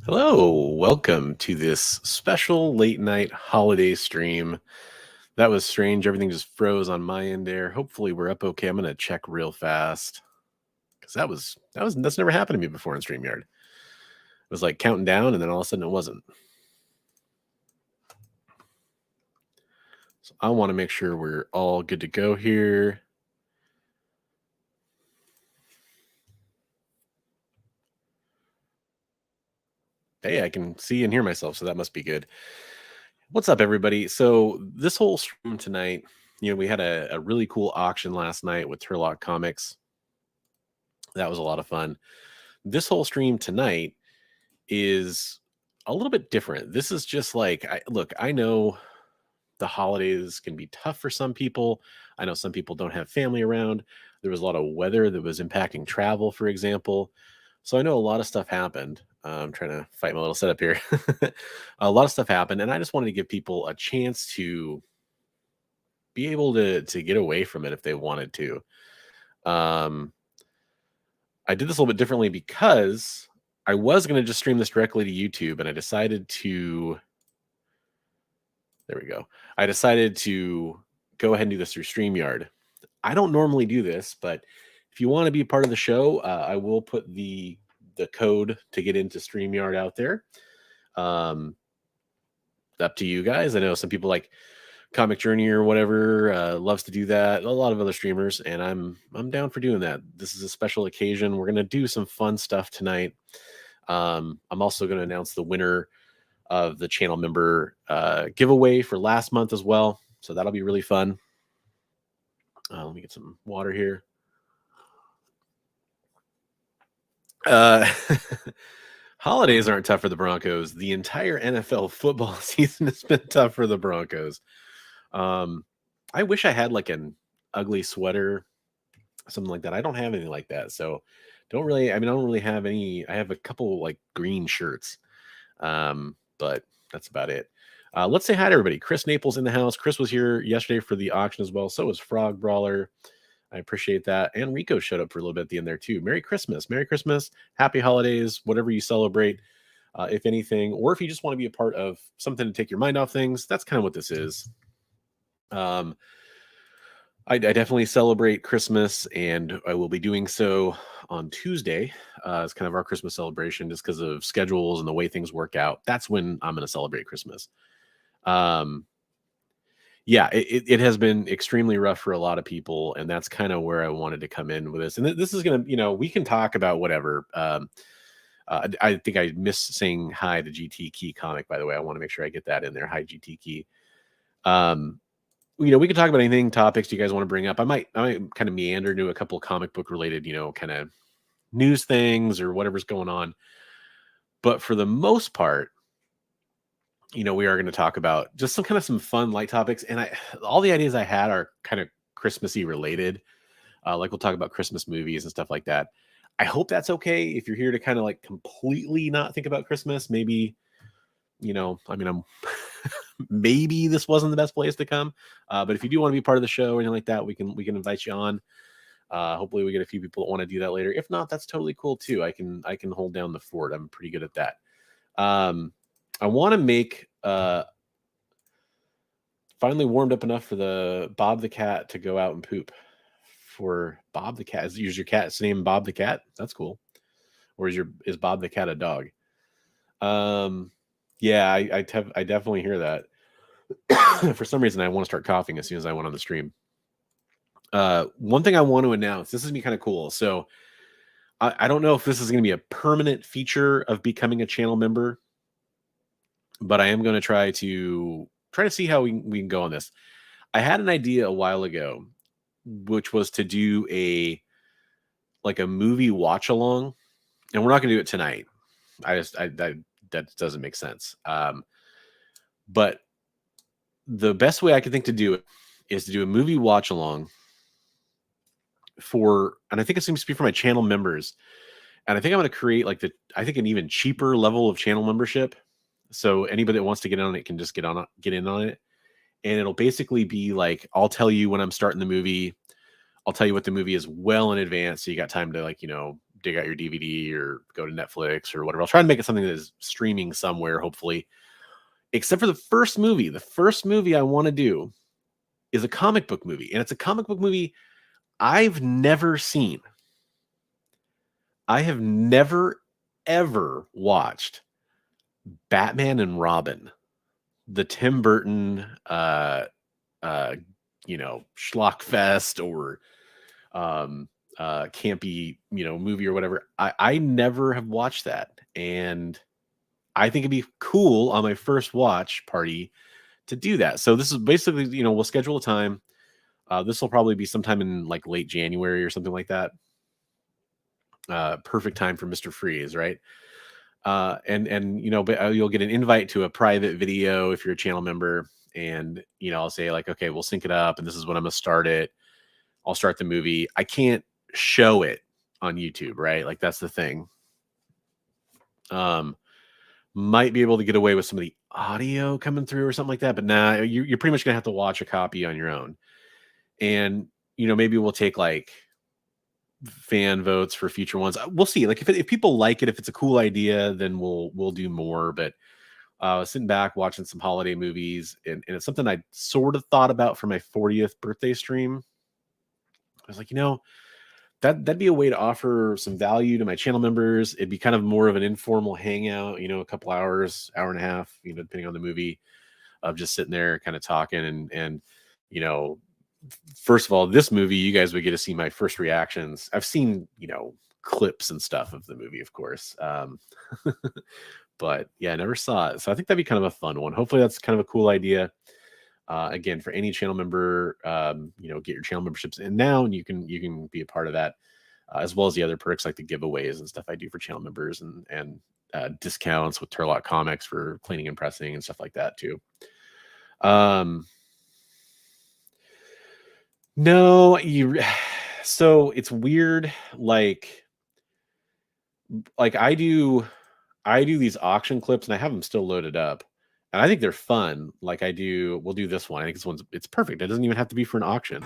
Hello, welcome to this special late night holiday stream. That was strange. Everything just froze on my end there. Hopefully we're up okay. I'm gonna check real fast. Because that's never happened to me before in StreamYard. It was like counting down and then all of a sudden it wasn't. So I want to make sure we're all good to go here. Hey, I can see and hear myself, so that must be good. What's up, everybody? So this whole stream tonight, we had a really cool auction last night with Turlock Comics. That was a lot of fun. This whole stream tonight is a little bit different. This is just like, I know the holidays can be tough for some people. I know some people don't have family around. There was a lot of weather that was impacting travel, for example. So I know a lot of stuff happened. I'm trying to fight my little setup here. A lot of stuff happened, and I just wanted to give people a chance to be able to get away from it if they wanted to. Um, I did this a little bit differently because I was going to just stream this directly to YouTube, and I decided to. There we go. I decided to go ahead and do this through StreamYard. I don't normally do this, but if you want to be part of the show, I will put the code to get into StreamYard out there. Up to you guys. I know some people like Comic Journey or whatever loves to do that. A lot of other streamers, and I'm down for doing that. This is a special occasion. We're gonna do some fun stuff tonight. I'm also going to announce the winner of the channel member giveaway for last month as well. So that'll be really fun. Let me get some water here. Holidays aren't tough for the Broncos. The entire NFL football season has been tough for the Broncos. I wish I had like an ugly sweater, something like that. I don't have anything like that. So I don't really have any. I have a couple like green shirts. But that's about it. Let's say hi to everybody. Chris Naples in the house. Chris was here yesterday for the auction as well. So was Frog Brawler. I appreciate that. And Rico showed up for a little bit at the end there too. Merry Christmas. Merry Christmas. Happy holidays. Whatever you celebrate, if anything, or if you just want to be a part of something to take your mind off things, that's kind of what this is. I definitely celebrate Christmas, and I will be doing so on Tuesday. It's kind of our Christmas celebration just because of schedules and the way things work out. That's when I'm going to celebrate Christmas. Yeah, it has been extremely rough for a lot of people, and that's kind of where I wanted to come in with this. And this is going to, we can talk about whatever. I think I missed saying hi to GT Key Comic, by the way. I want to make sure I get that in there. Hi, GT Key. We can talk about anything, topics you guys want to bring up. I might kind of meander into a couple of comic book related, kind of news things or whatever's going on. But for the most part, we are going to talk about just some fun light topics. And all the ideas I had are kind of Christmassy related. Like we'll talk about Christmas movies and stuff like that. I hope that's okay if you're here to kind of like completely not think about Christmas. Maybe, I'm maybe this wasn't the best place to come. But if you do want to be part of the show or anything like that, we can invite you on. Hopefully we get a few people that want to do that later. If not, that's totally cool too. I can hold down the fort. I'm pretty good at that. I want to make finally warmed up enough for the Bob the Cat to go out and poop. For Bob the Cat, is your cat's name Bob the Cat? That's cool. Or is Bob the Cat a dog? Yeah, I definitely hear that. For some reason, I want to start coughing as soon as I went on the stream. One thing I want to announce, this is me kind of cool. So I don't know if this is going to be a permanent feature of becoming a channel member, but I am going to try to see how we can go on this. I had an idea a while ago, which was to do a movie watch along, and we're not going to do it tonight. I that doesn't make sense. But the best way I can think to do it is to do a movie watch along and I think it seems to be for my channel members. And I think I'm going to create like I think an even cheaper level of channel membership. So anybody that wants to get on it can just get in on it. And it'll basically be like, I'll tell you when I'm starting the movie. I'll tell you what the movie is well in advance. So you got time to like, dig out your DVD or go to Netflix or whatever. I'll try to make it something that is streaming somewhere, hopefully. Except for the first movie. The first movie I want to do is a comic book movie. And it's a comic book movie I've never seen. I have never, ever watched Batman and Robin, the Tim Burton, schlock fest or campy, movie or whatever. I never have watched that. And I think it'd be cool on my first watch party to do that. So this is basically, we'll schedule a time. This will probably be sometime in like late January or something like that. Perfect time for Mr. Freeze, right? But you'll get an invite to a private video if you're a channel member, and I'll say like, okay, we'll sync it up, and this is when I'm gonna start it. I'll start the movie. I can't show it on YouTube, right? Like that's the thing. Might be able to get away with some of the audio coming through or something like that, but nah, you're pretty much gonna have to watch a copy on your own. And maybe we'll take like fan votes for future ones. We'll see. Like if people like it, if it's a cool idea, then we'll do more. But sitting back watching some holiday movies, and it's something I sort of thought about for my 40th birthday stream. I was like, that'd be a way to offer some value to my channel members. It'd be kind of more of an informal hangout, a couple hours, hour and a half, depending on the movie, of just sitting there kind of talking and first of all, this movie, you guys would get to see my first reactions. I've seen, clips and stuff of the movie, of course. But yeah, I never saw it. So I think that'd be kind of a fun one. Hopefully that's kind of a cool idea. Again, for any channel member, get your channel memberships in now, and you can be a part of that, as well as the other perks like the giveaways and stuff I do for channel members and discounts with Turlock Comics for cleaning and pressing and stuff like that too. No, so it's weird. Like I do these auction clips and I have them still loaded up. And I think they're fun. Like we'll do this one. I think it's perfect. It doesn't even have to be for an auction.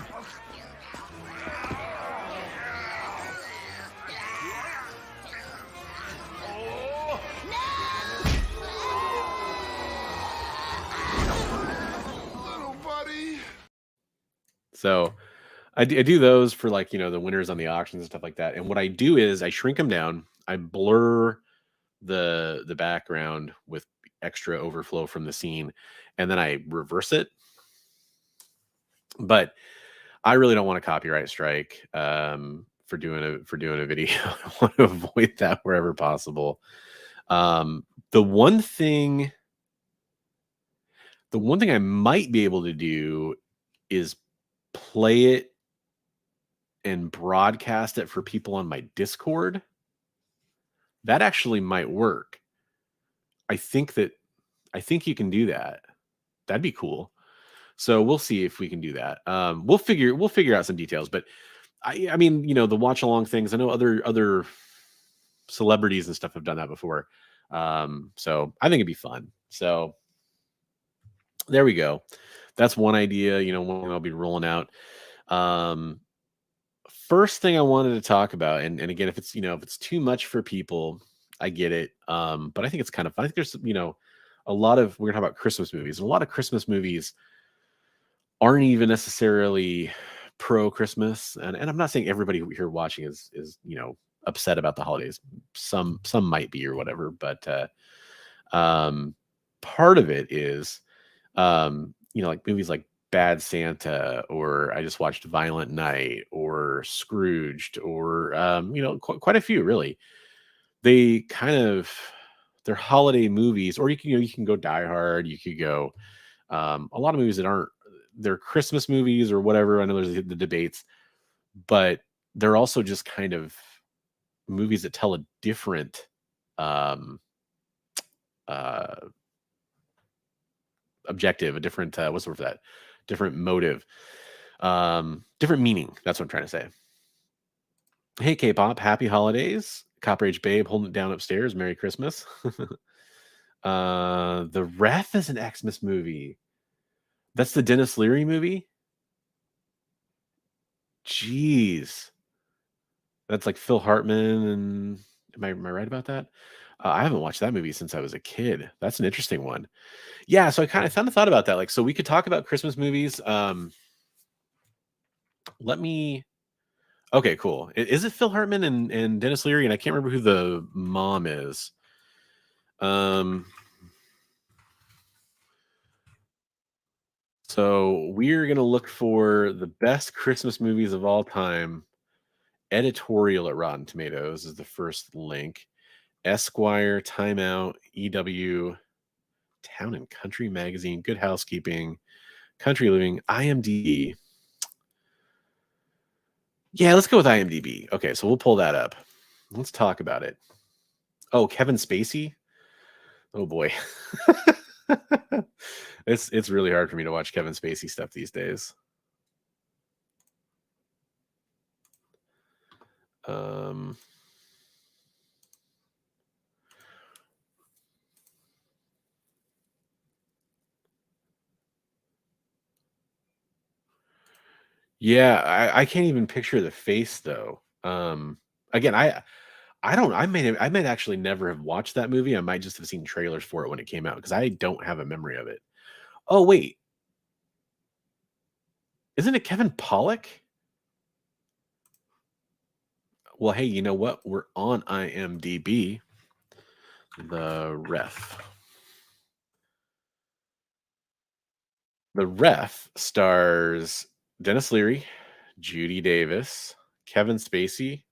So I do those for like, the winners on the auctions and stuff like that. And what I do is I shrink them down. I blur the background with extra overflow from the scene, and then I reverse it. But I really don't want a copyright strike for doing a video. I want to avoid that wherever possible. The one thing I might be able to do is play it and broadcast it for people on my Discord. That actually might work. I think you can do that. That'd be cool. So we'll see if we can do that. We'll figure out some details, but I mean, the watch along things. I know other celebrities and stuff have done that before. So I think it'd be fun. So there we go. That's one idea, one I'll be rolling out. First thing I wanted to talk about, and again, if it's too much for people, I get it. But I think it's kind of fun. I think there's, a lot of, we're gonna talk about Christmas movies, and a lot of Christmas movies aren't even necessarily pro Christmas. And I'm not saying everybody here watching is upset about the holidays. Some might be or whatever, but part of it is like movies like Bad Santa, or I just watched Violent Night, or Scrooged, or quite a few really. They kind of, they're holiday movies, or you can go Die Hard, you could go a lot of movies that aren't, they're Christmas movies or whatever. I know there's the debates, but they're also just kind of movies that tell a different uh objective, a different what's the word for that? Different motive, different meaning. That's what I'm trying to say. Hey K-pop, happy holidays. Copper Age Babe holding it down upstairs. Merry Christmas. The Ref is an Xmas movie. That's the Dennis Leary movie? Jeez. That's like Phil Hartman and am I right about that? I haven't watched that movie since I was a kid. That's an interesting one. Yeah, so I kind of thought about that. Like, so we could talk about Christmas movies. Let me. Okay, cool. Is it Phil Hartman and Dennis Leary? And I can't remember who the mom is. Um, so we're gonna look for the best Christmas movies of all time. Editorial at Rotten Tomatoes is the first link. Esquire, Time Out, EW, Town and Country Magazine, Good Housekeeping, Country Living, IMDb. Yeah, let's go with IMDb. Okay, so we'll pull that up. Let's talk about it. Oh, Kevin Spacey. Oh boy. It's really hard for me to watch Kevin Spacey stuff these days. Um Yeah, I can't even picture the face though. Again, I don't I might actually never have watched that movie. I might just have seen trailers for it when it came out because I don't have a memory of it. Oh wait, isn't it Kevin Pollak? Well, hey, you know what? We're on IMDb. The Ref. The Ref stars Dennis Leary, Judy Davis, Kevin Spacey,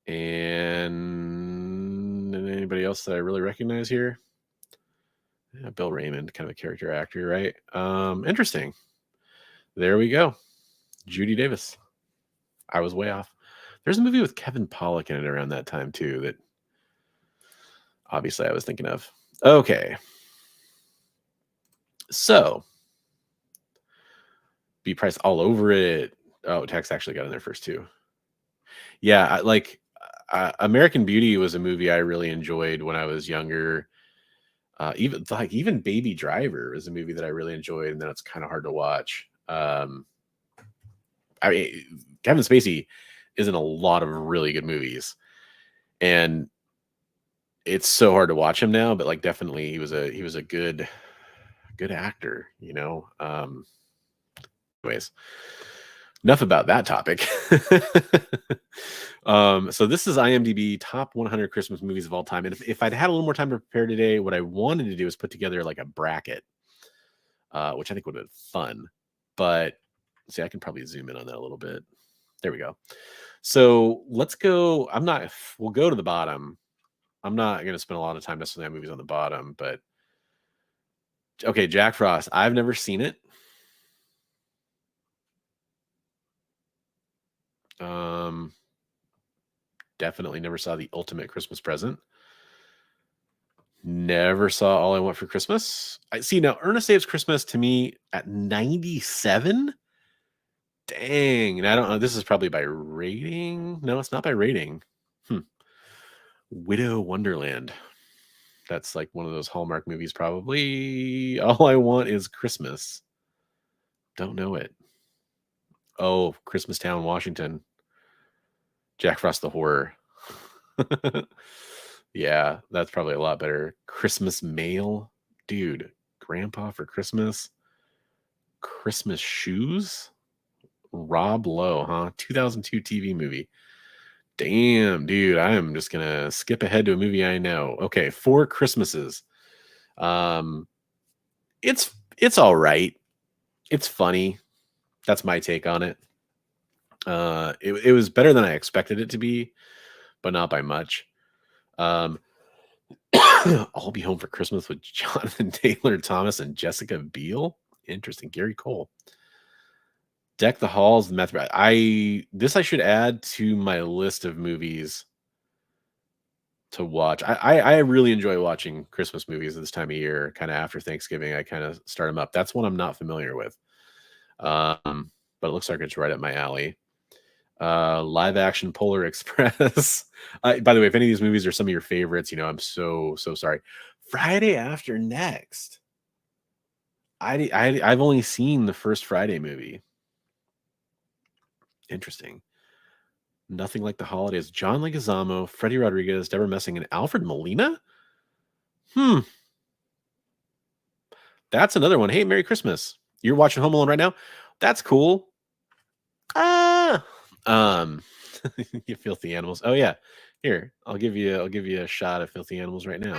and anybody else that I really recognize here? Yeah, Bill Raymond, kind of a character actor, right? Interesting. There we go. Judy Davis. I was way off. There's a movie with Kevin Pollak in it around that time too that obviously I was thinking of. Okay. So, B Price all over it. Oh, Tex actually got in there first too. Yeah, American Beauty was a movie I really enjoyed when I was younger. Even Baby Driver is a movie that I really enjoyed, and then it's kind of hard to watch. I mean, Kevin Spacey is in a lot of really good movies, and it's so hard to watch him now. But like, definitely, he was a good actor. Anyways, enough about that topic. So this is IMDb top 100 Christmas movies of all time. And if I'd had a little more time to prepare today, what I wanted to do is put together like a bracket, which I think would have been fun. But see, I can probably zoom in on that a little bit. There we go. So let's go. We'll go to the bottom. I'm not going to spend a lot of time necessarily on movies on the bottom, but okay, Jack Frost. I've never seen it. Um, Definitely never saw The Ultimate Christmas Present. Never saw All I Want for Christmas. I see now. Ernest Saves Christmas to me at 97. Dang, and I don't know. This is probably by rating. No, it's not by rating. Widow Wonderland. That's like one of those Hallmark movies, probably. All I Want is Christmas. Don't know it. Oh, Christmastown, Washington. Jack Frost the Horror. Yeah, that's probably a lot better. Christmas Mail. Dude, Grandpa for Christmas. Christmas Shoes. Rob Lowe, huh? 2002 TV movie. Damn, dude, I am just gonna skip ahead to a movie I know. Okay, Four Christmases. Um, it's all right. It's funny. That's my take on it. It was better than I expected it to be, but not by much. Um, I'll Be Home for Christmas with Jonathan Taylor Thomas and Jessica Biel. Interesting. Gary Cole. Deck the Halls. The Method. I should add to my list of movies to watch. I really enjoy watching Christmas movies this time of year, kind of after Thanksgiving. I kind of start them up. That's one I'm not familiar with. But it looks like it's right up my alley. Live action Polar Express. By the way, if any of these movies are some of your favorites, I'm so sorry. Friday After Next. I've only seen the first Friday movie. Interesting. Nothing Like the Holidays. John Leguizamo, Freddie Rodriguez, Deborah Messing, and Alfred Molina. That's another one. Hey, Merry Christmas. You're watching Home Alone right now? That's cool. Ah, you filthy animals. Oh yeah. Here, I'll give you a shot of filthy animals right now.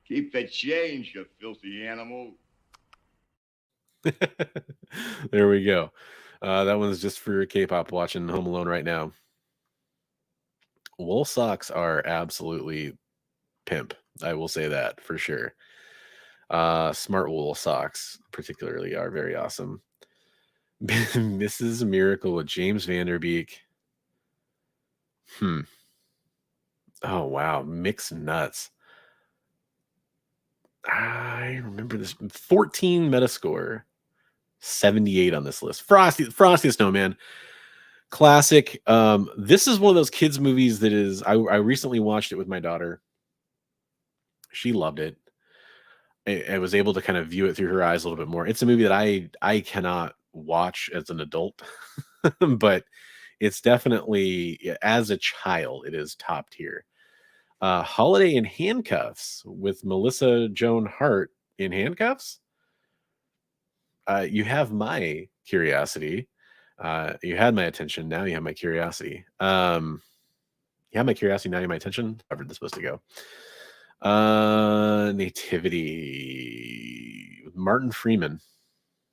Keep the change, you filthy animal. There we go. That one's just for K-pop watching Home Alone right now. Wool socks are absolutely pimp. I will say that for sure. Smart wool socks, particularly, are very awesome. Mrs. Miracle with James Vanderbeek. Oh wow, mixed nuts. I remember this 14 Metascore, 78 on this list. Frosty the Snowman, classic. This is one of those kids movies that is. I recently watched it with my daughter. She loved it. I was able to kind of view it through her eyes a little bit more. It's a movie that I cannot watch as an adult, but it's definitely as a child it is top tier. Holiday in Handcuffs with Melissa Joan Hart in handcuffs. You have my curiosity. You had my attention. Now you have my curiosity. You have my curiosity. Now you have my attention. However, this supposed to go. Nativity with Martin Freeman.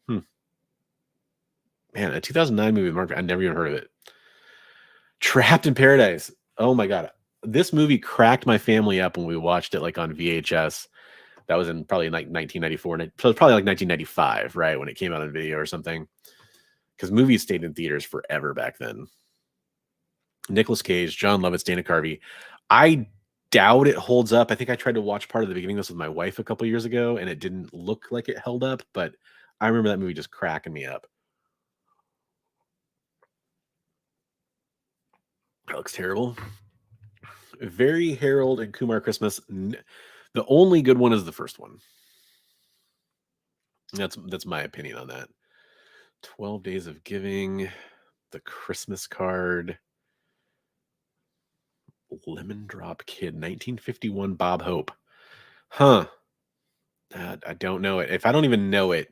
Man, a 2009 movie with Martin. I never even heard of it. Trapped in Paradise. Oh my god, this movie cracked my family up when we watched it like on VHS. That was in probably like 1994, so it's probably like 1995, right, when it came out on video or something. Because movies stayed in theaters forever back then. Nicolas Cage, John Lovitz, Dana Carvey. I doubt it holds up. I think I tried to watch part of the beginning of this with my wife a couple years ago, and it didn't look like it held up. But I remember that movie just cracking me up. That looks terrible. Very Harold and Kumar Christmas. The only good one is the first one. That's my opinion on that. 12 Days of Giving, The Christmas Card, Lemon Drop Kid, 1951 Bob Hope. Huh. I don't know it. If I don't even know it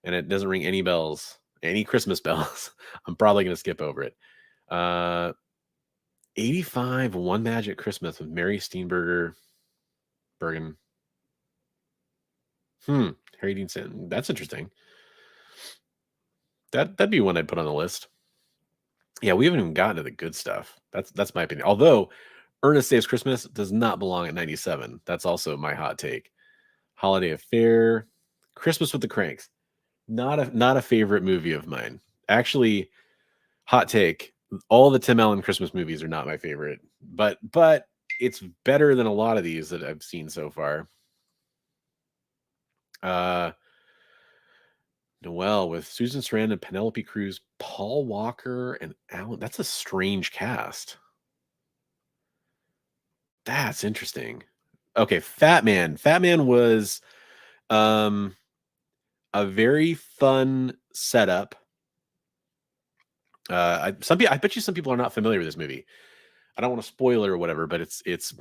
and it doesn't ring any bells, any Christmas bells, I'm probably going to skip over it. 85 One Magic Christmas with Mary Steenburgen. Harry Dean Stanton. That's interesting. That'd be one I'd put on the list. Yeah, we haven't even gotten to the good stuff. That's my opinion. Although Ernest Saves Christmas does not belong at 97. That's also my hot take. Holiday Affair, Christmas with the Cranks. Not a favorite movie of mine. Actually, hot take. All the Tim Allen Christmas movies are not my favorite, but it's better than a lot of these that I've seen so far. Noel with Susan Sarandon, Penelope Cruz, Paul Walker, and Alan. That's a strange cast. That's interesting. Okay, Fat Man. Fat Man was a very fun setup. I bet you some people are not familiar with this movie. I don't want to spoil it or whatever, but it's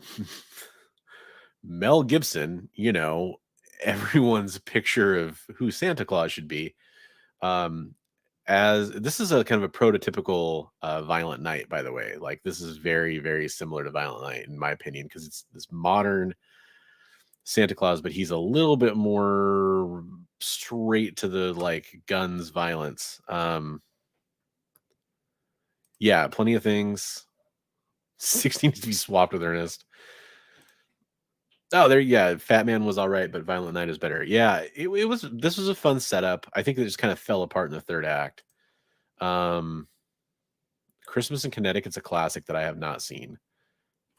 Mel Gibson, everyone's picture of who Santa Claus should be. As this is a kind of a prototypical Violent Night, by the way. Like, this is very, very similar to Violent Night in my opinion, because it's this modern Santa Claus, but he's a little bit more straight to the like guns violence. Yeah, plenty of things. 16 to be swapped with Ernest. Oh, there, yeah. Fat Man was all right, but Violent Night is better. Yeah, it was. This was a fun setup. I think it just kind of fell apart in the third act. Um, Christmas in Connecticut's a classic that I have not seen.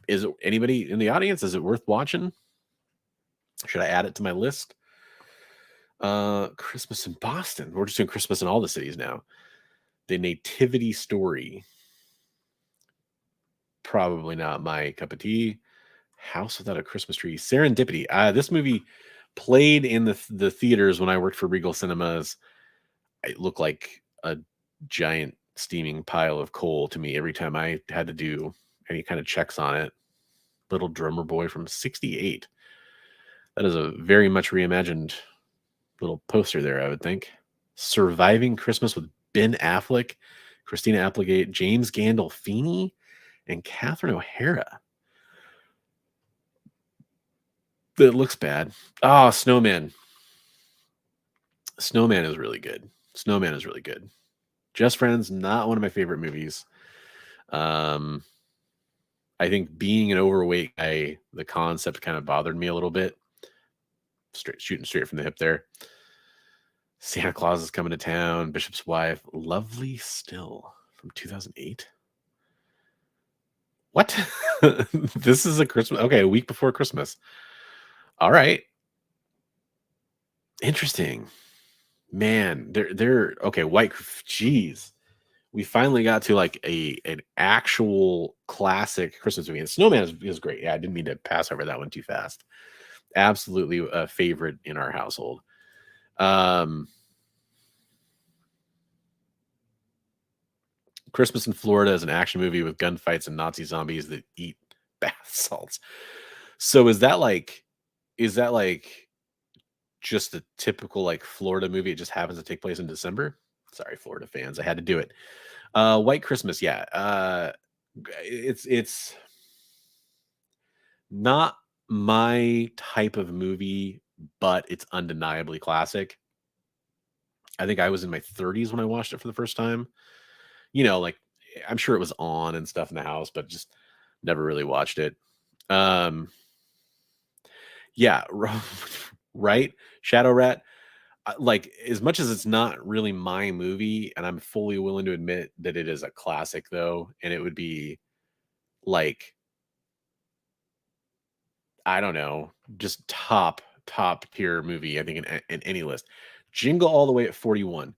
Is it anybody in the audience? Is it worth watching? Should I add it to my list? Christmas in Boston. We're just doing Christmas in all the cities now. The Nativity Story. Probably not my cup of tea. House Without a Christmas Tree. Serendipity. This movie played in the theaters when I worked for Regal Cinemas. It looked like a giant steaming pile of coal to me every time I had to do any kind of checks on it. Little Drummer Boy from '68. That is a very much reimagined little poster there, I would think. Surviving Christmas with Ben Affleck, Christina Applegate, James Gandolfini, and Catherine O'Hara. That looks bad. Oh, Snowman. Snowman is really good. Snowman is really good. Just Friends, not one of my favorite movies. I think being an overweight guy, the concept kind of bothered me a little bit. Shooting straight from the hip there. Santa Claus is Coming to Town, Bishop's Wife, Lovely Still from 2008. What? This is a Christmas. Okay, a week before Christmas. All right. Interesting. Man, they're okay, White. Jeez. We finally got to like an actual classic Christmas movie. And Snowman is great. Yeah, I didn't mean to pass over that one too fast. Absolutely a favorite in our household. Christmas in Florida is an action movie with gunfights and Nazi zombies that eat bath salts. So is that like just a typical like Florida movie? It just happens to take place in December. Sorry, Florida fans, I had to do it. White Christmas, yeah. It's not my type of movie, but it's undeniably classic. I think I was in my 30s when I watched it for the first time. Like I'm sure it was on and stuff in the house, but just never really watched it. Yeah, right. Shadow Rat. Like as much as it's not really my movie, and I'm fully willing to admit that it is a classic, though, and it would be like I don't know, just top tier movie. I think in any list. Jingle All the Way at 41.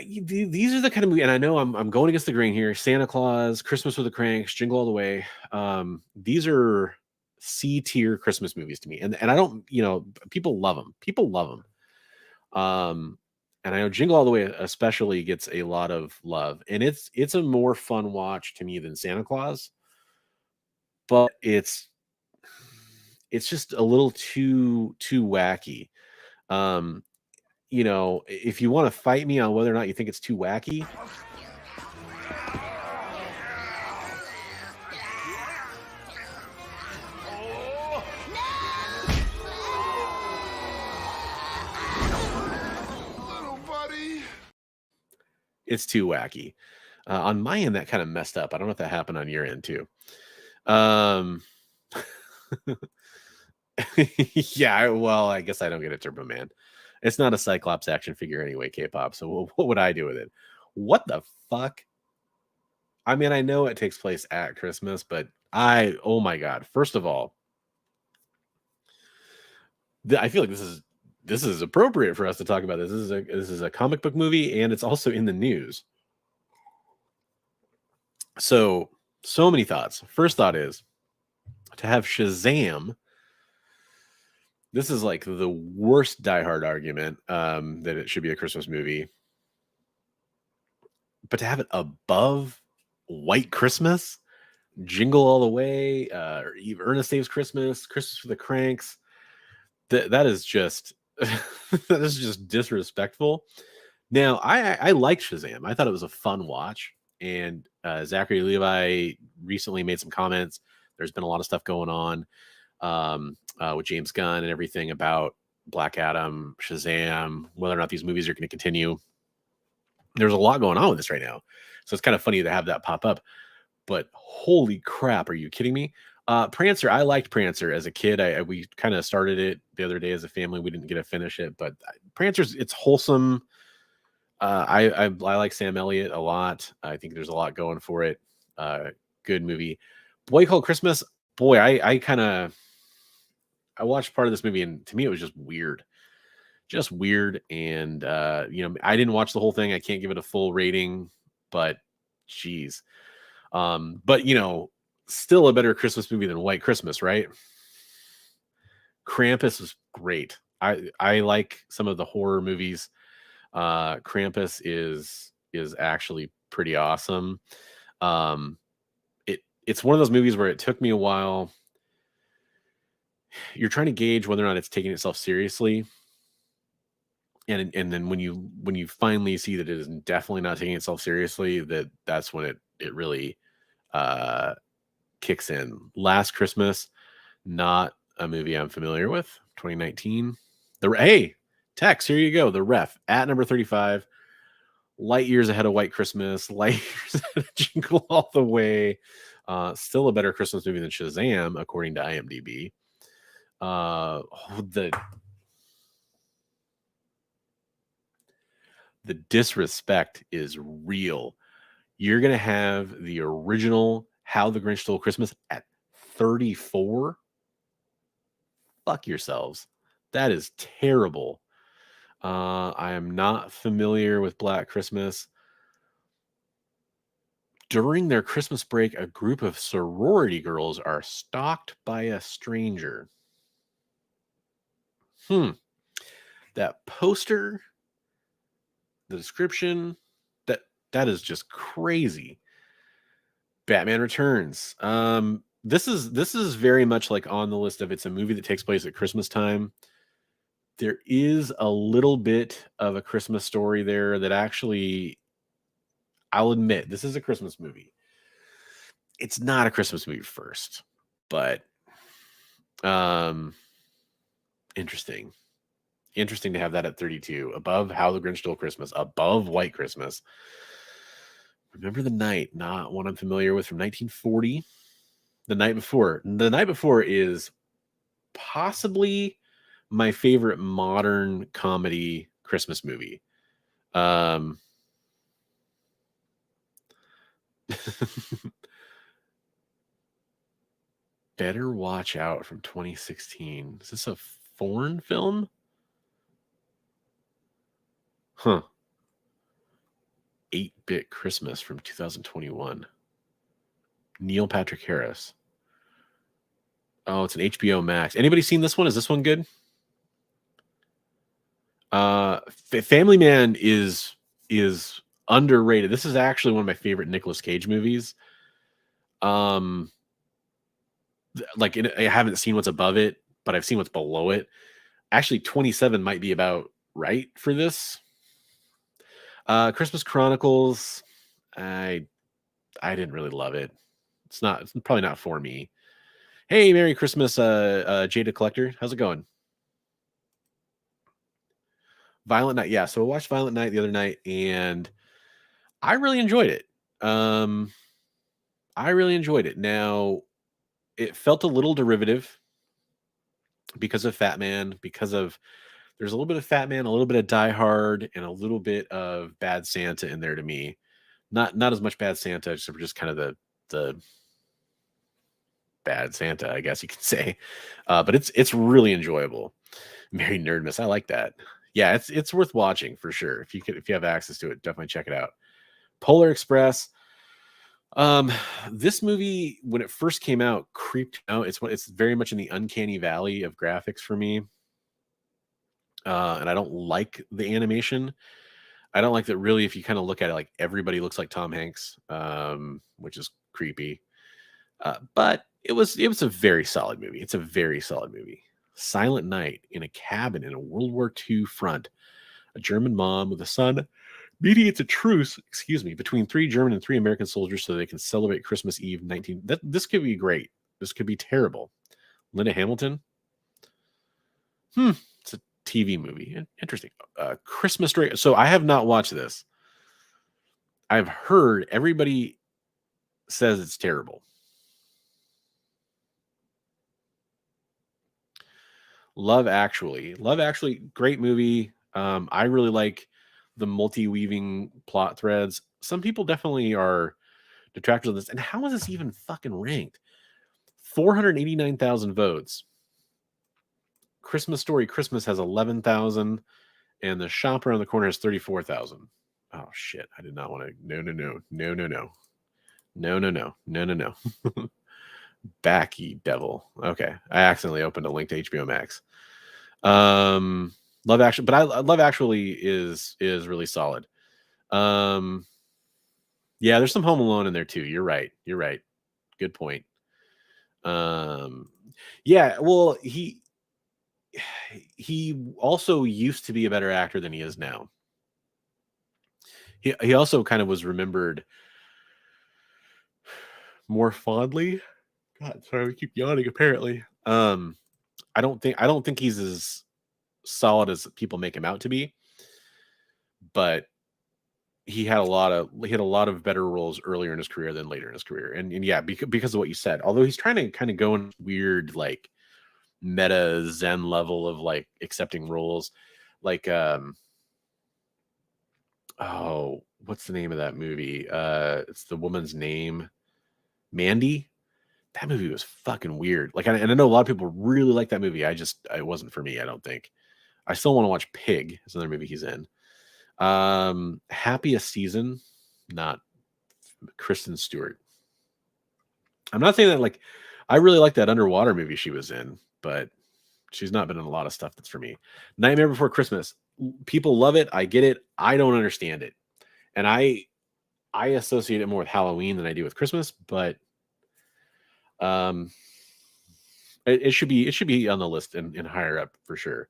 These are the kind of movie, and I know I'm going against the grain here. Santa Claus, Christmas with the Cranks, Jingle All the Way. These are C tier Christmas movies to me, and I don't, people love them. People love them. And I know Jingle All the Way especially gets a lot of love, and it's a more fun watch to me than Santa Claus, but it's just a little too wacky. Um, if you want to fight me on whether or not you think it's too wacky, Little buddy. it's too wacky. On my end, that kind of messed up. I don't know if that happened on your end too. Um, yeah, well, I guess I don't get a Turbo Man. It's not a Cyclops action figure anyway, K-pop. So what would I do with it? What the fuck? I mean, I know it takes place at Christmas, but oh my god! First of all, I feel like this is appropriate for us to talk about this. This is a comic book movie, and it's also in the news. So many thoughts. First thought is to have Shazam. This is like the worst Die Hard argument that it should be a Christmas movie, but to have it above White Christmas, Jingle All the Way, or Ernest Saves Christmas, Christmas for the Cranks, that is just that is just disrespectful. Now, I like Shazam. I thought it was a fun watch, and Zachary Levi recently made some comments. There's been a lot of stuff going on with James Gunn and everything about Black Adam, Shazam, whether or not these movies are going to continue. There's a lot going on with this right now, so it's kind of funny to have that pop up. But holy crap, are you kidding me? Prancer, I liked Prancer as a kid. We kind of started it the other day as a family. We didn't get to finish it, but Prancer's it's wholesome. I like Sam Elliott a lot. I think there's a lot going for it. Good movie. Boy Called Christmas. Boy, I watched part of this movie and to me it was just weird. And I didn't watch the whole thing. I can't give it a full rating, but geez, but still a better Christmas movie than White Christmas, right? Krampus is great. I like some of the horror movies. Krampus is actually pretty awesome. Um, it's one of those movies where it took me a while. You're trying to gauge whether or not it's taking itself seriously, and then when you finally see that it is definitely not taking itself seriously, that's when it really uh, kicks in. Last Christmas, not a movie I'm familiar with. 2019. Hey, Tex, here you go. The Ref at number 35. Light years ahead of White Christmas. Light years ahead of Jingle All the Way. Still a better Christmas movie than Shazam, according to IMDb. The disrespect is real. You're gonna have the original How the Grinch Stole Christmas at 34. Fuck yourselves. That is terrible. I am not familiar with Black Christmas. During their Christmas break, a group of sorority girls are stalked by a stranger. That poster, the description, that is just crazy. Batman Returns. This is very much like on the list of it's a movie that takes place at Christmas time. There is a little bit of a Christmas story there that actually, I'll admit, this is a Christmas movie. It's not a Christmas movie first, but interesting to have that at 32, above How the Grinch Stole Christmas, above White Christmas. Remember the Night, not one I'm familiar with, from 1940. The Night Before is possibly my favorite modern comedy Christmas movie. Better Watch Out from 2016. Is this a foreign film? Huh. 8-Bit Christmas from 2021. Neil Patrick Harris. Oh, it's an HBO Max. Anybody seen this one? Is this one good? Family Man is underrated. This is actually one of my favorite Nicolas Cage movies. I haven't seen what's above it, but I've seen what's below it. Actually, 27 might be about right for this. Christmas Chronicles. I didn't really love it. It's probably not for me. Hey, Merry Christmas, Jada Collector. How's it going? Violent Night. Yeah, so I watched Violent Night the other night and I really enjoyed it. Now, it felt a little derivative because of Fat Man, there's a little bit of Fat Man, a little bit of Die Hard, and a little bit of Bad Santa in there to me. Not as much Bad Santa, just kind of the Bad Santa, I guess you could say. But it's really enjoyable. Merry Nerdmas, I like that. Yeah, it's worth watching for sure. If you have access to it, definitely check it out. Polar Express. This movie, when it first came out, creeped out. It's very much in the uncanny valley of graphics for me. And I don't like the animation. I don't like that really. If you kind of look at it, like everybody looks like Tom Hanks, which is creepy. But it was a very solid movie. It's a very solid movie. Silent Night. In a cabin in a World War II front, a German mom with a son mediates a truce, between 3 German and 3 American soldiers so they can celebrate Christmas Eve 19. This could be great. This could be terrible. Linda Hamilton. It's a TV movie. Interesting. Christmas Story. So I have not watched this. I've heard everybody says it's terrible. Love Actually. Love Actually, great movie. I really like the multi-weaving plot threads. Some people definitely are detractors of this. And how is this even fucking ranked? 489,000 votes. Christmas Story Christmas has 11,000, and The Shop Around the Corner has 34,000. Oh shit! I did not want to. No, no, no, no, no, no, no, no, no, no, no, no. Backy devil. Okay, I accidentally opened a link to HBO Max. Love Actually, but I Love Actually is really solid. Um, yeah, there's some Home Alone in there too. You're right. You're right. Good point. Um, yeah. Well, he also used to be a better actor than he is now. He also kind of was remembered more fondly. God, sorry, we keep yawning. Apparently, I don't think he's as solid as people make him out to be, but he had a lot of better roles earlier in his career than later in his career, and yeah, because of what you said. Although he's trying to kind of go in weird like meta Zen level of like accepting roles, like oh, what's the name of that movie? It's the woman's name, Mandy. That movie was fucking weird. Like, and I know a lot of people really like that movie. It wasn't for me. I don't think. I still want to watch Pig. It's another movie he's in. Happiest Season, not Kristen Stewart. I'm not saying that like I really like that underwater movie she was in, but she's not been in a lot of stuff that's for me. Nightmare Before Christmas. People love it. I get it. I don't understand it. And I associate it more with Halloween than I do with Christmas, but um it should be on the list and higher up for sure.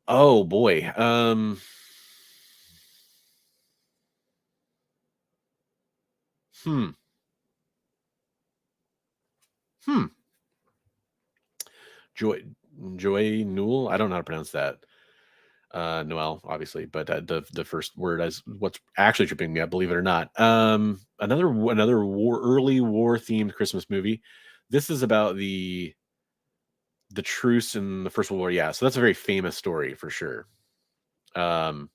Oh boy. Hmm. Hmm. Joy Joy Newell. I don't know how to pronounce that. Noel, obviously, but the first word is what's actually tripping me up, believe it or not. Another early war themed Christmas movie. This is about the truce in the First World War. Yeah, so that's a very famous story for sure. Um,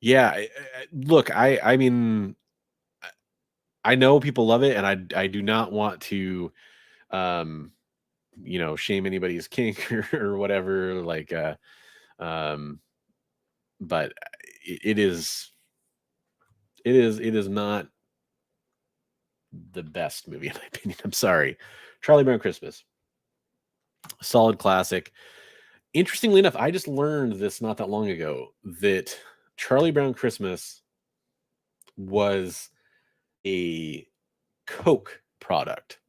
yeah, look, I mean, I know people love it, and I do not want to um shame anybody's kink or whatever. Like, um, but it is not the best movie in my opinion. I'm sorry. Charlie Brown Christmas, solid classic. Interestingly enough, I just learned this not that long ago that Charlie Brown Christmas was a Coke product.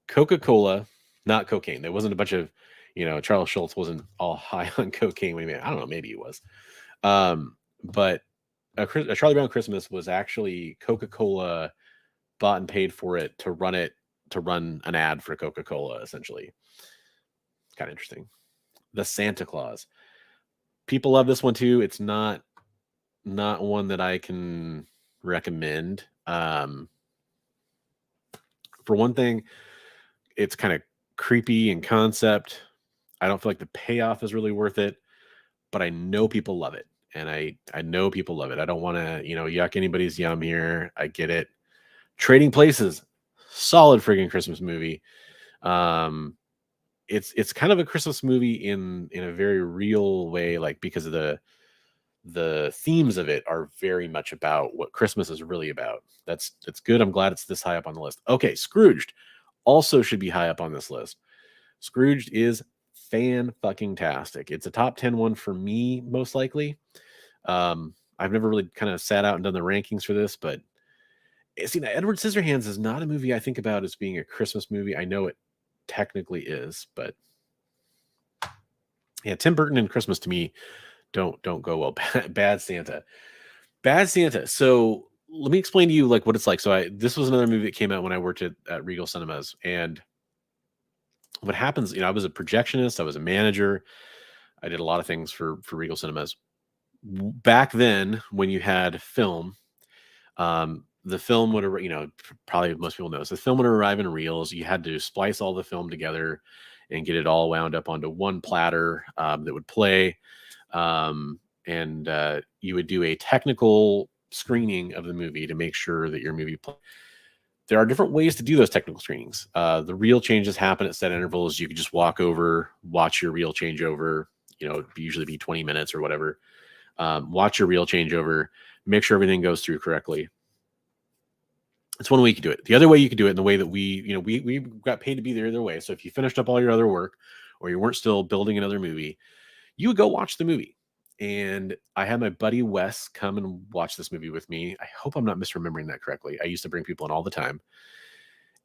Coca-Cola, not cocaine. There wasn't a bunch of, Charles Schultz wasn't all high on cocaine when he made it. I don't know, maybe he was. But a Charlie Brown Christmas was actually Coca-Cola bought and paid for it to run an ad for Coca-Cola, essentially. Kind of interesting. The Santa Claus. People love this one too. It's not one that I can recommend. For one thing, it's kind of creepy in concept. I don't feel like the payoff is really worth it, but I know people love it. And I know people love it. I don't want to, yuck anybody's yum here. I get it. Trading Places, solid freaking Christmas movie. Um, it's kind of a Christmas movie in a very real way, like because of the themes of it are very much about what Christmas is really about. That's good. I'm glad it's this high up on the list. Okay, Scrooged also should be high up on this list. Scrooged is fan fucking tastic. It's a top 10 one for me, most likely. I've never really kind of sat out and done the rankings for this, but see, now, Edward Scissorhands is not a movie I think about as being a Christmas movie. I know it technically is, but yeah, Tim Burton and Christmas to me don't go well. Bad Santa, Bad Santa. So let me explain to you like what it's like. So this was another movie that came out when I worked at Regal Cinemas, and what happens, I was a projectionist, I was a manager, I did a lot of things for Regal Cinemas. Back then, when you had film, the film would, probably most people know. So the film would arrive in reels. You had to splice all the film together and get it all wound up onto one platter that would play. And you would do a technical screening of the movie to make sure that your movie there are different ways to do those technical screenings. The reel changes happen at set intervals. You could just walk over, watch your reel change over, usually be 20 minutes or whatever. Watch your reel change over, make sure everything goes through correctly. It's one way you could do it. The other way you could do it, in the way that we got paid to be there either way. So if you finished up all your other work or you weren't still building another movie, you would go watch the movie. And I had my buddy Wes come and watch this movie with me. I hope I'm not misremembering that correctly. I used to bring people in all the time.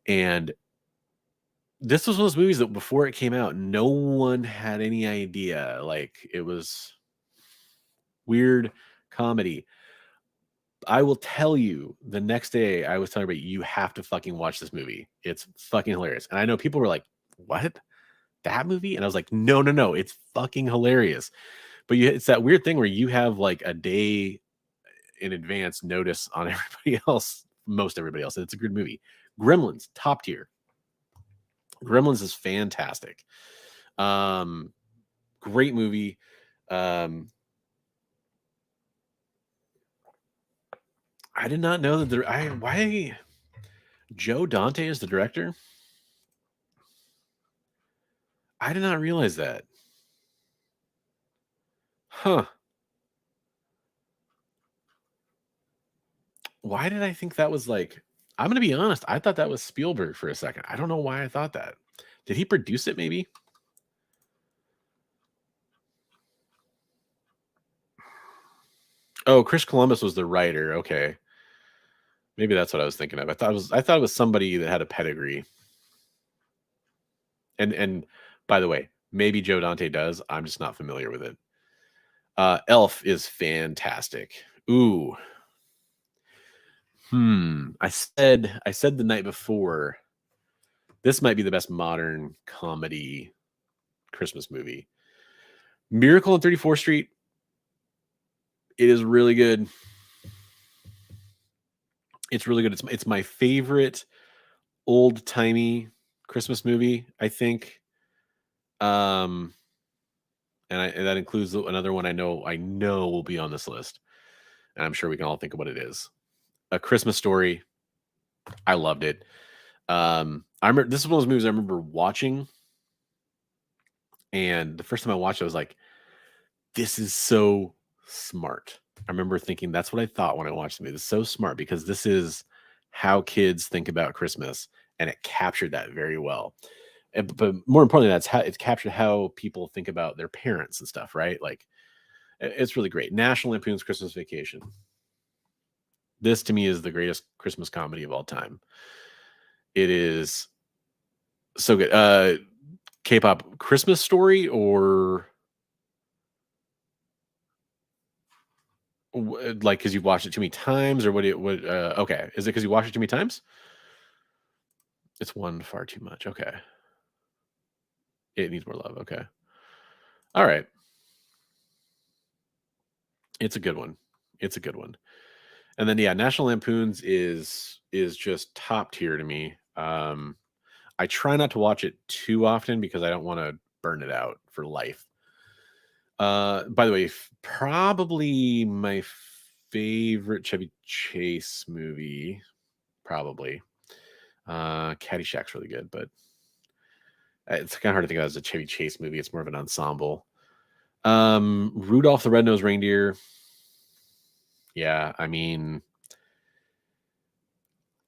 And this was one of those movies that before it came out, no one had any idea. Like, it was weird comedy. I will tell you, the next day I was telling everybody, you have to fucking watch this movie. It's fucking hilarious. And I know people were like, what? That movie? And I was like, no. It's fucking hilarious. But it's that weird thing where you have like a day in advance notice on everybody else, most everybody else. And it's a good movie. Gremlins, top tier. Gremlins is fantastic. Great movie. I did not know that why Joe Dante is the director. I did not realize that. Huh. Why did I think that was like, I'm going to be honest, I thought that was Spielberg for a second. I don't know why I thought that. Did he produce it maybe? Oh, Chris Columbus was the writer. Okay. Maybe that's what I was thinking of. I thought it was somebody that had a pedigree. And by the way, maybe Joe Dante does. I'm just not familiar with it. Elf is fantastic. Ooh. I said the night before, this might be the best modern comedy Christmas movie. Miracle on 34th Street. It is really good. It's really good. It's my favorite old timey Christmas movie, I think. And that includes another one I know will be on this list, and I'm sure we can all think of what it is. A Christmas Story. I loved it. I remember this is one of those movies I remember watching, and the first time I watched it, I was like, "This is so smart." I remember thinking that's what I thought when I watched the movie. It's so smart because this is how kids think about Christmas, and it captured that very well. But more importantly, that's how it's captured how people think about their parents and stuff, right? Like, it's really great. National Lampoon's Christmas Vacation. This to me is the greatest Christmas comedy of all time. It is so good. K-pop Christmas Story, or like because you've watched it too many times, or what? Okay, is it because you watched it too many times? It's one far too much. Okay, it needs more love. Okay, all right. It's a good one. It's a good one. And then National Lampoon's is just top tier to me. I try not to watch it too often because I don't want to burn it out for life. By the way, probably my favorite Chevy Chase movie, probably. Caddyshack's really good, but it's kind of hard to think of it as a Chevy Chase movie. It's more of an ensemble. Rudolph the Red-Nosed Reindeer. Yeah, I mean,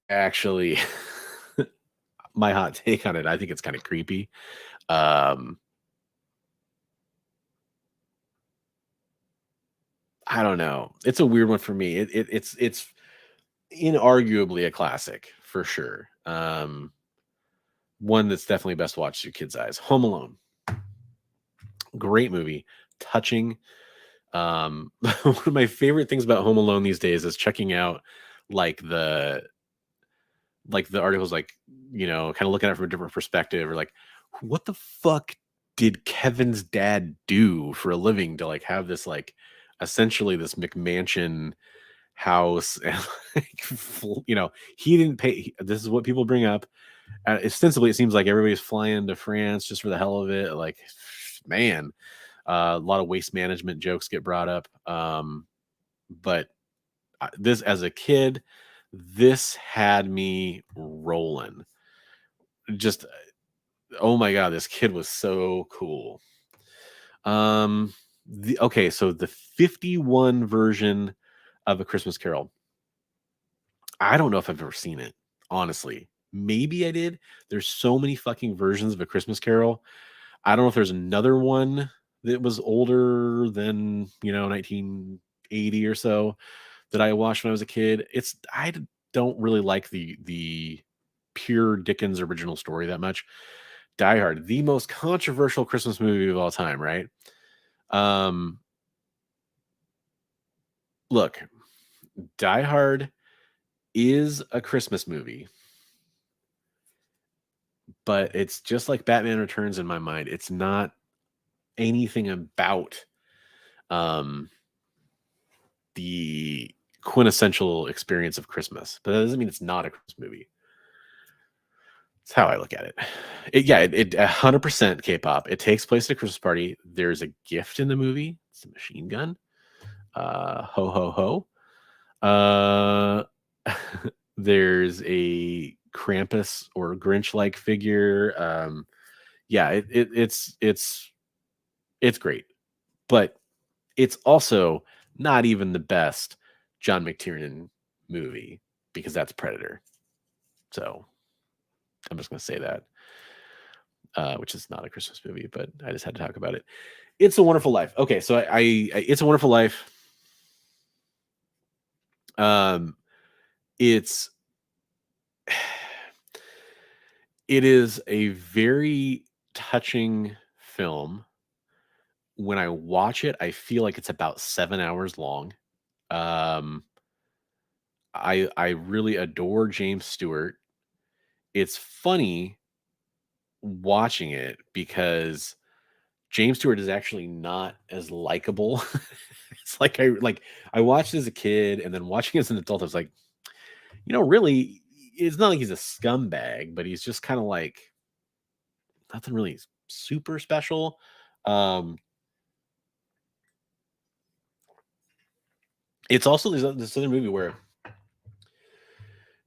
actually, my hot take on it, I think it's kind of creepy. I don't know. It's a weird one for me. It's inarguably a classic for sure. One that's definitely best watched through kids' eyes. Home Alone. Great movie. Touching. One of my favorite things about Home Alone these days is checking out like the articles, like, kind of looking at it from a different perspective, or like, what the fuck did Kevin's dad do for a living to like have this, like, essentially this McMansion house and like, he didn't pay. This is what people bring up. Ostensibly, it seems like everybody's flying to France just for the hell of it. Like, man, a lot of waste management jokes get brought up. But this, as a kid, this had me rolling. Just, oh my god, this kid was so cool. Okay, so the 51 version of A Christmas Carol. I don't know if I've ever seen it, honestly. Maybe I did. There's so many fucking versions of A Christmas Carol. I don't know if there's another one that was older than, 1980 or so that I watched when I was a kid. I don't really like the pure Dickens original story that much. Die Hard, the most controversial Christmas movie of all time, right? Um, Look, Die Hard is a Christmas movie, but it's just like Batman Returns in my mind. It's not anything about um the quintessential experience of Christmas. But that doesn't mean it's not a Christmas movie. That's how I look at it. It 100% K-pop. It takes place at a Christmas party. There's a gift in the movie. It's a machine gun. Ho ho ho. Uh, there's a Krampus or Grinch-like figure. It's great, but it's also not even the best John McTiernan movie because that's Predator. So I'm just going to say that, which is not a Christmas movie, but I just had to talk about it. It's a Wonderful Life. Okay, so It's a Wonderful Life. It's it is a very touching film. When I watch it, I feel like it's about 7 hours long. Um, I really adore James Stewart. It's funny watching it because James Stewart is actually not as likable. It's like I watched as a kid and then watching as an adult, I was like, really, it's not like he's a scumbag, but he's just kind of like nothing really super special. Um, it's also this other movie where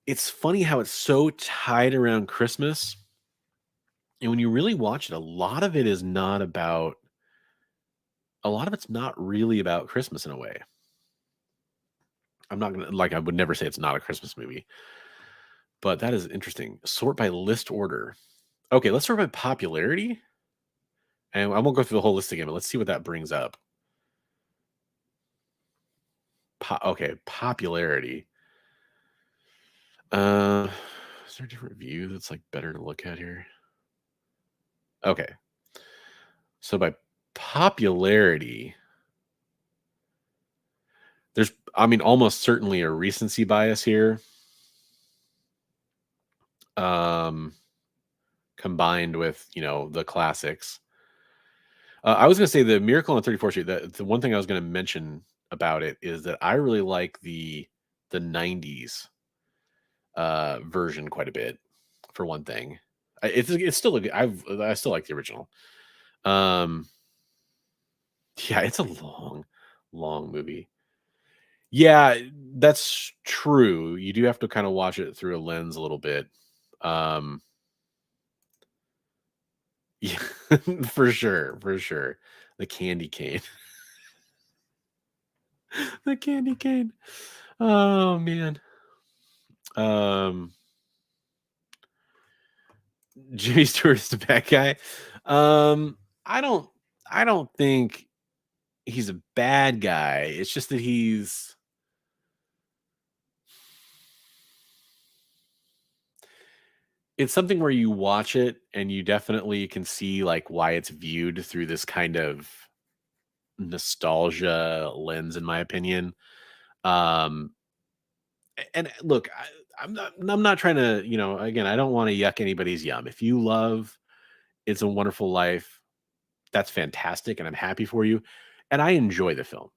it's funny how it's so tied around Christmas. And when you really watch it, a lot of it's not really about Christmas in a way. I would never say it's not a Christmas movie, but that is interesting. Sort by list order. Okay, let's sort by popularity. And I won't go through the whole list again, but let's see what that brings up. Okay, popularity. Is there a different view that's like better to look at here? Okay. So by popularity, almost certainly a recency bias here. Combined with, the classics. I was going to say the Miracle on 34th Street. The one thing I was going to mention about it is that I really like the 90s version quite a bit. For one thing, it's still I still like the original. Yeah, it's a long movie. Yeah, that's true. You do have to kind of watch it through a lens a little bit. Yeah, for sure, for sure. The candy cane. The candy cane. Oh man. Um Jimmy Stewart's the bad guy. Um I don't I don't think he's a bad guy. It's just that it's something where you watch it and you definitely can see like why it's viewed through this kind of nostalgia lens, in my opinion. Um and look, I'm not trying to, again, I don't want to yuck anybody's yum. If you love It's a Wonderful Life, that's fantastic and I'm happy for you. And I enjoy the film.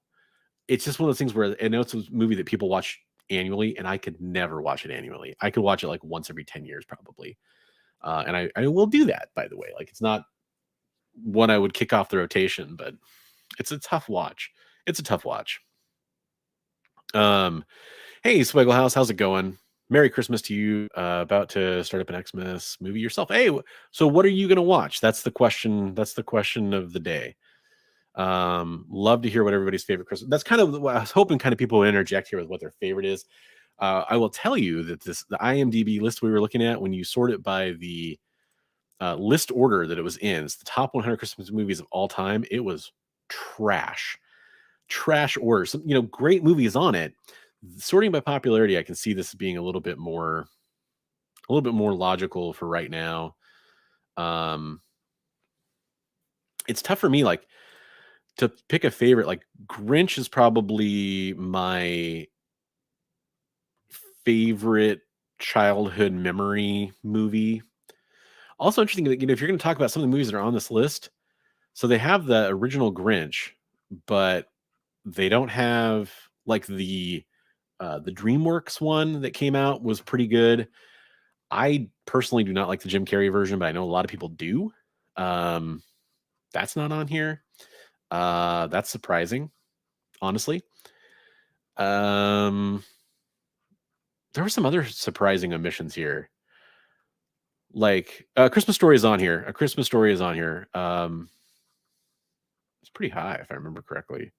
it's just one of those things where I know it's a movie that people watch annually, and I could never watch it annually. I could watch it like once every 10 years probably. And I will do that, by the way. Like, it's not one I would kick off the rotation, but it's a tough watch. It's a tough watch. Hey, Swiggle House, how's it going? Merry Christmas to you. About to start up an Xmas movie yourself. Hey, so what are you going to watch? That's the question. That's the question of the day. Love to hear what everybody's favorite Christmas. That's kind of what I was hoping. Kind of people would interject here with what their favorite is. I will tell you that the IMDb list we were looking at, when you sort it by the list order that it was in, it's the top 100 Christmas movies of all time. It was trash order. Some, great movies on it. Sorting by popularity, I can see this being a little bit more logical for right now. It's tough for me, like, to pick a favorite. Like, Grinch is probably my favorite childhood memory movie. Also interesting that, if you're going to talk about some of the movies that are on this list, so they have the original Grinch, but they don't have like the DreamWorks one that came out was pretty good. I personally do not like the Jim Carrey version, but I know a lot of people do. That's not on here. That's surprising, honestly. There were some other surprising omissions here. Like, Christmas Story is on here. A Christmas Story is on here. It's pretty high, if I remember correctly.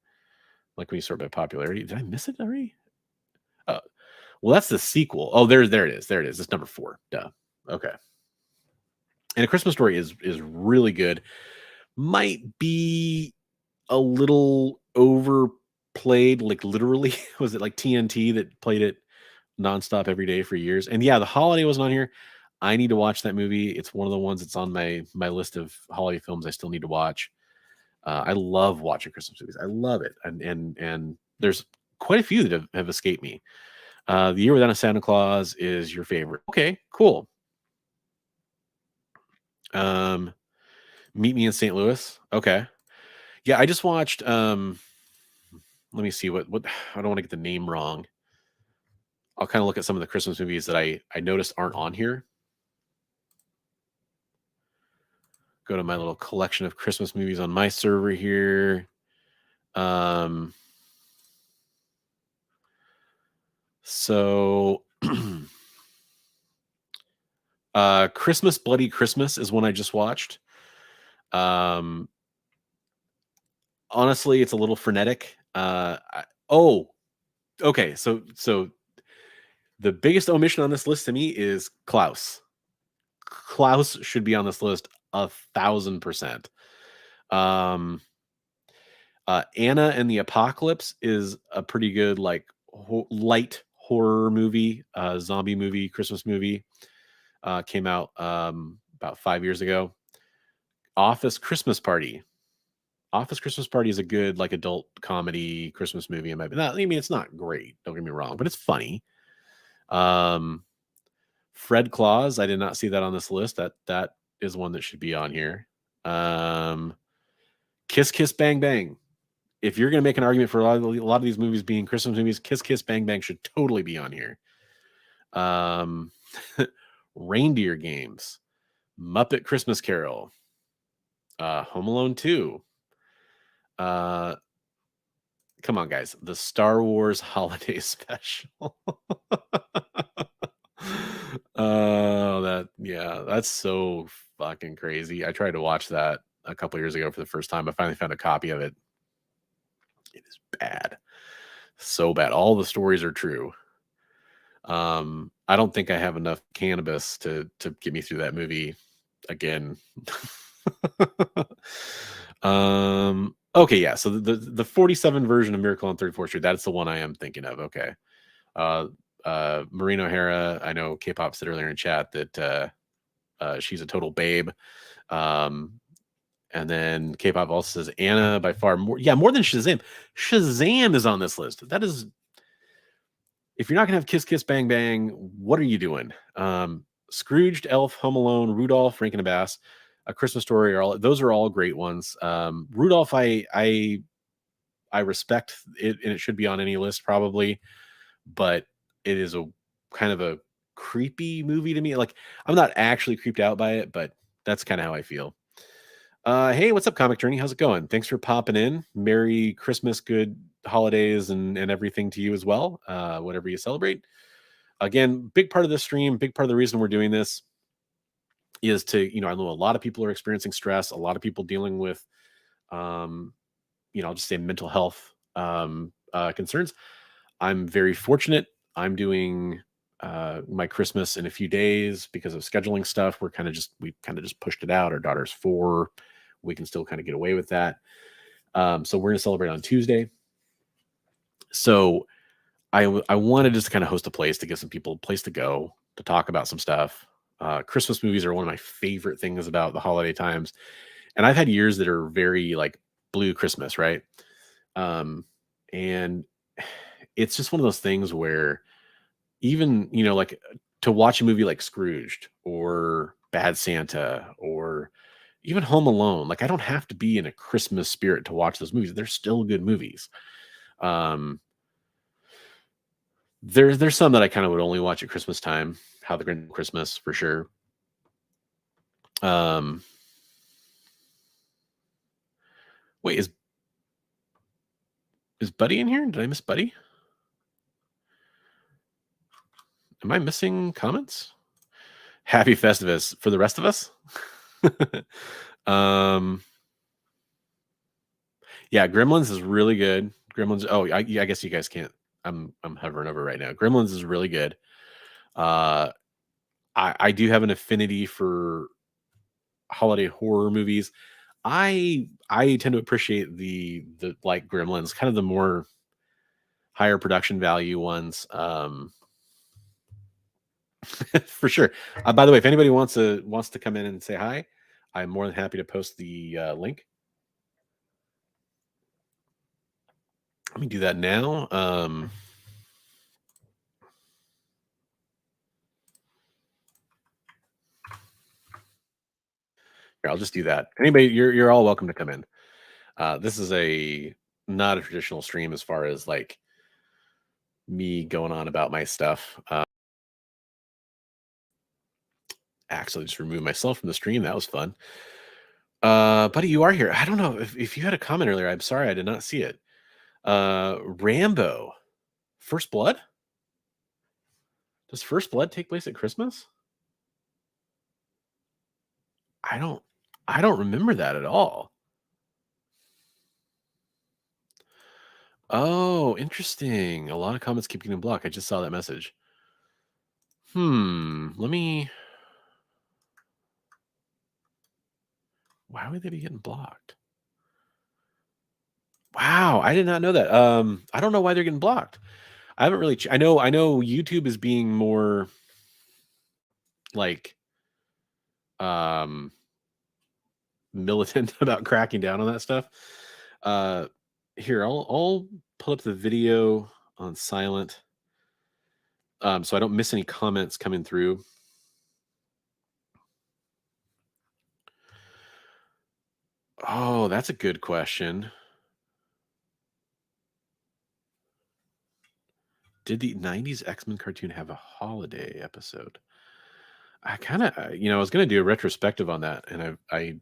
Like, when you sort by popularity. Did I miss it already? Well, that's the sequel. Oh, there it is. There it is. It's number 4. Duh. Okay. And A Christmas Story is really good. Might be a little overplayed, like literally. Was it like TNT that played it nonstop every day for years? And yeah, The Holiday wasn't on here. I need to watch that movie. It's one of the ones that's on my list of holiday films I still need to watch. I love watching Christmas movies. I love it, and there's quite a few that have escaped me. The Year Without a Santa Claus is your favorite. Okay, cool. Meet Me in St. Louis. Okay. Yeah, I just watched. Let me see what I don't want to get the name wrong. I'll kind of look at some of the Christmas movies that I noticed aren't on here. Go to my little collection of Christmas movies on my server here. So Christmas Bloody Christmas is one I just watched. Honestly, it's a little frenetic. Okay. So the biggest omission on this list to me is Klaus. Klaus should be on this list 1,000%. Anna and the Apocalypse is a pretty good, like, light horror movie, zombie movie, Christmas movie. Came out about 5 years ago. Office Christmas Party. Office Christmas Party is a good, like, adult comedy Christmas movie. It's not great, don't get me wrong, but it's funny. Fred Claus, I did not see that on this list. That is one that should be on here. Kiss Kiss Bang Bang. If you're going to make an argument for a lot of these movies being Christmas movies, Kiss Kiss Bang Bang should totally be on here. Reindeer Games, Muppet Christmas Carol, Home Alone 2. Come on, guys. The Star Wars Holiday Special. That's so fucking crazy. I tried to watch that a couple years ago for the first time. I finally found a copy of it. It is bad. So bad. All the stories are true. I don't think I have enough cannabis to get me through that movie again. Okay, yeah. So the 47 version of Miracle on 34th Street, that's the one I am thinking of. Okay. Maureen O'Hara, I know K-pop said earlier in chat that she's a total babe. And then K-pop also says Anna by far more than Shazam. Shazam is on this list. That is, if you're not gonna have Kiss Kiss Bang Bang, what are you doing? Scrooged, Elf, Home Alone, Rudolph, Rankin and Bass, A Christmas Story those are all great ones. Rudolph, I I respect it, and it should be on any list probably, but it is a kind of a creepy movie to me. Like, I'm not actually creeped out by it, but that's kind of how I feel. Hey, what's up, Comic Journey? How's it going? Thanks for popping in. Merry Christmas, good holidays, and everything to you as well. Whatever you celebrate. Again, big part of the stream, big part of the reason we're doing this is to, I know a lot of people are experiencing stress, a lot of people dealing with, um, I'll just say mental health concerns. I'm very fortunate. I'm doing my Christmas in a few days because of scheduling stuff. We kind of just pushed it out. Our daughter's 4. We can still kind of get away with that. So we're going to celebrate on Tuesday. So I wanted just to kind of host a place to give some people a place to go to talk about some stuff. Christmas movies are one of my favorite things about the holiday times. And I've had years that are very like blue Christmas, right? And it's just one of those things where even, like to watch a movie like Scrooged or Bad Santa or even Home Alone, like I don't have to be in a Christmas spirit to watch those movies. They're still good movies. There's some that I kind of would only watch at Christmas time. How the Grinch Christmas for sure. Wait, is Buddy in here? Did I miss Buddy? Am I missing comments? Happy Festivus for the rest of us. Yeah, Gremlins is really good. Gremlins. Oh, I guess you guys can't. I'm hovering over right now. Gremlins is really good. I do have an affinity for holiday horror movies. I tend to appreciate the like Gremlins, kind of the more higher production value ones. For sure. By the way, if anybody wants to come in and say hi, I'm more than happy to post the link. Let me do that now. Here, I'll just do that. Anybody, you're all welcome to come in. This is not a traditional stream as far as like me going on about my stuff. Actually, just remove myself from the stream. That was fun. Buddy, you are here. I don't know if you had a comment earlier. I'm sorry, I did not see it. Rambo, First Blood. Does First Blood take place at Christmas? I don't remember that at all. Oh, interesting. A lot of comments keep getting blocked. I just saw that message. Let me. Why would they be getting blocked? Wow, I did not know that. I don't know why they're getting blocked. I haven't really. I know YouTube is being more like militant about cracking down on that stuff. Here, I'll pull up the video on silent, so I don't miss any comments coming through. Oh, that's a good question. Did the 90s X-Men cartoon have a holiday episode? I kind of, I was going to do a retrospective on that, and I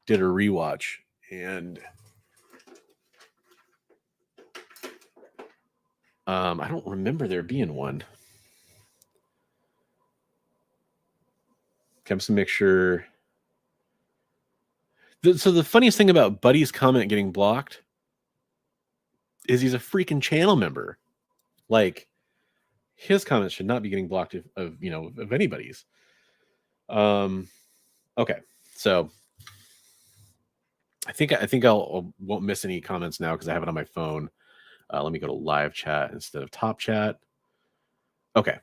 did a rewatch, and I don't remember there being one. Okay, I'm just gonna make sure. So the funniest thing about Buddy's comment getting blocked is he's a freaking channel member. Like, his comments should not be getting blocked of anybody's. Okay, so I think I'll won't miss any comments now because I have it on my phone. Let me go to live chat instead of top chat. Okay.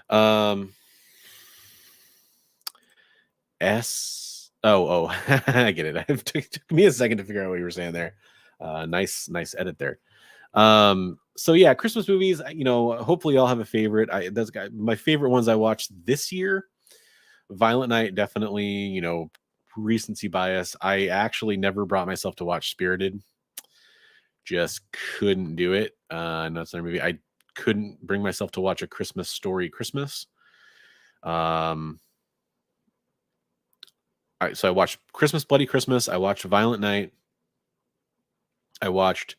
I get it. It took me a second to figure out what you were saying there. Nice edit there. So yeah, Christmas movies, hopefully y'all have a favorite. My favorite ones I watched this year, Violent Night, definitely, recency bias. I actually never brought myself to watch Spirited. just couldn't do it. And that's another movie. I couldn't bring myself to watch A Christmas Story Christmas. So I watched Christmas Bloody Christmas. I watched Violent Night. I watched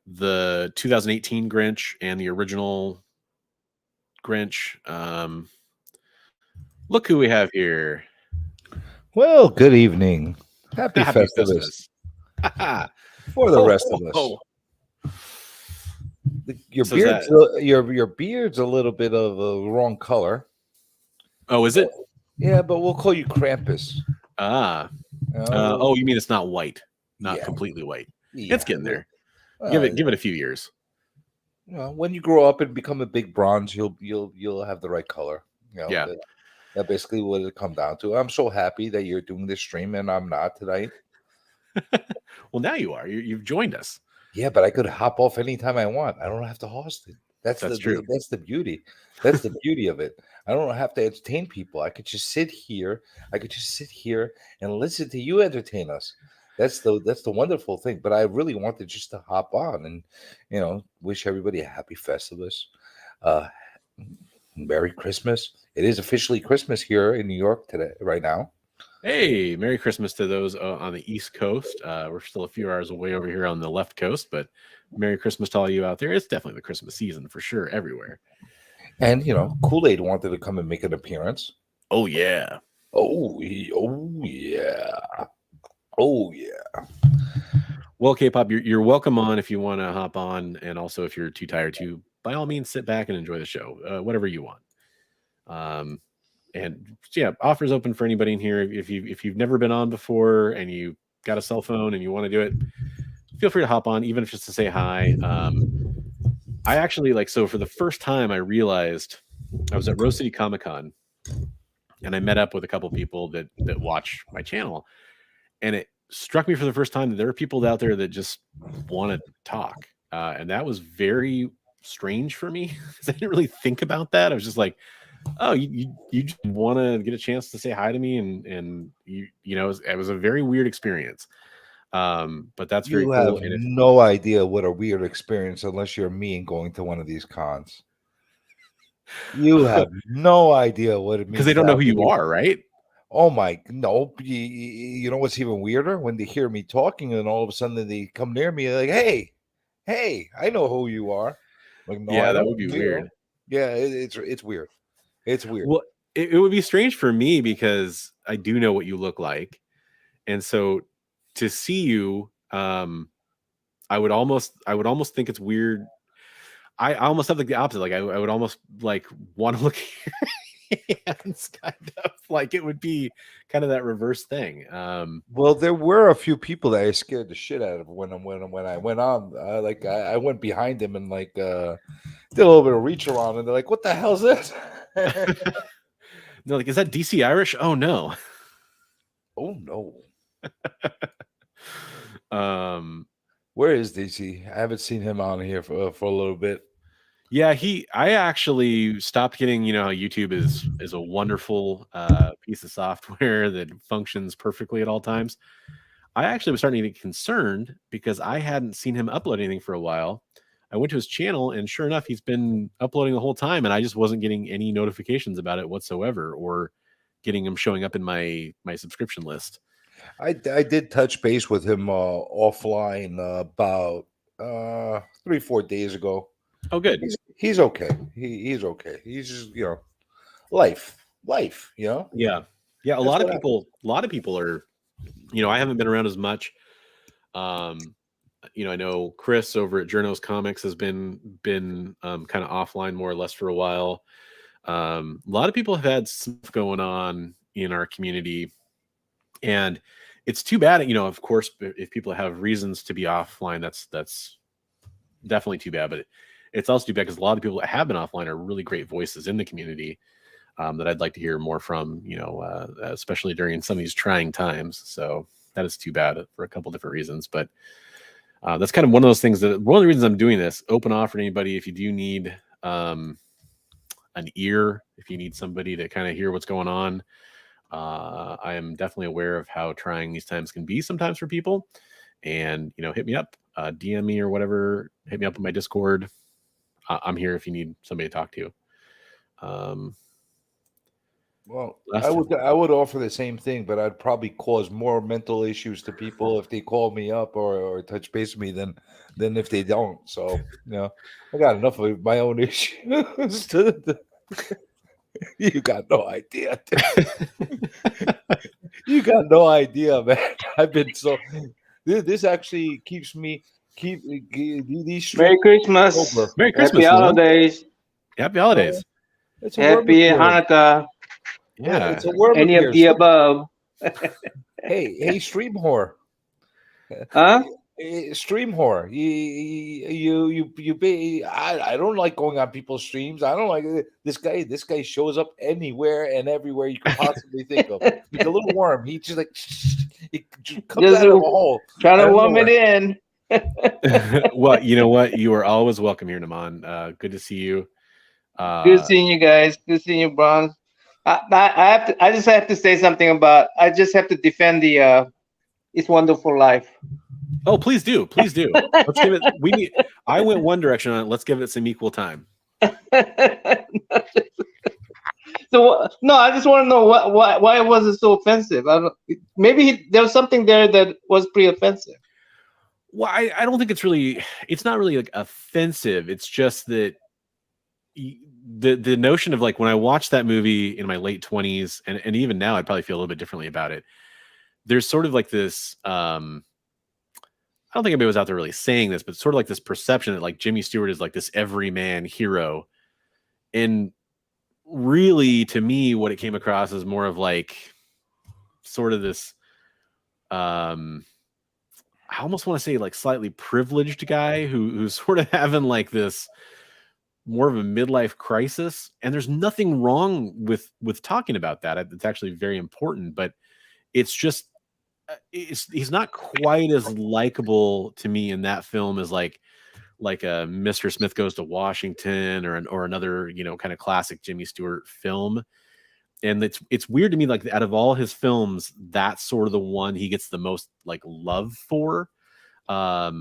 the 2018 Grinch and the original Grinch. Look who we have here. Well, good evening. Happy Happy Festivus Festivus. for the Ho, rest ho, of us. ho. Your So beard's your beard's a little bit of the wrong color. Oh, is it? Yeah, but we'll call you Krampus. Ah. You know, You mean it's not white, not Yeah. completely white. yeah. It's getting there. Well, Give it a few years. You know, when you grow up and become a big bronze, you'll have the right color. You know, Yeah. That's basically what it come down to. I'm so happy that you're doing this stream and I'm not tonight. Well, now you are. You've joined us. Yeah, but I could hop off anytime I want. I don't have to host it. That's true. That's the beauty. That's the beauty of it. I don't have to entertain people. I could just sit here. I could just sit here and listen to you entertain us. That's the wonderful thing. But I really wanted just to hop on and wish everybody a happy Festivus. Merry Christmas. It is officially Christmas here in New York today, right now. Hey, Merry Christmas to those on the East Coast. We're still a few hours away over here on the left coast, but Merry Christmas to all you out there. It's definitely the Christmas season for sure everywhere. And Kool-Aid wanted to come and make an appearance. Oh yeah. Oh yeah. Oh yeah. Well, K-pop, you're welcome on if you want to hop on, and also if you're too tired to, by all means, sit back and enjoy the show, whatever you want. And yeah, offers open for anybody in here. If you've never been on before and you got a cell phone and you want to do it, feel free to hop on, even if just to say hi. I actually so for the first time I realized I was at Rose City Comic Con and I met up with a couple people that watch my channel, and it struck me for the first time that there are people out there that just want to talk, and that was very strange for me because I didn't really think about that. I was just like, oh, you just want to get a chance to say hi to me, and it was a very weird experience. But that's very You cool. have And if no idea what a weird experience unless you're me and going to one of these cons. You have no idea what it means because they don't know who you are, right? Oh my no! You know what's even weirder? When they hear me talking and all of a sudden they come near me like, "Hey, I know who you are." Like, no, Yeah, I that don't. would be You weird. know? Yeah, it's weird. It's weird. Well, it would be strange for me because I do know what you look like, and so to see you, I would almost think it's weird. I almost have like the opposite. Like I would almost want to look at your hands, kind of like it would be kind of that reverse thing. Well, there were a few people that I scared the shit out of when I went on. I went behind him and did a little bit of reach around, and they're like, "What the hell's this?" They're like, "Is that DC Irish?" Oh no. Oh no. Where is DC? I haven't seen him on here for a little bit. Yeah, I actually stopped getting, how YouTube is a wonderful piece of software that functions perfectly at all times. I actually was starting to get concerned because I hadn't seen him upload anything for a while. I went to his channel and sure enough, he's been uploading the whole time and I just wasn't getting any notifications about it whatsoever or getting him showing up in my subscription list. I did touch base with him offline about 3-4 days ago. Oh, good. He's okay. He's okay. He's just life. Yeah. A lot of people are. I haven't been around as much. I know Chris over at Journos Comics has been kind of offline more or less for a while. A lot of people have had stuff going on in our community, and it's too bad. Of course, if people have reasons to be offline, that's definitely too bad. But it's also too bad because a lot of people that have been offline are really great voices in the community that I'd like to hear more from. Especially during some of these trying times. So that is too bad for a couple different reasons, but that's kind of one of those things that one of the reasons I'm doing this open offer to anybody. If you do need an ear, if you need somebody to kind of hear what's going on, I am definitely aware of how trying these times can be sometimes for people. And hit me up, DM me or whatever. Hit me up on my Discord. I'm here if you need somebody to talk to. Well, Last I would offer the same thing, but I'd probably cause more mental issues to people if they call me up or touch base with me than if they don't. So I got enough of my own issues. You got no idea. You got no idea, man. I've been so. This actually keeps me these Merry Christmas. over. Merry Christmas, Happy Lou. holidays. Happy holidays. It's a worm Happy appearing. Hanukkah. Yeah. It's a worm Any of appears. the above. Hey, stream whore. Huh? Stream whore. You be. I don't like going on people's streams. I don't like this guy. This guy shows up anywhere and everywhere you could possibly think of. Like a little worm. He just like he just comes Just out of a hole. Trying I to don't worm know it in. Well, you know what? You are always welcome here, Naman. Good to see you. Good seeing you guys. Good seeing you, Bronze. I have to. I just have to say something about. I just have to defend the It's Wonderful Life. Oh, please do. Please do. Let's give it. I went one direction on it. Let's give it some equal time. So no, I just want to know why was it so offensive? I don't, maybe there was something there that was pretty offensive. Well, I don't think it's not really like offensive. It's just that the notion of like when I watched that movie in my late 20s and even now I'd probably feel a little bit differently about it. There's sort of like this I don't think anybody was out there really saying this, but sort of like this perception that like Jimmy Stewart is like this everyman hero. And really, to me, what it came across as more of like sort of this, I almost want to say like slightly privileged guy who's sort of having like this more of a midlife crisis. And there's nothing wrong with talking about that. It's actually very important, but it's just, he's not quite as likable to me in that film as like a Mr. Smith Goes to Washington or another kind of classic Jimmy Stewart film. And it's weird to me, like out of all his films, that's sort of the one he gets the most like love for. I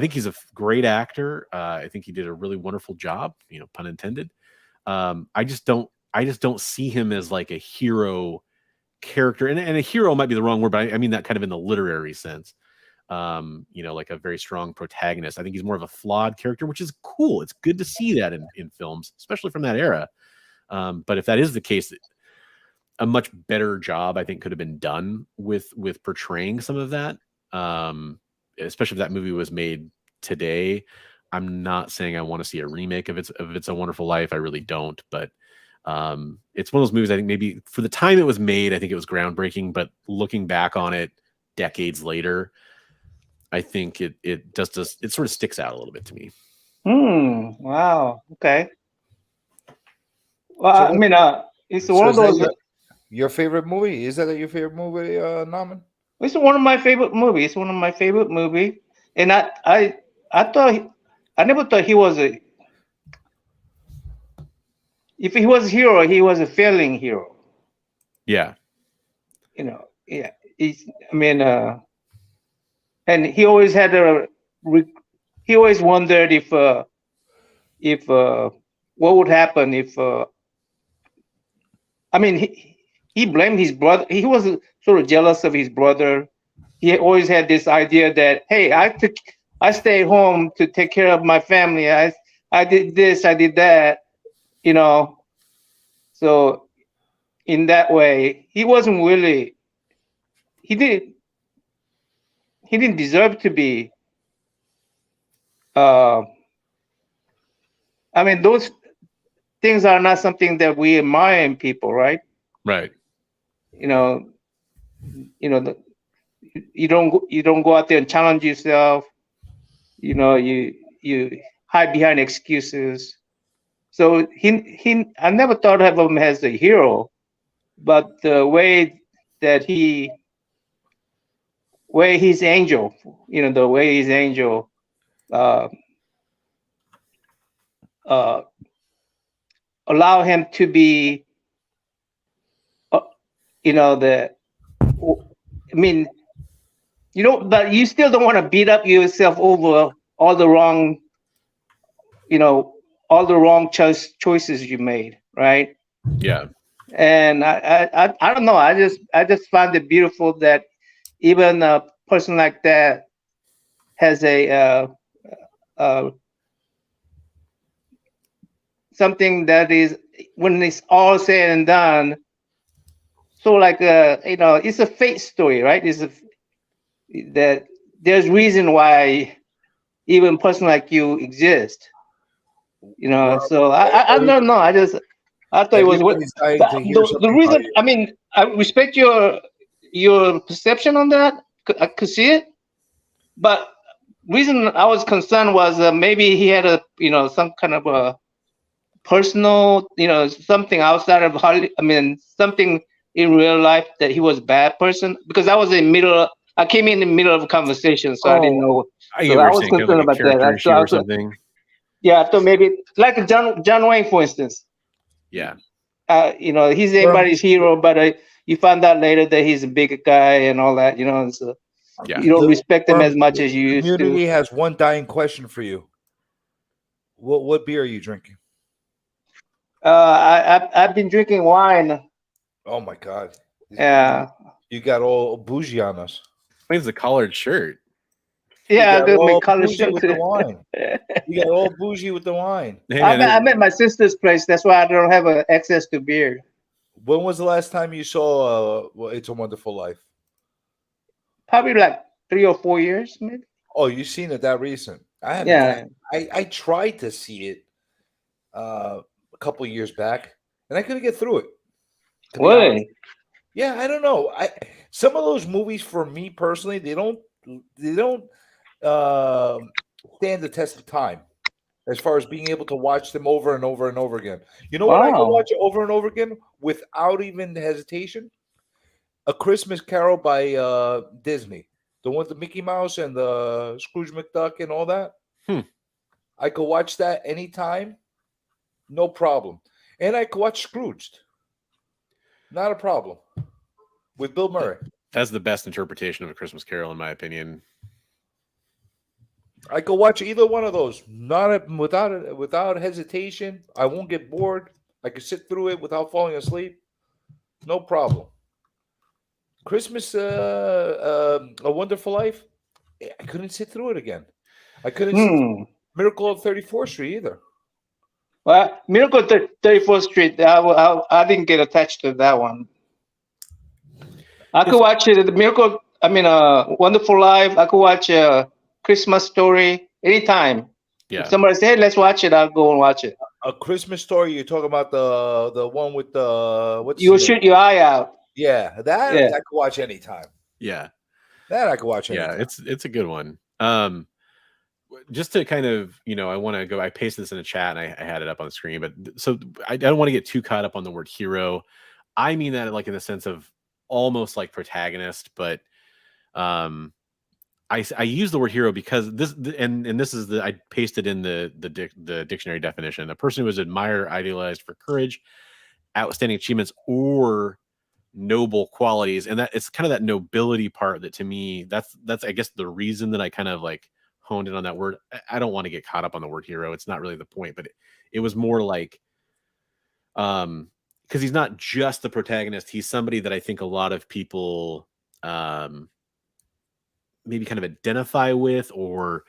think he's a great actor. I think he did a really wonderful job, pun intended. I just don't see him as like a hero character, and a hero might be the wrong word, but I mean that kind of in the literary sense. Like a very strong protagonist. I think he's more of a flawed character, which is cool. It's good to see that in films, especially from that era. But if that is the case, a much better job I think could have been done with portraying some of that. Especially if that movie was made today. I'm not saying I want to see a remake of It's a Wonderful Life. I really don't, but it's one of those movies I think maybe for the time it was made, I think it was groundbreaking, but looking back on it decades later, I think it sort of sticks out a little bit to me. Wow. Okay. Well, so, it's one of those. Your favorite movie? Is that your favorite movie, Naman? It's one of my favorite movies. It's one of my favorite movie, and I thought I never thought he was a. If he was a hero, he was a failing hero. Yeah. Yeah. And he always had he always wondered if what would happen if he blamed his brother. He was sort of jealous of his brother. He always had this idea that, hey, I stayed home to take care of my family. I did this, I did that, So in that way, he wasn't really. He didn't deserve to be. Those things are not something that we admire in people, right? Right. You don't go out there and challenge yourself. You hide behind excuses. So I never thought of him as a hero, but the way that he's angel, the way he's angel, allow him to be, but you still don't want to beat up yourself over all the wrong, all the wrong choices you made, right? Yeah. And I don't know. I just find it beautiful that even a person like that has uh, something that is, when it's all said and done, so like it's a fate story, right? That there's reason why even a person like you exist. Well, So I don't know. I thought it was what everybody's dying but to hear the something about reason. you. I mean, I respect your perception on that. I could see it, but reason I was concerned was maybe he had some kind of a personal, something outside of Hollywood. I mean, something in real life that he was a bad person, because I was in middle. I came in the middle of a conversation, so I didn't Oh, know. I get So what I you're was saying, kind of concerned like a about that. character So issue I or was, something. yeah, I thought maybe like John Wayne, for instance. Yeah. He's Well, everybody's hero, but you find out later that he's a big guy and all that. And so Yeah. you don't respect him Well, as much the as you used to. community has one dying question for you. What beer are you drinking? I've been drinking wine. Oh my God! Yeah, You got all bougie on us. I think it's a collared shirt. You yeah, I got got my all color bougie shirt with the too. wine. You got all bougie with the wine. Hey I'm man, at my sister's place. That's why I don't have access to beer. When was the last time you saw It's a Wonderful Life? Probably like 3 or 4 years, maybe. Oh, you've seen it that recent? I haven't. Yeah. I tried to see it a couple of years back, and I couldn't get through it. To be honest, Really? yeah, I don't know. Some of those movies, for me personally, they don't stand the test of time as far as being able to watch them over and over and over again. You know what? I can Wow. watch it over and over again without even hesitation. A Christmas Carol by Disney, the one with the Mickey Mouse and the Scrooge McDuck and all that. I could watch that anytime, no problem. And I could watch Scrooged, not a problem, with Bill Murray. that's the best interpretation of A Christmas Carol, in my opinion. I could watch either one of those, without hesitation. I won't get bored. I could sit through it without falling asleep, no problem. Christmas, A Wonderful Life. I couldn't sit through it again. I couldn't sit through Miracle on 34th Street either. Well, Miracle 34th Street. I didn't get attached to that one. I could watch it. The Miracle. I mean, Wonderful Life. I could watch Christmas Story anytime. Yeah. If somebody say, "Hey, let's watch it," I'll go and watch it. A Christmas Story. You're talking about the one with the what's You will his name? shoot your eye out. Yeah, that Yeah. I could watch anytime. Yeah. That I could watch Yeah, anytime. it's a good one. Just to kind of, I want to go, I pasted this in a chat and I had it up on the screen, but so I don't want to get too caught up on the word hero. I mean that like in the sense of almost like protagonist, but I use the word hero because this is I pasted in the dictionary definition: a person who is admired, idealized for courage, outstanding achievements, or noble qualities. And that it's kind of that nobility part that, to me, that's I guess the reason that I kind of like honed in on that word. I don't want to get caught up on the word hero. It's not really the point, but it was more like because he's not just the protagonist. He's somebody that I think a lot of people maybe kind of identify with, or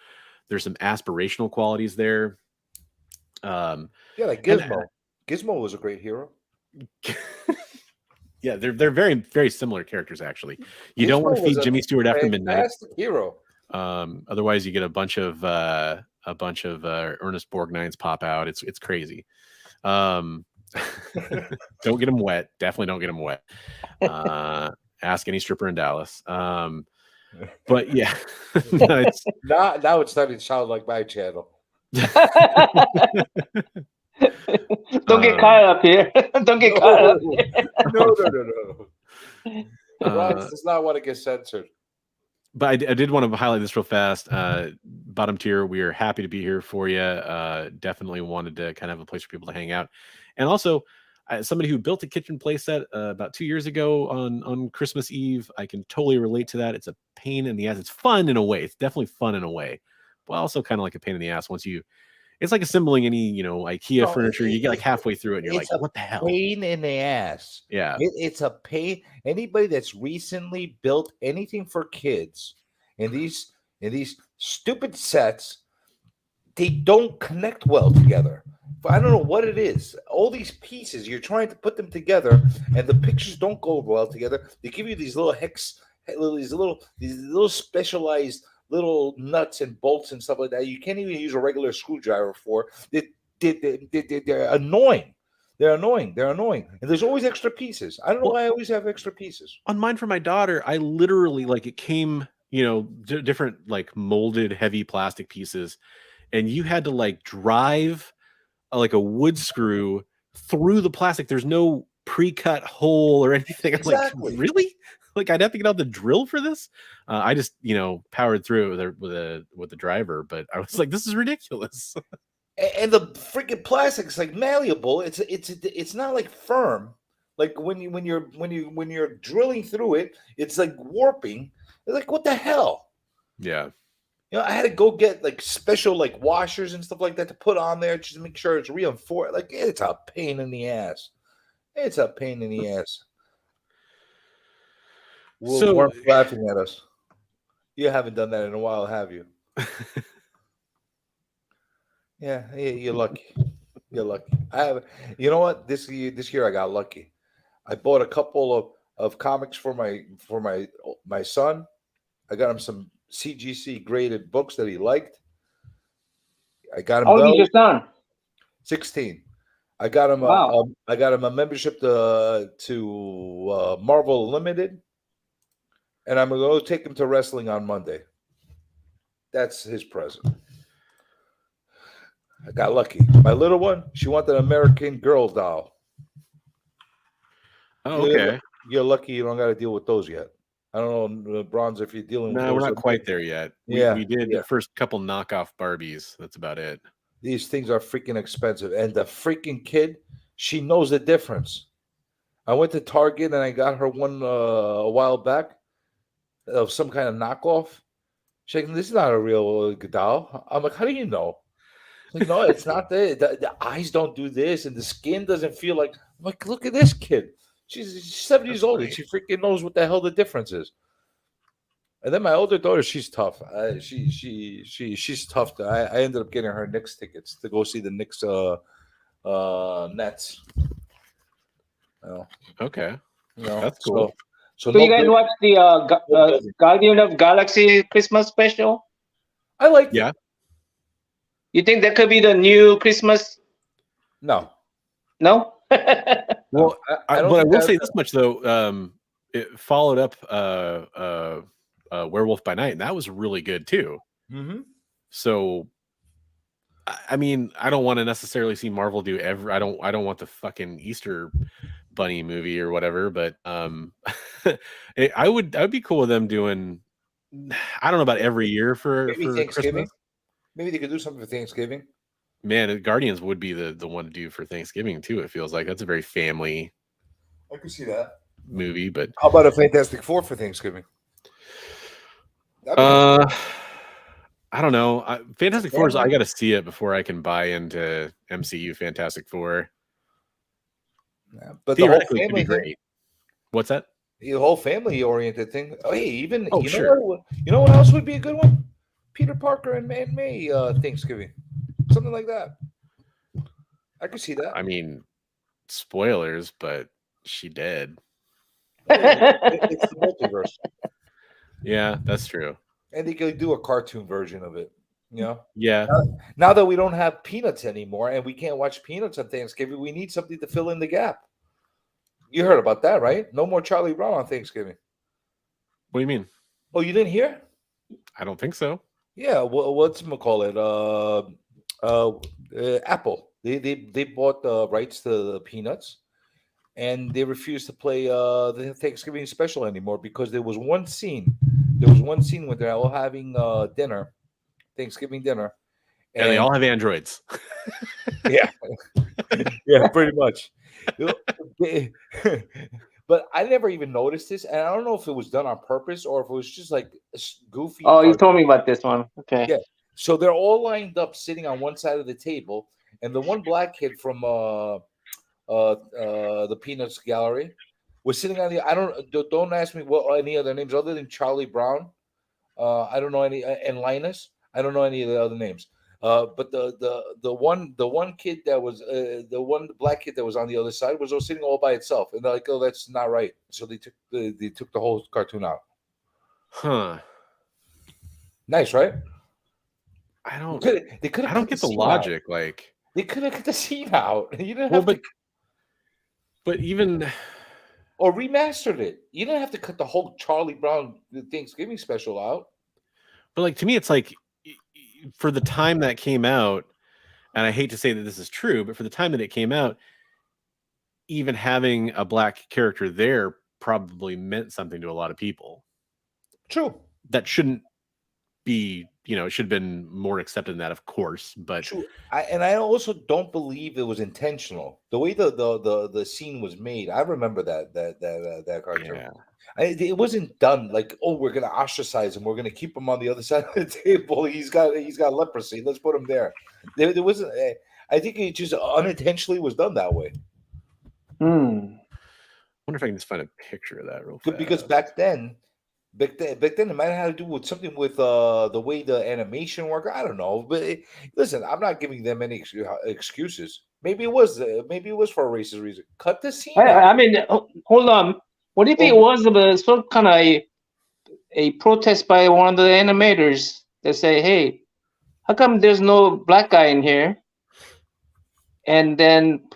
there's some aspirational qualities there. Yeah, like Gizmo. Gizmo was a great hero. Yeah, they're very, very similar characters, actually. You Gizmo don't want to was feed a Jimmy Stewart after midnight. Fantastic hero. Otherwise, you get a bunch of Ernest Borgnines pop out. It's crazy. Don't get him wet. Definitely don't get him wet. Ask any stripper in Dallas. But yeah, now it's starting to sound like my channel. Don't get caught up here. Don't get caught up. No. Ron does not want to get censored. But I did want to highlight this real fast. Bottom tier, we are happy to be here for you. Definitely wanted to kind of have a place for people to hang out. And also, somebody who built a kitchen playset about 2 years ago on Christmas Eve, I can totally relate to that. It's a pain in the ass. It's fun in a way. It's definitely fun in a way, but also kind of like a pain in the ass once you. It's like assembling any IKEA No, furniture. You get like halfway through it, and you're like, it's a "What the hell?" pain in the ass. Yeah, It's a pain. Anybody that's recently built anything for kids in these stupid sets, they don't connect well together. But I don't know what it is. All these pieces, you're trying to put them together, and the pictures don't go well together. They give you these little these little specialized little nuts and bolts and stuff like that. You can't even use a regular screwdriver for. They're annoying. They're annoying. They're annoying. And there's always extra pieces. I don't know why I always have extra pieces. on mine for my daughter, I literally it came, different like molded heavy plastic pieces, and you had to like drive a wood screw through the plastic. There's no pre-cut hole or anything. I'm Exactly. like, really? Like I'd have to get out the drill for this. I just powered through it with the driver, but I was like, this is ridiculous. And the freaking plastic is like malleable. It's not like firm. Like when you're drilling through it, it's like warping. It's like, what the hell? Yeah. I had to go get like special like washers and stuff like that to put on there just to make sure it's reinforced. Like, it's a pain in the ass. It's a pain in the ass. So- Weren't laughing at us. You haven't done that in a while, have you? Yeah, you're lucky. You're lucky. I have. You know what? This year I got lucky. I bought a couple of comics for my son. I got him some CGC graded books that he liked. I got him. How old is your son? 16. I got him. Wow. I got him a membership to Marvel Limited, and I'm gonna go take him to wrestling on Monday. That's his present. I got lucky. My little one, she wanted an American Girl doll. Oh, okay. You're lucky you don't got to deal with those yet. I don't know, Bronze, if you're dealing with No, those. we're not quite there yet. We did the first couple knockoff Barbies. That's about it. These things are freaking expensive. And the freaking kid, she knows the difference. I went to Target and I got her one a while back of some kind of knockoff. She's like, this is not a real doll. I'm like, how do you know? She's like, no, it's not the eyes don't do this and the skin doesn't feel like. I'm like, look at this kid. She's 7 years old and she freaking knows what the hell the difference is. And then my older daughter, she's tough. She's tough. I ended up getting her Knicks tickets to go see the Knicks Nets. Okay. That's cool. So you guys watch the Guardian of Galaxy Christmas special? I like Yeah. it. You think that could be the new Christmas? No. No? Well, but I will say this much though. It followed up Werewolf by Night, and that was really good too. Mm-hmm. So, I mean, I don't want to necessarily see Marvel do I don't want the fucking Easter Bunny movie or whatever, but I would be cool with them doing. I don't know about every year for Thanksgiving. Christmas. Maybe they could do something for Thanksgiving. Man, Guardians would be the one to do for Thanksgiving too. It feels like that's a very family. I could see that movie, but how about a Fantastic Four for Thanksgiving? I don't know. Fantastic Four is I got to see it before I can buy into MCU Fantastic Four. Yeah, but the whole Theoretically, family could be great. What's that? The whole family-oriented thing. Oh, hey, even sure. You know what else would be a good one? Peter Parker and Aunt May Thanksgiving, something like that. I could see that. I mean, spoilers, but she dead. It's the multiverse, Yeah, that's true. and they could do a cartoon version of it. Yeah, Now that we don't have Peanuts anymore, and we can't watch Peanuts on Thanksgiving, we need something to fill in the gap. You heard about that, right? No more Charlie Brown on Thanksgiving. what do you mean? Oh, you didn't hear? I don't think so. Yeah, what's call it? Apple. They bought the rights to the Peanuts, and they refused to play the Thanksgiving special anymore because there was one scene. There was one scene where they're all having dinner, Thanksgiving dinner, And they all have androids. yeah, yeah, pretty much. They- but I never even noticed this, and I don't know if it was done on purpose or if it was just like a goofy. Oh, you told me about this one. Okay. Yeah. So they're all lined up, sitting on one side of the table, and the one black kid from the Peanuts Gallery was sitting on the. I don't ask me what any other names other than Charlie Brown. I don't know any and Linus. I don't know any of the other names. But the one kid that was the one black kid that was on the other side was sitting all by itself, and they're like, "Oh, that's not right." So they took the whole cartoon out. Huh. Nice, right? I don't They could I have don't cut get the the scene out. logic. Like, They could have cut the scene out. You didn't well, have to, but even or remastered it. You didn't have to cut the whole Charlie Brown Thanksgiving special out. but like to me, it's like for the time that came out, and I hate to say that this is true, but for the time that it came out, even having a black character there probably meant something to a lot of people. True. That shouldn't be, it should have been more accepted than that, of course. But True. I also don't believe it was intentional. The way the scene was made, I remember that cartoon. yeah, It wasn't done like, oh, we're gonna ostracize him. We're gonna keep him on the other side of the table. He's got leprosy. Let's put him there. There wasn't. I think it just unintentionally was done that way. I wonder if I can just find a picture of that real fast. Because back then, it might have to do with something with the way the animation worked. I don't know, but listen, I'm not giving them any excuses. Maybe it was for a racist reason. Cut the scene out. I mean, hold on. What if it was some kind of a protest by one of the animators that say, "Hey, how come there's no black guy in here?" And then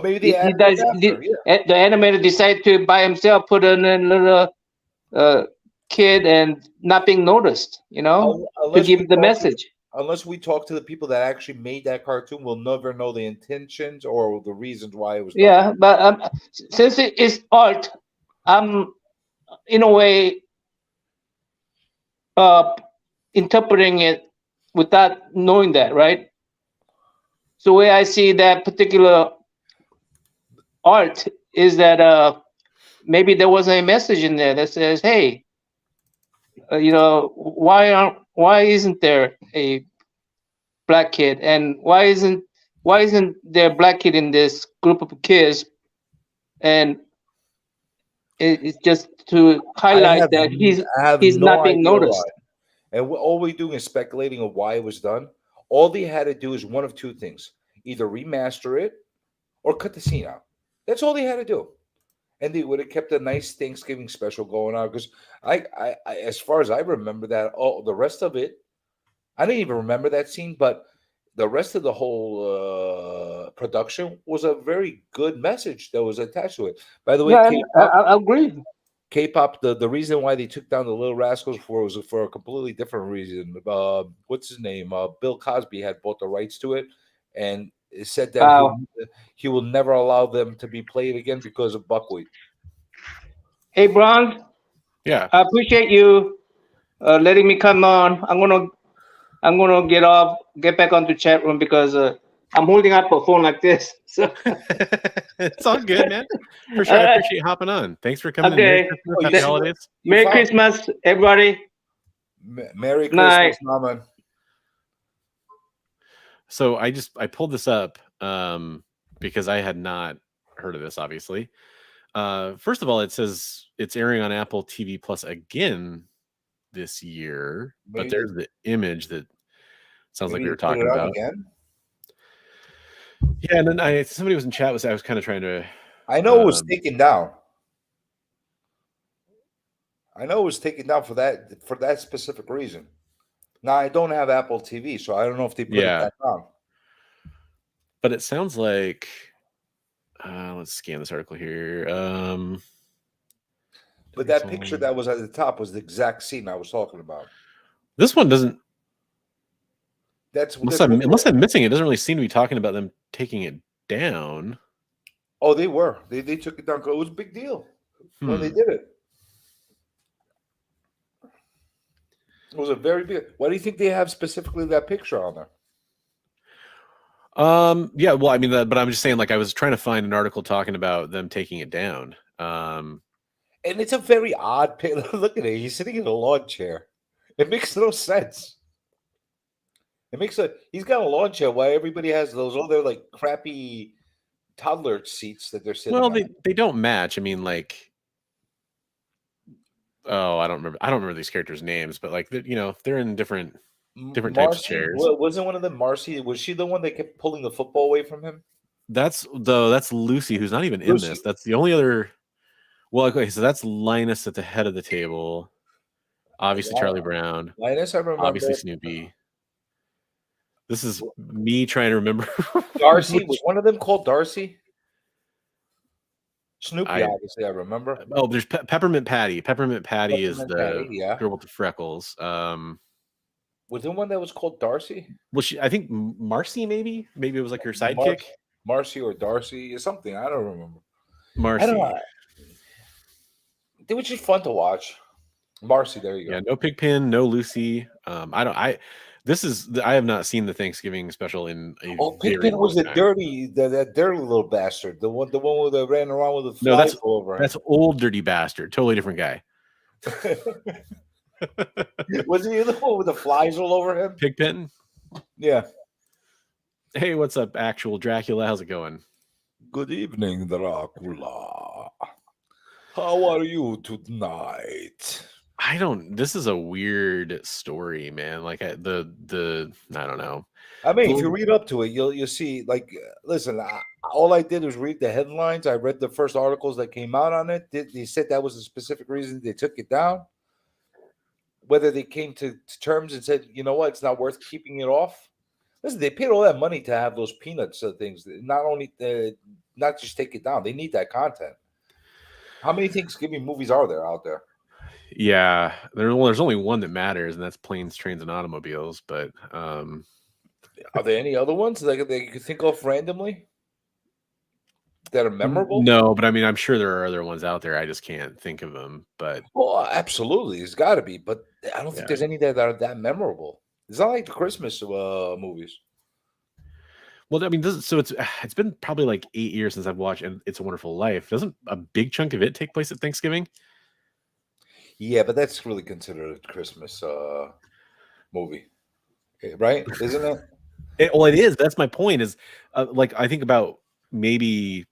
maybe the animator decided to by himself put in a little kid and not being noticed, to give the message. Unless we talk to the people that actually made that cartoon, we'll never know the intentions or the reasons why it was done. Yeah, but since it is art, I'm in a way interpreting it without knowing that, right? So the way I see that particular art is that maybe there wasn't a message in there that says, "Hey, why isn't there a black kid, and why isn't there a black kid in this group of kids?" And it's just to highlight that he's not being noticed. Why. And all we're doing is speculating of why it was done. All they had to do is one of two things: either remaster it or cut the scene out. That's all they had to do, and they would have kept a nice Thanksgiving special going on. Because I as far as I remember that, the rest of it, I didn't even remember that scene, but the rest of the whole production was a very good message that was attached to it. By the way, yeah, I agree. K-pop, the reason why they took down the Little Rascals was for a completely different reason. What's his name? Bill Cosby had bought the rights to it, and it said that he will never allow them to be played again because of buckwheat. Hey, Bron. Yeah, I appreciate you letting me come on. I'm gonna get back onto chat room because I'm holding up a phone like this. So it's all good, man. For sure, I appreciate you hopping on. Thanks for coming. Okay. In. Happy holidays. Merry Christmas, everybody. Merry Christmas, Mama. So I pulled this up because I had not heard of this. Obviously, first of all, it says it's airing on Apple TV Plus again this year, but there's the image that sounds like we were talking about. Again? Yeah, and then somebody was in chat. I was kind of trying to. I know it was taken down. I know it was taken down for that specific reason. Now I don't have Apple TV, so I don't know if they put it back on. But it sounds like let's scan this article here. But that picture that was at the top was the exact scene I was talking about. This one doesn't. Unless I'm missing it, doesn't really seem to be talking about them taking it down. Oh, they were. They took it down. It was a big deal when they did it. It was a very big. Why do you think they have specifically that picture on there? Yeah, well, I mean, but I'm just saying, like, I was trying to find an article talking about them taking it down. And it's a very odd look at it. He's sitting in a lawn chair. It makes no sense. He's got a lawn chair. Why everybody has those other like crappy toddler seats that they're sitting Well, on? they don't match. I mean, like, oh, I don't remember these characters' names, but like, they're in different types of Marcy chairs. wasn't one of them. Marcy, was she the one that kept pulling the football away from him? That's Lucy, who's not even in Lucy. this. That's the only other. Well, okay, so that's Linus at the head of the table. Obviously, Charlie Brown. Linus, I remember. Obviously, Snoopy. This is me trying to remember. Darcy, was one of them called Darcy? Snoopy, obviously, I remember. Oh, there's Peppermint Patty. Peppermint Patty is the yeah. girl with the freckles. Was there one that was called Darcy? Well, I think Marcy, maybe it was like her sidekick. Marcy or Darcy or something. I don't remember. Marcy. I don't know. It was just fun to watch. Marcy, there you go. Yeah, no Pigpen, no Lucy. I have not seen the Thanksgiving special in a Pigpen was that dirty little bastard. The one that ran around with the flies all over him. That's old dirty bastard. Totally different guy. Was he the one with the flies all over him? Pigpen? Yeah. Hey, what's up, actual Dracula? How's it going? Good evening, Dracula. How are you tonight? This is a weird story, man. Like I don't know. I mean, if you read up to it, you'll see. Like, listen, all I did was read the headlines. I read the first articles that came out on it. They said that was a specific reason they took it down. Whether they came to terms and said, you know what, it's not worth keeping it off. Listen, they paid all that money to have those peanuts things. Not just take it down. They need that content. How many Thanksgiving movies are there out there? Yeah, there's only one that matters, and that's Planes, Trains, and Automobiles. But are there any other ones that you could think of randomly that are memorable? No, but I mean, I'm sure there are other ones out there. I just can't think of them. But absolutely, there's got to be. But I don't think there's any that are that memorable. It's not like the Christmas movies. Well, I mean, it's been probably like 8 years since I've watched It's a Wonderful Life. Doesn't a big chunk of it take place at Thanksgiving? Yeah, but that's really considered a Christmas movie, right? Isn't it? Well, it is. That's my point. Is like I think about maybe.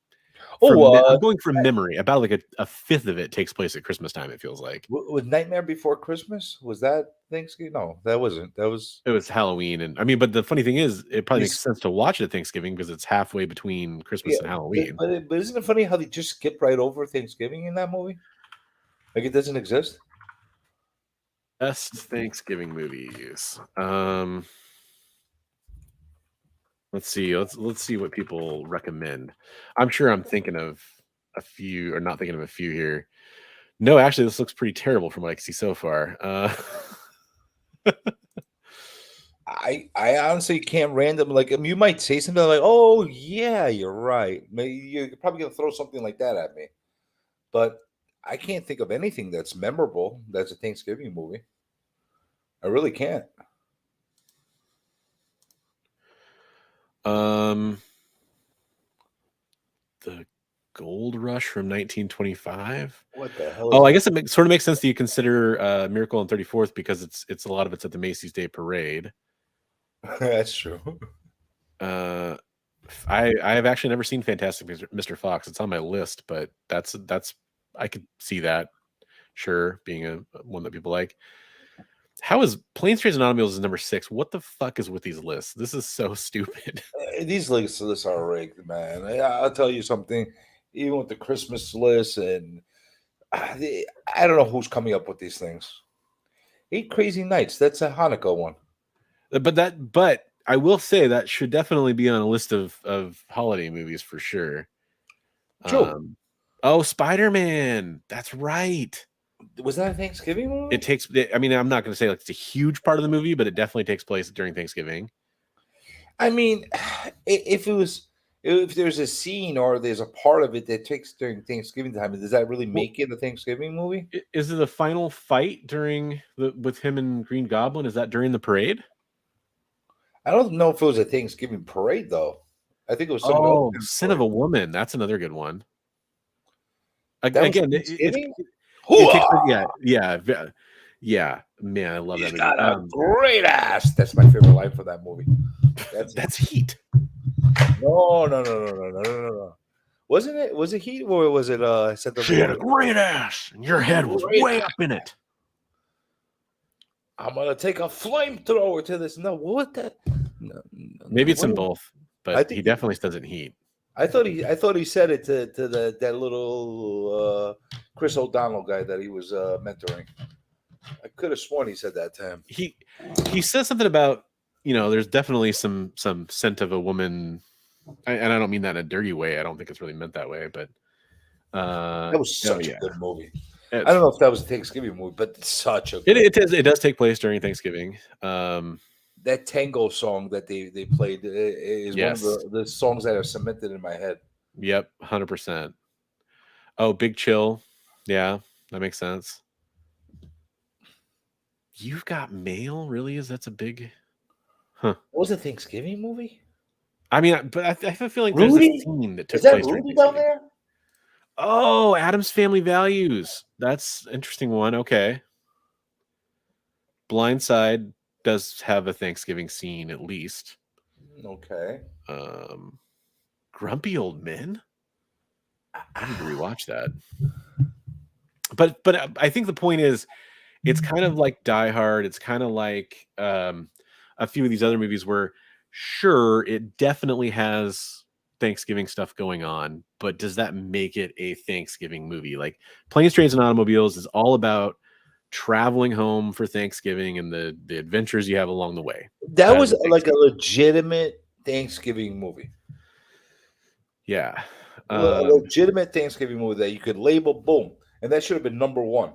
I'm going from memory. About like a fifth of it takes place at Christmas time. It feels like. Was Nightmare Before Christmas? Was that Thanksgiving? No, that wasn't. It was Halloween, and I mean, but the funny thing is, it probably makes sense to watch it at Thanksgiving because it's halfway between Christmas and Halloween. But isn't it funny how they just skip right over Thanksgiving in that movie? Like it doesn't exist. Best Thanksgiving movies. Let's see. Let's see what people recommend. I'm sure I'm thinking of a few, or not thinking of a few here. No, actually, this looks pretty terrible from what I can see so far. I honestly can't like you might say something like, "Oh yeah, you're right." Maybe you're probably gonna throw something like that at me, but I can't think of anything that's memorable. That's a Thanksgiving movie. I really can't. The Gold Rush from 1925. What the hell? Oh, I guess it sort of makes sense that you consider Miracle on 34th because it's a lot of it's at the Macy's Day Parade. That's true. I have actually never seen Fantastic Mr. Fox. It's on my list, but that's I could see that. Sure, being one that people like. How is Planes, Trains, and Automobiles is number 6? What the fuck is with these lists? This is so stupid. These lists are rigged, man. I'll tell you something. Even with the Christmas list, and I don't know who's coming up with these things. 8 Crazy Nights. That's a Hanukkah one. But I will say that should definitely be on a list of holiday movies for sure. True. Spider-Man. That's right. Was that a Thanksgiving movie? I mean, I'm not going to say like it's a huge part of the movie, but it definitely takes place during Thanksgiving. I mean, if there's a scene or there's a part of it that takes during Thanksgiving time, does that really make it a Thanksgiving movie? Is it the final fight with him and Green Goblin? Is that during the parade? I don't know if it was a Thanksgiving parade though. I think it was some other Oh, kind of Sin of parade. a Woman. That's another good one. That was Again, Thanksgiving. it takes Hooah! yeah. Man, I love He's that movie. got a great ass. That's my favorite line for that movie. That's Heat. No. Wasn't it? Was it Heat or was it? Scent of She a had a Woman? great ass, and your head was Great way ass. up in it. I'm gonna take a flamethrower to this. No, what was that? Maybe it's in What- both, I but think he definitely says it in Heat. I thought he said it to that little Chris O'Donnell guy that he was mentoring. I could have sworn he said that to him. He says something about, there's definitely some scent of a woman, and I don't mean that in a dirty way. I don't think it's really meant that way, but That was such a good movie. I don't know if that was a Thanksgiving movie, but it's such a good it does take place during Thanksgiving. That tango song that they played is Yes. one of the songs that are cemented in my head. Yep, 100%. Oh, Big Chill. Yeah, that makes sense. You've Got Mail, really? That's a big. What was a Thanksgiving movie? I mean, but I have a feeling Rudy? there's a scene that took Is that place during Rudy down Thanksgiving. there? Oh, Adam's Family Values. That's an interesting one. Okay. Blindside does have a Thanksgiving scene at least. Okay. Grumpy Old Men. I need to rewatch that. But I think the point is, it's kind of like Die Hard. It's kind of like a few of these other movies where, sure, it definitely has Thanksgiving stuff going on, but does that make it a Thanksgiving movie? Like Planes, Trains, and Automobiles is all about traveling home for Thanksgiving and the adventures you have along the way. That was like a legitimate Thanksgiving movie. Yeah. A legitimate Thanksgiving movie that you could label, boom. And that should have been number one.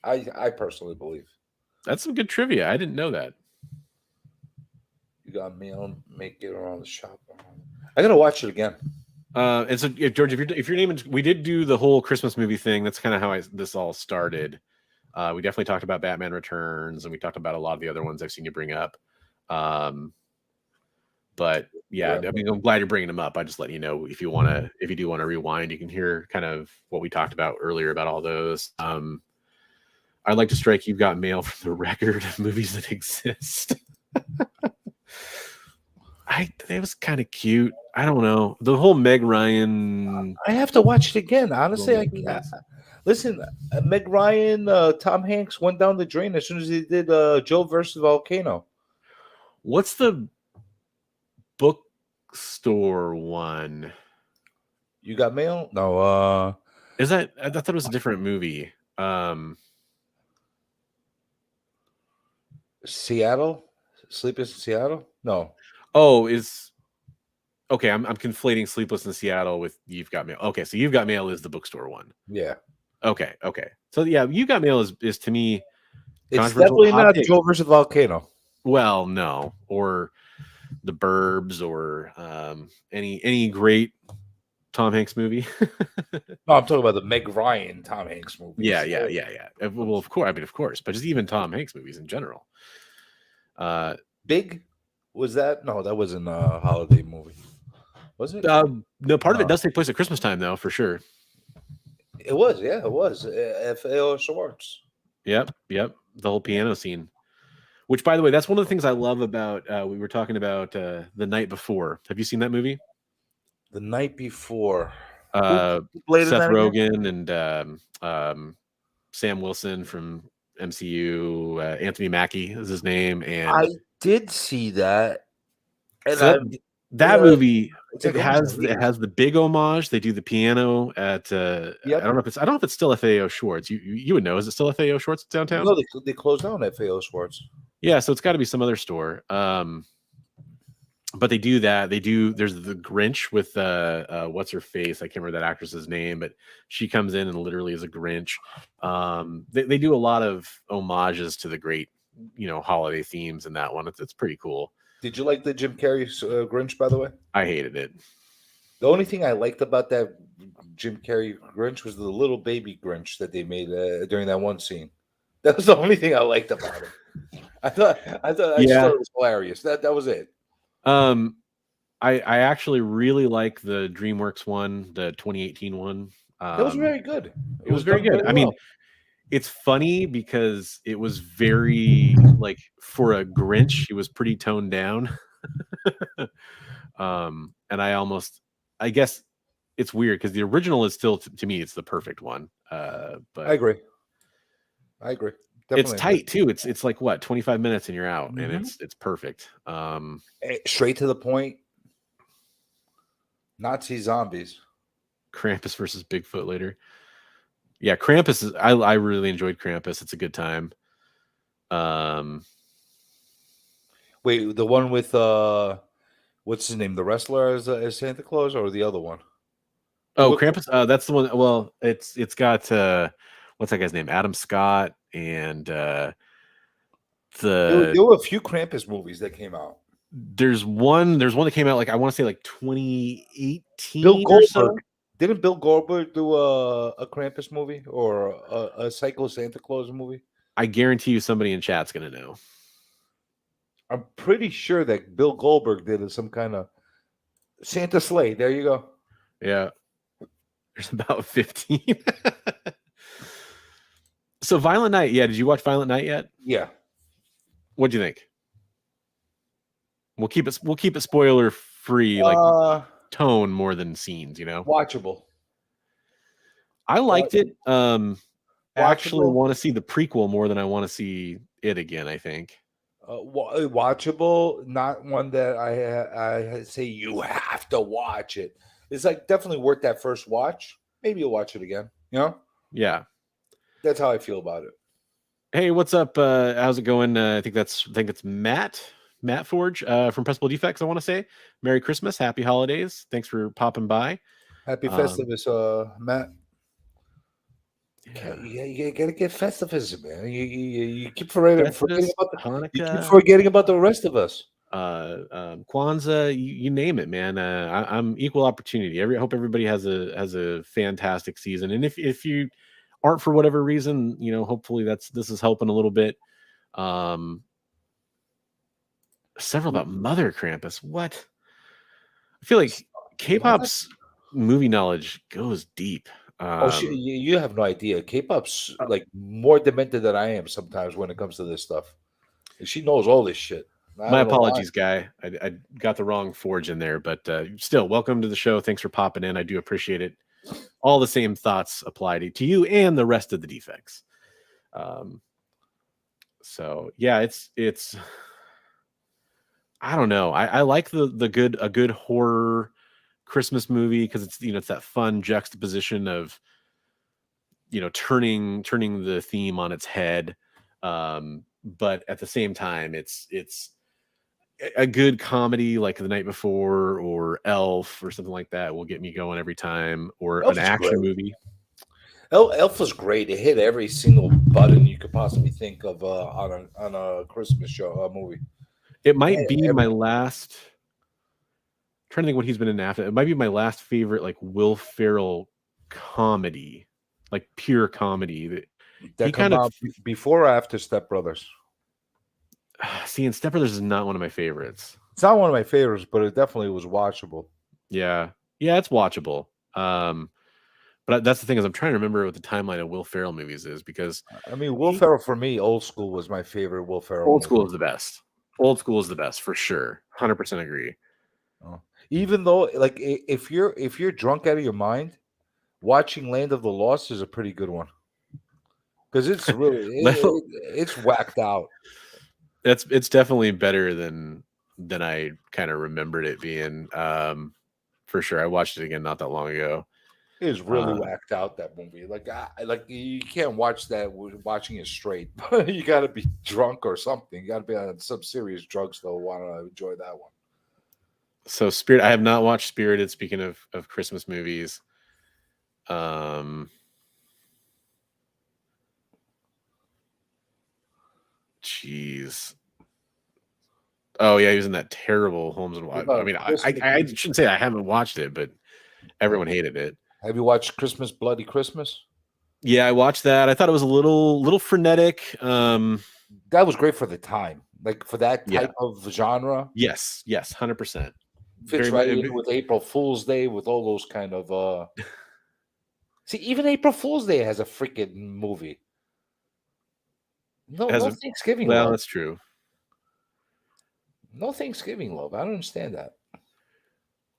I personally believe. That's some good trivia. I didn't know that. You Got Mail, make it around the shop. I gotta watch it again. And so, George, if you're naming, we did do the whole Christmas movie thing. That's kind of how this all started. We definitely talked about Batman Returns, and we talked about a lot of the other ones I've seen you bring up. But yeah, I mean, I'm glad you're bringing them up. I just let you know if you do want to rewind, you can hear kind of what we talked about earlier about all those. I'd like to strike You've Got Mail from the record of movies that exist. It was kind of cute. I don't know. The whole Meg Ryan. I have to watch it again. Honestly, listen, Meg Ryan, Tom Hanks went down the drain as soon as he did Joe versus Volcano. What's the bookstore one? You Got Mail? No. Is that? I thought it was a different movie. Seattle? Sleepless in Seattle? No. Oh, okay. I'm conflating Sleepless in Seattle with You've Got Mail. Okay, so You've Got Mail is the bookstore one. Yeah. Okay. So yeah, You've Got Mail is to me. It's definitely not take. Joe versus Volcano. Well, no, or The Burbs, or any great Tom Hanks movie. No, I'm talking about the Meg Ryan Tom Hanks movie. Yeah. Well, of course, but just even Tom Hanks movies in general. Big was that? No, that wasn't a holiday movie. Was it? No, part of it does take place at Christmas time, though, for sure. It was, yeah, it was. F.A.O. Schwartz. Yep. The whole piano scene. Which, by the way, that's one of the things I love about. We were talking about The Night Before. Have you seen that movie? The Night Before. Seth Rogen and Sam Wilson from MCU. Anthony Mackie is his name, and I did see that. And so that movie it has the big homage. They do the piano at I don't know if it's still FAO Schwartz. You would know. Is it still FAO Schwartz downtown? No, they closed down FAO Schwartz. Yeah, so it's got to be some other store. But they do that. There's the Grinch with what's her face? I can't remember that actress's name, but she comes in and literally is a Grinch. They do a lot of homages to the great, holiday themes in that one. It's pretty cool. Did you like the Jim Carrey Grinch, by the way? I hated it. The only thing I liked about that Jim Carrey Grinch was the little baby Grinch that they made during that one scene. That was the only thing I liked about it. I just thought it was hilarious. That was it. I actually really like the DreamWorks one, the 2018 one. That was very good. It was very done good. I mean, well. it's funny because it was very like for a Grinch, it was pretty toned down. And I guess it's weird because the original is still to me it's the perfect one. But I agree. Definitely it's tight too. It's like what 25 minutes and you're out, and Mhm. it's perfect. Straight to the point. Nazi zombies. Krampus versus Bigfoot later. Yeah, Krampus is I really enjoyed Krampus. It's a good time. Wait, the one with what's his name? The wrestler as Santa Claus, or the other one? Oh, Krampus. That's the one. Well, it's got what's that guy's name? Adam Scott and There were a few Krampus movies that came out. there's one that came out like I want to say like 2018 Bill or Goldberg. so. Didn't Bill Goldberg do a Krampus movie or a Psycho Santa Claus movie? I guarantee you somebody in chat's gonna know. I'm pretty sure that Bill Goldberg did some kind of Santa sleigh. There you go. Yeah. There's about 15. So Violent Night, yeah. Did you watch Violent Night yet? Yeah. What'd you think? We'll keep it spoiler free, like tone more than scenes, you know. Watchable. I liked it. Actually Watchable. want to see the prequel more than I want to see it again, I think. Watchable, not one that I say you have to watch it. It's like definitely worth that first watch. Maybe you'll watch it again. You know? Yeah. That's how I feel about it. Hey, what's up? How's it going? I think it's Matt Forge from Pressable Defects. I want to say Merry Christmas, Happy Holidays. Thanks for popping by. Happy Festivus, Matt. Yeah. You gotta get Festivus, man. You keep forgetting about the rest of us. Kwanzaa, you name it, man. I'm equal opportunity. I hope everybody has a fantastic season. And if you aren't for whatever reason, you know, hopefully this is helping a little bit. Several about Mother Krampus. What? I feel like K-pop's movie knowledge goes deep. You have no idea. K-pop's like more demented than I am sometimes when it comes to this stuff. And she knows all this shit. My apologies, guy. I got the wrong Forge in there, but still, welcome to the show. Thanks for popping in. I do appreciate it. All the same thoughts apply to you and the rest of the defects. So yeah, it's I don't know. I like a good horror Christmas movie because it's it's that fun juxtaposition of turning the theme on its head, but at the same time it's a good comedy like The Night Before or Elf or something like that will get me going every time, or an action movie. Elf was great. It hit every single button you could possibly think of on a Christmas show movie. It might be my last. I'm trying to think what he's been in after. It might be my last favorite like Will Ferrell comedy, like pure comedy. That he kind of before or after Step Brothers. See, and Step Brothers is not one of my favorites. It's not one of my favorites, but it definitely was watchable. Yeah, it's watchable. But that's the thing is I'm trying to remember what the timeline of Will Ferrell movies is, because I mean, Will Ferrell for me, Old School was my favorite Will Ferrell. Old School is the best. Old School is the best for sure. 100% agree. Even though, like, if you're drunk out of your mind, watching Land of the Lost is a pretty good one because it's really it's whacked out. It's definitely better than I kind of remembered it being. For sure, I watched it again not that long ago. It was really whacked out, that movie. Like you can't watch that watching it straight. You got to be drunk or something. You got to be on some serious drugs to want to enjoy that one. So Spirit, I have not watched Spirited. Speaking of Christmas movies, jeez. Oh yeah, he was in that terrible Holmes and Watson. I mean, I shouldn't say I haven't watched it, but everyone hated it. Have you watched Christmas Bloody Christmas? Yeah, I watched that. I thought it was a little frenetic. That was great for the time, like for that Yeah. type of genre. Yes, 100%. Fits Very right much. in with April Fool's Day, with all those kind of. See, even April Fool's Day has a freaking movie. No, Has no a Thanksgiving well, love. that's true. No Thanksgiving love. I don't understand that.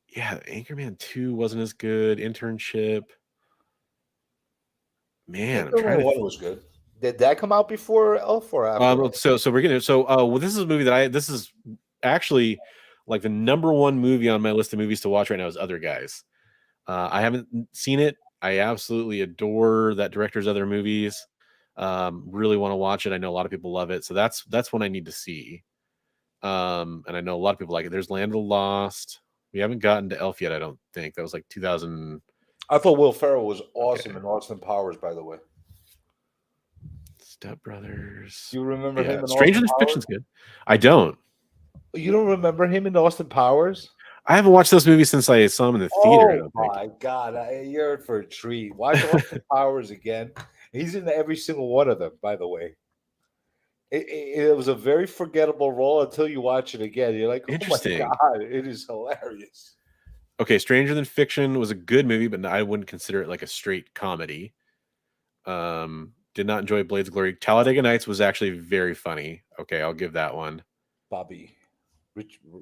Yeah, Anchorman 2 wasn't as good. Internship. Man, I'm trying Anchorman to. 1 was good. Did that come out before Elf or after Elf? So we're gonna. Well, this is a movie that this is actually like the number one movie on my list of movies to watch right now is Other Guys. I haven't seen it. I absolutely adore that director's other movies. Really want to watch it. I know a lot of people love it, so that's one I need to see. And I know a lot of people like it. There's Land of the Lost. We haven't gotten to Elf yet. I don't think that was like 2000. I thought Will Ferrell was awesome Okay. in Austin Powers, by the way. Step Brothers. You remember Yeah, him in Stranger Austin Than Fiction's Powers? good. I don't. You don't remember him in Austin Powers? I haven't watched those movies since I saw them in the theater. I Oh don't think. my God, you're in for a treat. Watch Austin Powers again. He's in every single one of them, by the way. It was a very forgettable role until you watch it again. You're like, oh my Interesting. God, it is hilarious. Okay, Stranger Than Fiction was a good movie, but I wouldn't consider it like a straight comedy. Did not enjoy Blades of Glory. Talladega Nights was actually very funny. Okay, I'll give that one. Bobby.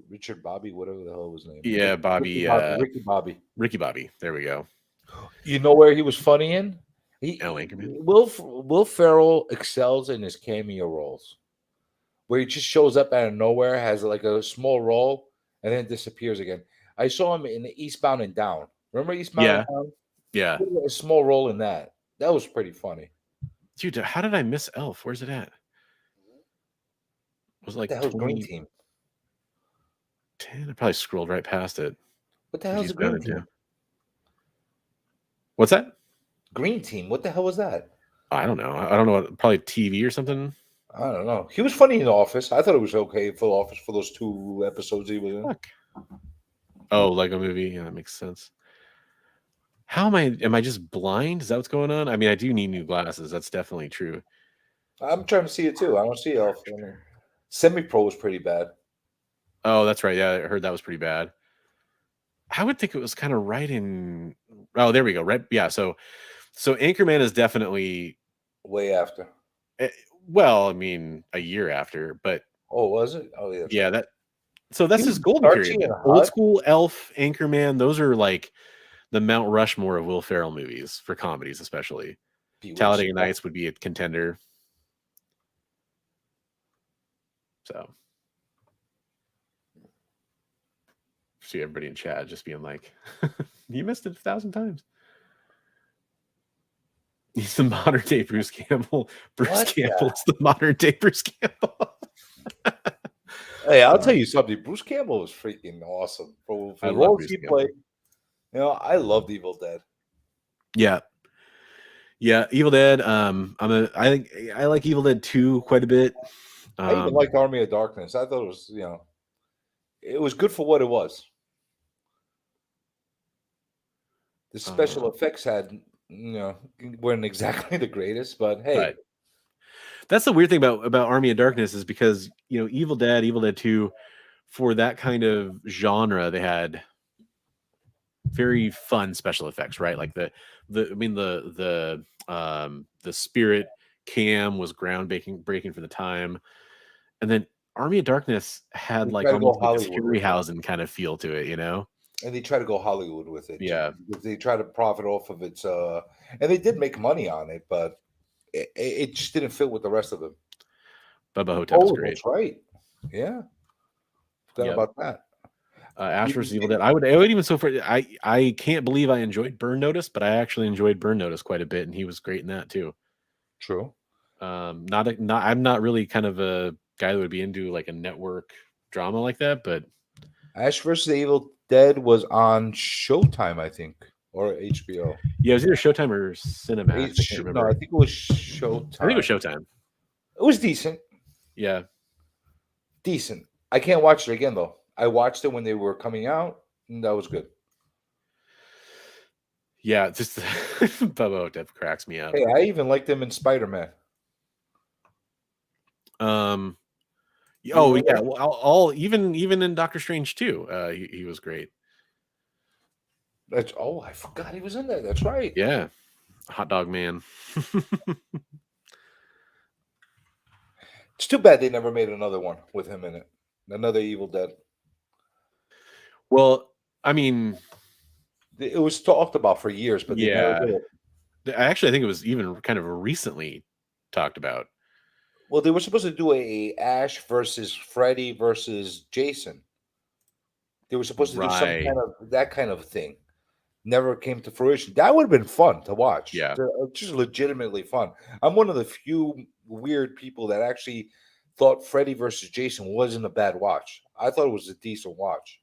Richard Bobby, whatever the hell was his name. Yeah, Bobby. Ricky Bobby. Ricky Bobby. There we go. You know where he was funny in? Anchorman. Will Ferrell excels in his cameo roles, where he just shows up out of nowhere, has like a small role, and then disappears again. I saw him in Eastbound and Down. Remember Eastbound Yeah. and Down? Yeah. He had a small role in that. That was pretty funny. Dude, how did I miss Elf? Where's it at? Was it like What the hell's Green 2010? Team? I probably scrolled right past it. What the hell's the Green Team? What's that? Green Team. What the hell was that? I don't know. I don't know. Probably TV or something. I don't know. He was funny in The Office. I thought it was okay for The Office for those 2 episodes he was in. Fuck. Oh, Lego Movie. Yeah, that makes sense. How am I just blind? Is that what's going on? I mean, I do need new glasses. That's definitely true. I'm trying to see it too. I don't see Elf. Semi-Pro was pretty bad. Oh, that's right. Yeah, I heard that was pretty bad. I would think it was kind of right in. Oh, there we go. Right. Yeah. So Anchorman is definitely way after. Well, I mean, a year after, but oh, was it? Oh, yeah. Yeah, that's his golden period. Old school Elf, Anchorman. Those are like the Mount Rushmore of Will Ferrell movies for comedies, especially. Talladega Nights would be a contender. So, see everybody in chat just being like, "You missed it 1,000 times." He's the modern day Bruce Campbell. Bruce Campbell is the modern day Bruce Campbell. Hey, I'll tell you something. Bruce Campbell was freaking awesome. For the roles he played, you know, I loved Evil Dead. Yeah, Evil Dead. I think I like Evil Dead 2 quite a bit. I even liked Army of Darkness. I thought it was, it was good for what it was. The special effects weren't exactly the greatest, but hey. Right. That's the weird thing about Army of Darkness is because, Evil Dead 2, for that kind of genre, they had very fun special effects, right? Like the spirit cam was breaking for the time. And then Army of Darkness had like almost like a Harryhausen kind of feel to it, And they try to go Hollywood with it. Yeah. They try to profit off of its and they did make money on it, but it just didn't fit with the rest of them. Bubba Hotep was great. That's right. Yeah. Forgot about that. Ash vs. Evil Dead. I would even so far. I can't believe I enjoyed Burn Notice, but I actually enjoyed Burn Notice quite a bit, and he was great in that too. True. I'm not really kind of a guy that would be into like a network drama like that, but Ash vs. Evil Dead was on Showtime, I think, or HBO. Yeah, it was either Showtime or Cinemax. I can't remember. No, I think it was Showtime. I think it was Showtime. It was decent. Yeah. Decent. I can't watch it again, though. I watched it when they were coming out, and that was good. Yeah, just Bubba Hotep cracks me up. Hey, I even liked him in Spider-Man. Oh You yeah, remember? well, all even in Doctor Strange too. He was great. I forgot he was in there. That's right. Yeah, Hot Dog Man. It's too bad they never made another one with him in it. Another Evil Dead. Well, I mean, It was talked about for years, but they never yeah. did it. Actually, I think it was even kind of recently talked about. Well, they were supposed to do a Ash versus Freddy versus Jason. They were supposed to do some Right. kind of that kind of thing. Never came to fruition. That would have been fun to watch. Yeah. Just legitimately fun. I'm one of the few weird people that actually thought Freddy versus Jason wasn't a bad watch. I thought it was a decent watch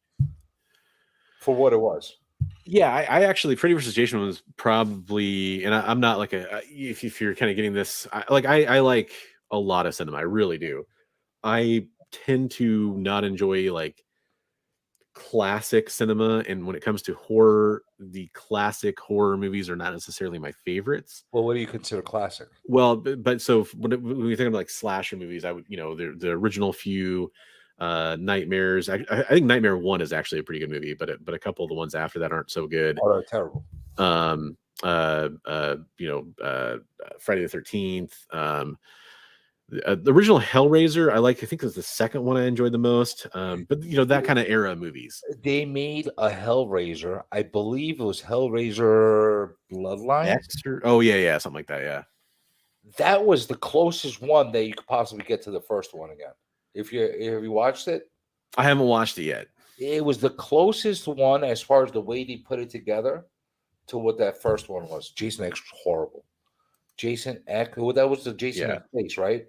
for what it was. Yeah, I actually Freddy vs. Jason was probably, and I'm not like if you're kind of getting this, I like a lot of cinema, I really do. I tend to not enjoy like classic cinema, and when it comes to horror, the classic horror movies are not necessarily my favorites. Well, what do you consider classic? Well, but so when we think of like slasher movies, I would, the original few, Nightmares. I think Nightmare 1 is actually a pretty good movie, but a couple of the ones after that aren't so good. Oh, they're terrible. Um, Friday the 13th. The original Hellraiser, I think it was the second one I enjoyed the most. But that kind of era of movies. They made a Hellraiser. I believe it was Hellraiser Bloodlines. Oh yeah, something like that. Yeah. That was the closest one that you could possibly get to the first one again. If you watched it, I haven't watched it yet. it was the closest one as far as the way they put it together to what that first one was. Jason X was horrible. Jason X, well, that was the Jason Yeah. X face, right?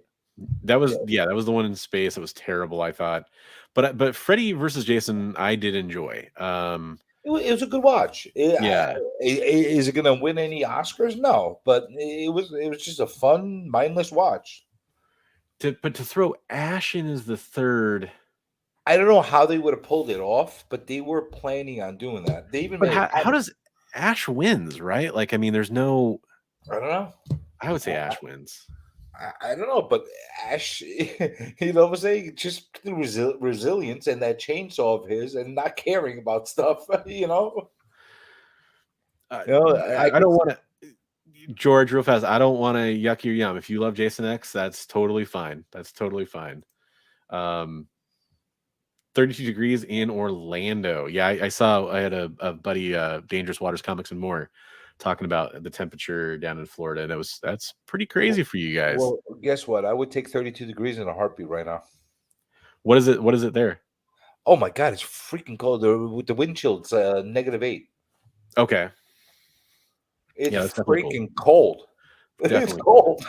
That was the one in space. It was terrible, I thought. But Freddy versus Jason, I did enjoy. It was a good watch. Yeah. Is it going to win any Oscars? No, but it was just a fun, mindless watch. But to throw Ash in as the third, I don't know how they would have pulled it off, but they were planning on doing that. They even but made how does Ash wins, right? Like, I mean, there's no. I don't know. I would say Ash wins. I don't know, but Ash, you know what I'm saying? Just the resilience and that chainsaw of his and not caring about stuff, you know? I don't want to. George, real fast. I don't want to yuck your yum. If you love Jason X, that's totally fine. 32 degrees in Orlando. Yeah, I saw. I had a buddy, Dangerous Waters Comics and More, talking about the temperature down in Florida, and that's pretty crazy for you guys. Well, guess what? I would take 32 degrees in a heartbeat right now. What is it? What is it there? Oh my God, it's freaking cold. With the wind chill, it's -8. Okay. It's Yeah, it's definitely freaking cold. Definitely. It's cold.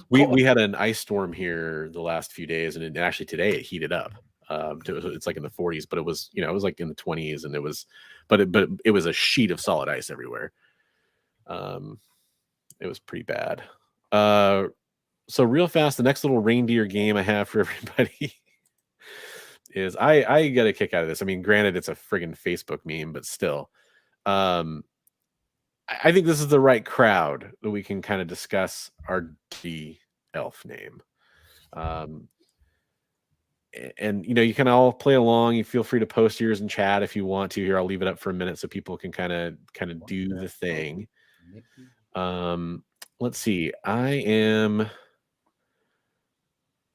We had an ice storm here the last few days, and actually today it heated up. It's like in the 40s, but it was it was like in the 20s, and it was, but it was a sheet of solid ice everywhere. It was pretty bad. So real fast, the next little reindeer game I have for everybody is I get a kick out of this. I mean, granted, it's a friggin' Facebook meme, but still, I think this is the right crowd that we can kind of discuss our D elf name. And you can all play along. You feel free to post yours in chat if you want to. Here, I'll leave it up for a minute so people can kind of do the thing. Let's see. I am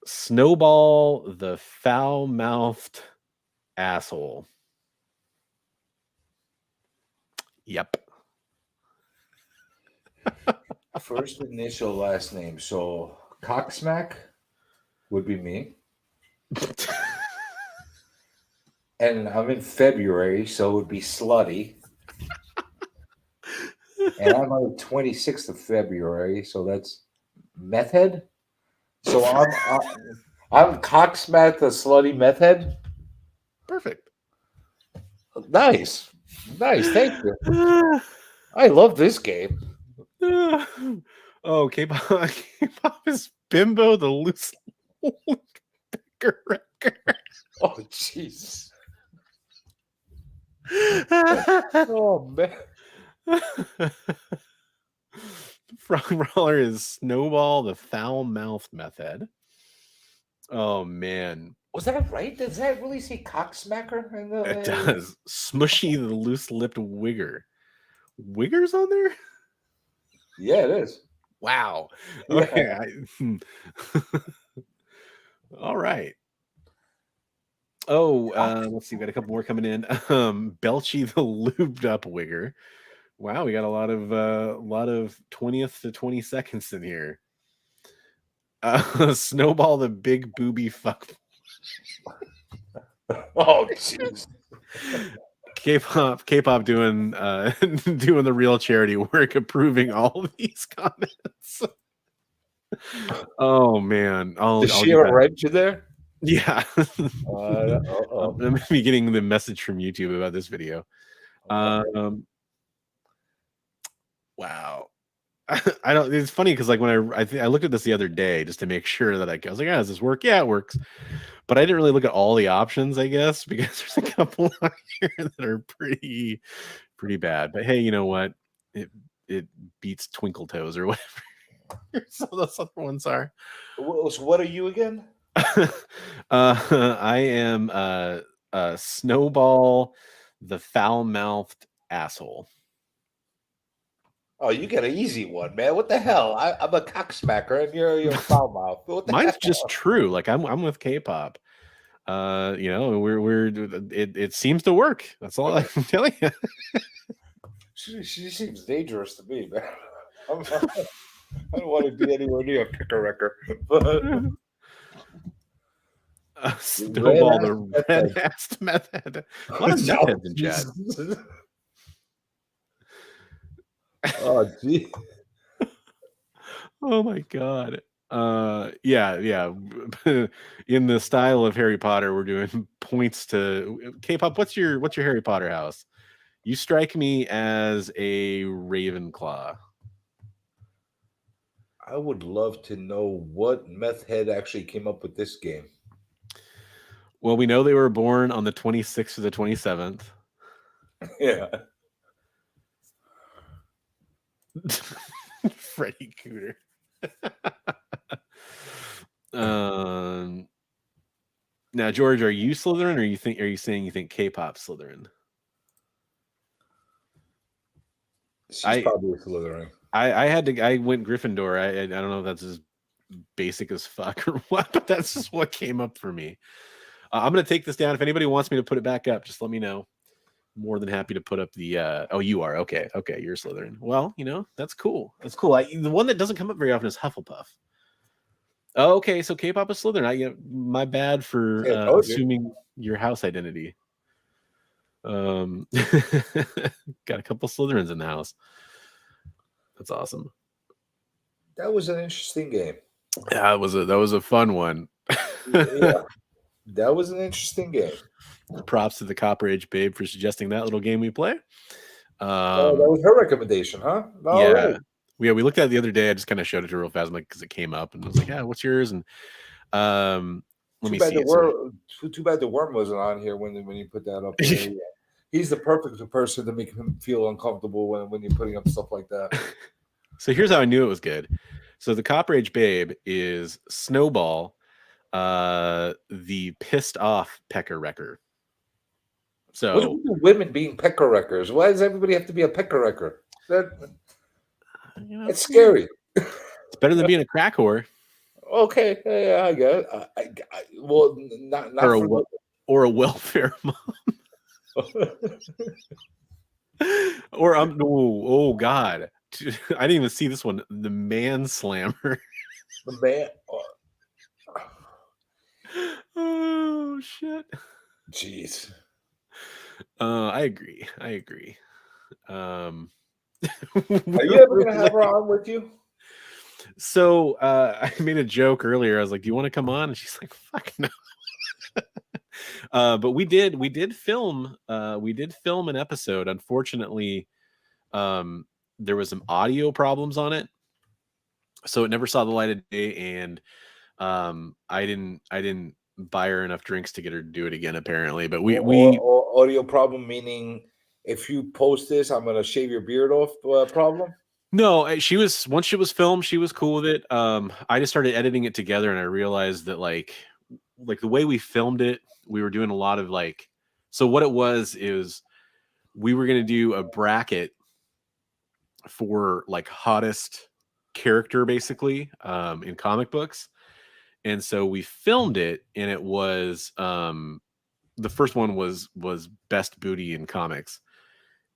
Snowball the foul-mouthed asshole. Yep. First initial, last name. So Cocksmack would be me. And I'm in February, so it would be Slutty. And I'm on the 26th of February, so that's Meth Head. So I'm Cocksmack the Slutty Meth Head. Perfect. Nice. Thank you. I love this game. Oh, K-pop is Bimbo the loose picker wrecker. Oh, jeez. Oh, man. Frog Brawler is Snowball, the foul-mouthed meth head. Oh man, Was that right? Does that really say cocksmacker? In the, it does. Smushy, the loose-lipped wigger. Wiggers on there? Yeah, it is. Wow. Yeah. Okay. All right. Oh, let's see. We got a couple more coming in. Belchy, the lubed up wigger. Wow, we got a lot of 20th to 22nds in here. Snowball, the big booby fuck. Oh, jeez. K-pop doing doing the real charity work, approving all of these comments. Oh man, I'll Does she get have a back. wrench in there? Yeah. Uh-oh. I'm gonna be getting the message from YouTube about this video. Wow. I don't. It's funny because like when I looked at this the other day just to make sure that I was like, does this work? Yeah, it works. But I didn't really look at all the options, I guess, because there's a couple on here that are pretty bad. But hey, you know what? It beats Twinkle Toes or whatever some of those other ones are. So what are you again? I am Snowball, the foul-mouthed asshole. Oh, you get an easy one, man. What the hell? I'm a cocksmacker, and you're a foul mouth. What the Mine's hell? just true. Like I'm with K-pop. It seems to work. That's all I can tell you. She seems dangerous to me, man. I don't want to be anywhere near a picker wrecker. But Snowball, the red-assed method. A lot of meth heads in chat. Oh, gee. Oh my god. Yeah. In the style of Harry Potter, we're doing points to K-pop. What's your Harry Potter house? You strike me as a Ravenclaw. I would love to know what meth head actually came up with this game. Well, we know they were born on the 26th or the 27th. Yeah. Freddy Cooter. Now, George, are you Slytherin, or are you saying you think K-pop Slytherin? She's probably Slytherin. I went Gryffindor. I don't know if that's as basic as fuck or what, but that's just what came up for me. I'm gonna take this down. If anybody wants me to put it back up, just let me know. More than happy to put up the oh, you are okay, you're Slytherin. Well, that's cool. The one that doesn't come up very often is Hufflepuff. Oh, okay, so K-pop is Slytherin. My bad for assuming your house identity. Got a couple Slytherins in the house. That's awesome. That was an interesting game. Yeah, that was a fun one. Yeah, that was an interesting game. Props to the Copper Age Babe for suggesting that little game we play. That was her recommendation, huh? Yeah. Right. We looked at it the other day. I just kind of showed it to her real fast, like, because it came up, and I was like, "Yeah, what's yours?" And let me see. Too bad the worm wasn't on here when you put that up. There. He's the perfect person to make him feel uncomfortable when you're putting up stuff like that. So here's how I knew it was good. So the Copper Age Babe is Snowball, the pissed off pecker wrecker. So what's with the women being pecker wreckers? Why does everybody have to be a pecker wrecker? It's scary. It's better than being a crack whore. Okay, yeah, I get it. Well, not or a welfare mom. Or oh god, I didn't even see this one. The manslammer. The man. Oh shit. Jeez. I agree. Are you ever gonna have her on with you? So I made a joke earlier. I was like, "Do you want to come on?" And she's like, "Fuck no." But we did film an episode. Unfortunately, there was some audio problems on it, so it never saw the light of day. And I didn't buy her enough drinks to get her to do it again, apparently. But we audio problem meaning if you post this, I'm gonna shave your beard off problem? No, once she was filmed, she was cool with it. I just started editing it together, and I realized that like the way we filmed it, we were doing a lot of like. So what it was is we were going to do a bracket for like hottest character, basically, in comic books, and so we filmed it, and it was the first one was best booty in comics.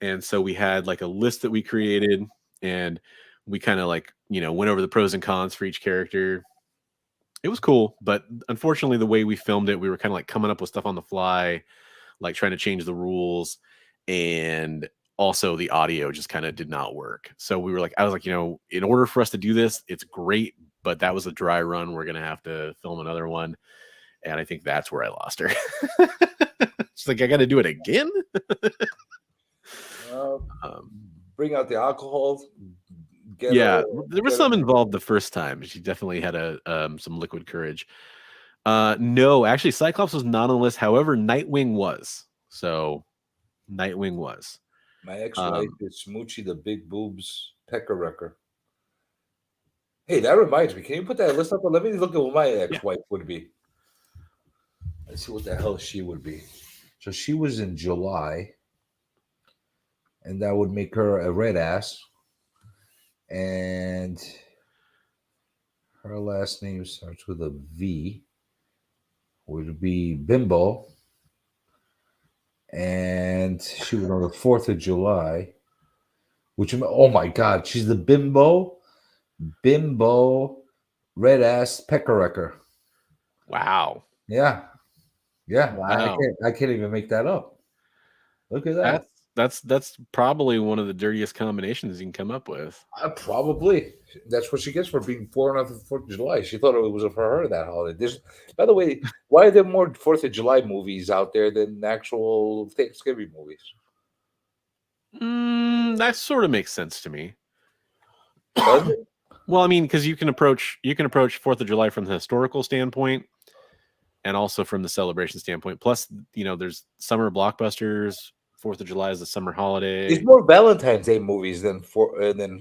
And so we had like a list that we created, and we kind of like, went over the pros and cons for each character. It was cool, but unfortunately, the way we filmed it, we were kind of like coming up with stuff on the fly, like trying to change the rules. And also the audio just kind of did not work. So I was like, in order for us to do this, it's great, but that was a dry run. We're going to have to film another one. And I think that's where I lost her. She's like, I got to do it again. Bring out the alcohol. There was some involved the first time. She definitely had some liquid courage. No, actually, Cyclops was not on the list. However, Nightwing was. So, Nightwing was. My ex-wife is Smoochie the Big Boobs Pecker Wrecker. Hey, that reminds me. Can you put that list up? Let me look at what my ex-wife would be. Let's see what the hell she would be. So she was in July, and that would make her a red ass. And her last name starts with a V, would be Bimbo. And she was on the 4th of July, which, oh my God, she's the Bimbo red ass pecker wrecker. Wow. Yeah. Wow. I can't even make that up. Look at that. That's probably one of the dirtiest combinations you can come up with. Probably. That's what she gets for being born on the 4th of July. She thought it was for her that holiday. By the way, why are there more 4th of July movies out there than actual Thanksgiving movies? That sort of makes sense to me. Does it? Well, I mean, because you can approach 4th of July from the historical standpoint, and also from the celebration standpoint. Plus, there's summer blockbusters. 4th of July is the summer holiday. There's more Valentine's Day movies than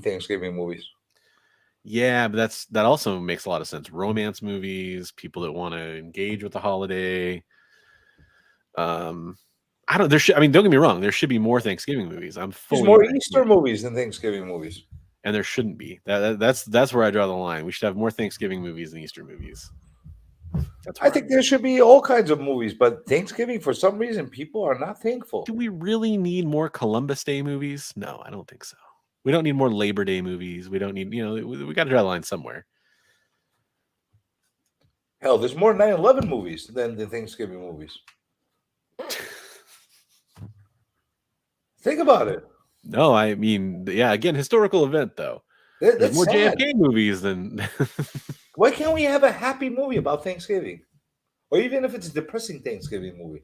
Thanksgiving movies. Yeah, but that also makes a lot of sense. Romance movies, people that want to engage with the holiday. Don't get me wrong. There should be more Thanksgiving movies. There's more Easter movies than Thanksgiving movies, and there shouldn't be. That's where I draw the line. We should have more Thanksgiving movies than Easter movies. I think there should be all kinds of movies, but Thanksgiving, for some reason, people are not thankful. Do we really need more Columbus Day movies? No, I don't think so. We don't need more Labor Day movies. We don't need, we got to draw the line somewhere. Hell, there's more 9/11 movies than the Thanksgiving movies. Think about it. No, I mean, yeah, again, historical event, though. There's more sad. JFK movies than... Why can't we have a happy movie about Thanksgiving? Or even if it's a depressing Thanksgiving movie.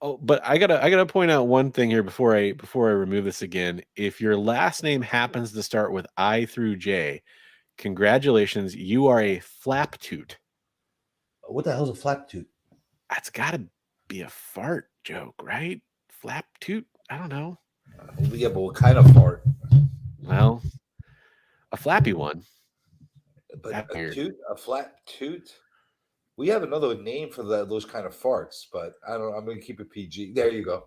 But I gotta point out one thing here before I remove this again. If your last name happens to start with I through J, congratulations, you are a flaptoot. What the hell's a flaptoot? That's gotta be a fart joke, right? Flaptoot? I don't know. Yeah, but what kind of fart? Well, a flappy one. But a flat toot. We have another name for those kind of farts, but I don't know. I'm going to keep it PG. There you go.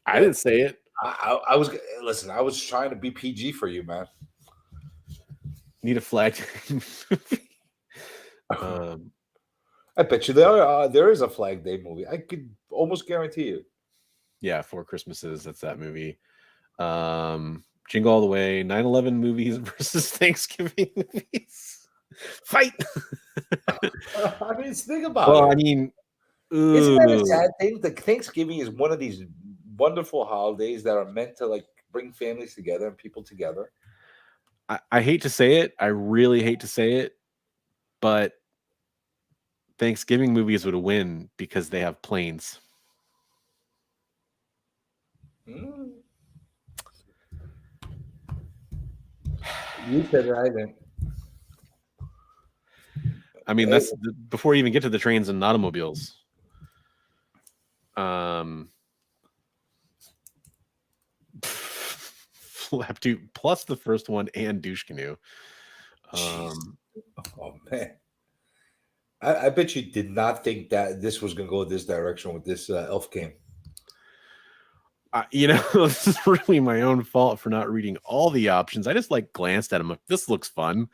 I didn't say it. I was listen. I was trying to be PG for you, man. Need a flag. I bet you there is a Flag Day movie. I could almost guarantee you. Yeah, Four Christmases. That's that movie. Jingle All the Way. 9/11 movies versus Thanksgiving movies. Fight. I mean, think about it. Well, I mean, isn't that a sad thing? That Thanksgiving is one of these wonderful holidays that are meant to like bring families together and people together. I hate to say it. I really hate to say it, but Thanksgiving movies would win because they have planes. You said it, I didn't. I mean, that's before you even get to the trains and automobiles. Lap 2 plus the first one and douche canoe. Jeez. Oh man, I bet you did not think that this was going to go this direction with this elf game. This is really my own fault for not reading all the options. I just like glanced at them. Like, this looks fun.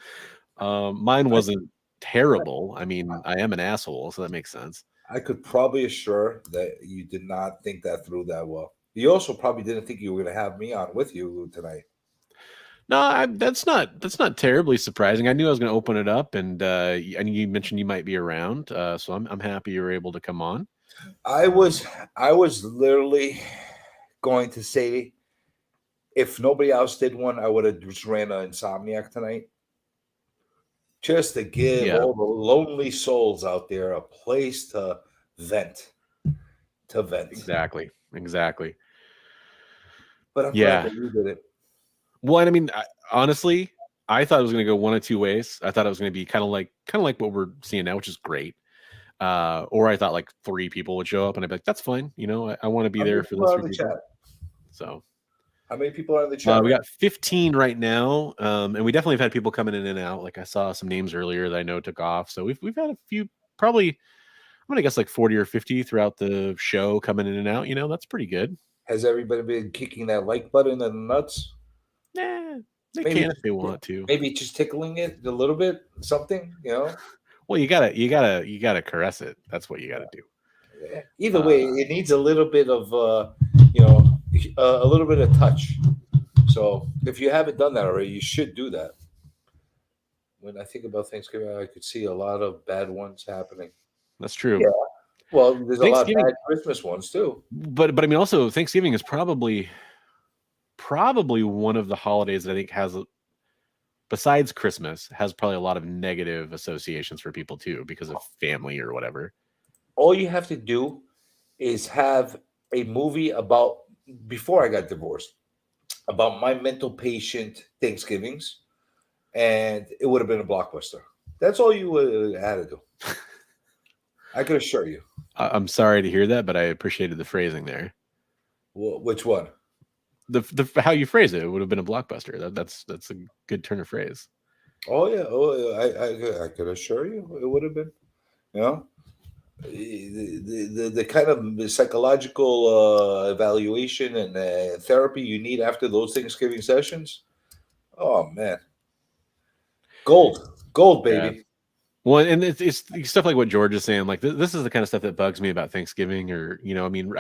Mine wasn't terrible. I mean, I am an asshole, so that makes sense. I could probably assure that you did not think that through that well. You also probably didn't think you were going to have me on with you tonight. No, that's not terribly surprising. I knew I was going to open it up, and you mentioned you might be around, so I'm happy you were able to come on. I was literally going to say, if nobody else did one, I would have just ran an Insomniac tonight, just to give all the lonely souls out there a place to vent. Exactly. But I'm glad that you did it. Well, and I mean, honestly, I thought it was going to go one of two ways. I thought it was going to be kind of like what we're seeing now, which is great. Or I thought like 3 people would show up, and I'd be like, "That's fine." I want to be there for those 3 people. So, how many people are in the chat? We got 15 right now, and we definitely have had people coming in and out. Like I saw some names earlier that I know took off. So we've had a few, probably I'm gonna guess like 40 or 50 throughout the show coming in and out. That's pretty good. Has everybody been kicking that like button in the nuts? Nah, they can if they want to. Maybe just tickling it a little bit, something, Well, you gotta caress it. That's what you gotta do. Either way, it needs a little bit of a little bit of touch. So if you haven't done that already, you should do that. When I think about Thanksgiving, I could see a lot of bad ones happening. That's true. Yeah. Well, there's a lot of bad Christmas ones too. But I mean, also Thanksgiving is probably one of the holidays that I think has, besides Christmas, has probably a lot of negative associations for people too, because of family or whatever. All you have to do is have a movie about, before I got divorced, about my mental patient Thanksgivings, and it would have been a blockbuster. That's all you had to do. I can assure you. I'm sorry to hear that, but I appreciated the phrasing there. Well, which one? The how you phrase it would have been a blockbuster. That's a good turn of phrase. Oh yeah, I could assure you it would have been. The kind of psychological evaluation and therapy you need after those Thanksgiving sessions. Oh man, gold, baby. Yeah. Well, and it's stuff like what George is saying. Like this is the kind of stuff that bugs me about Thanksgiving, or I mean,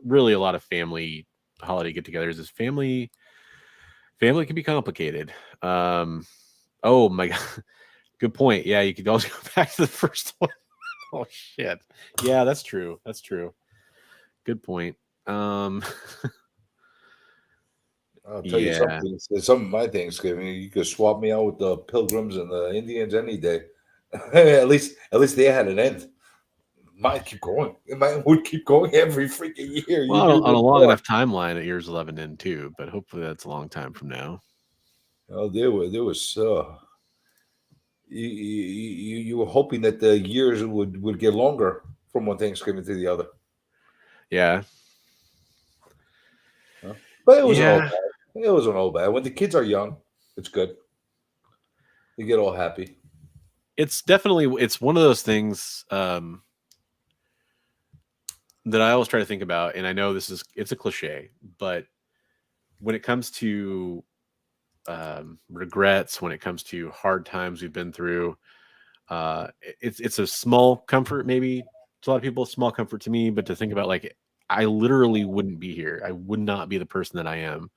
really a lot of family holiday get-togethers is family can be complicated. Oh my god, good point. Yeah, you could always go back to the first one. Oh shit. Yeah, that's true. Good point. I'll tell you something. Some of my Thanksgiving, you could swap me out with the Pilgrims and the Indians any day. at least they had an end. Mine keep going. Mine would keep going every freaking year. Well, on a long enough timeline at years 11 and 2, but hopefully that's a long time from now. Oh, there was you were hoping that the years would get longer from one Thanksgiving to the other. Yeah. But it wasn't all bad. It wasn't all bad. When the kids are young, it's good. You get all happy. It's one of those things that I always try to think about, and I know it's a cliche, but when it comes to regrets, when it comes to hard times we've been through, it's a small comfort, maybe to a lot of people, small comfort to me, but to think about, like, I literally wouldn't be here. I would not be the person that I am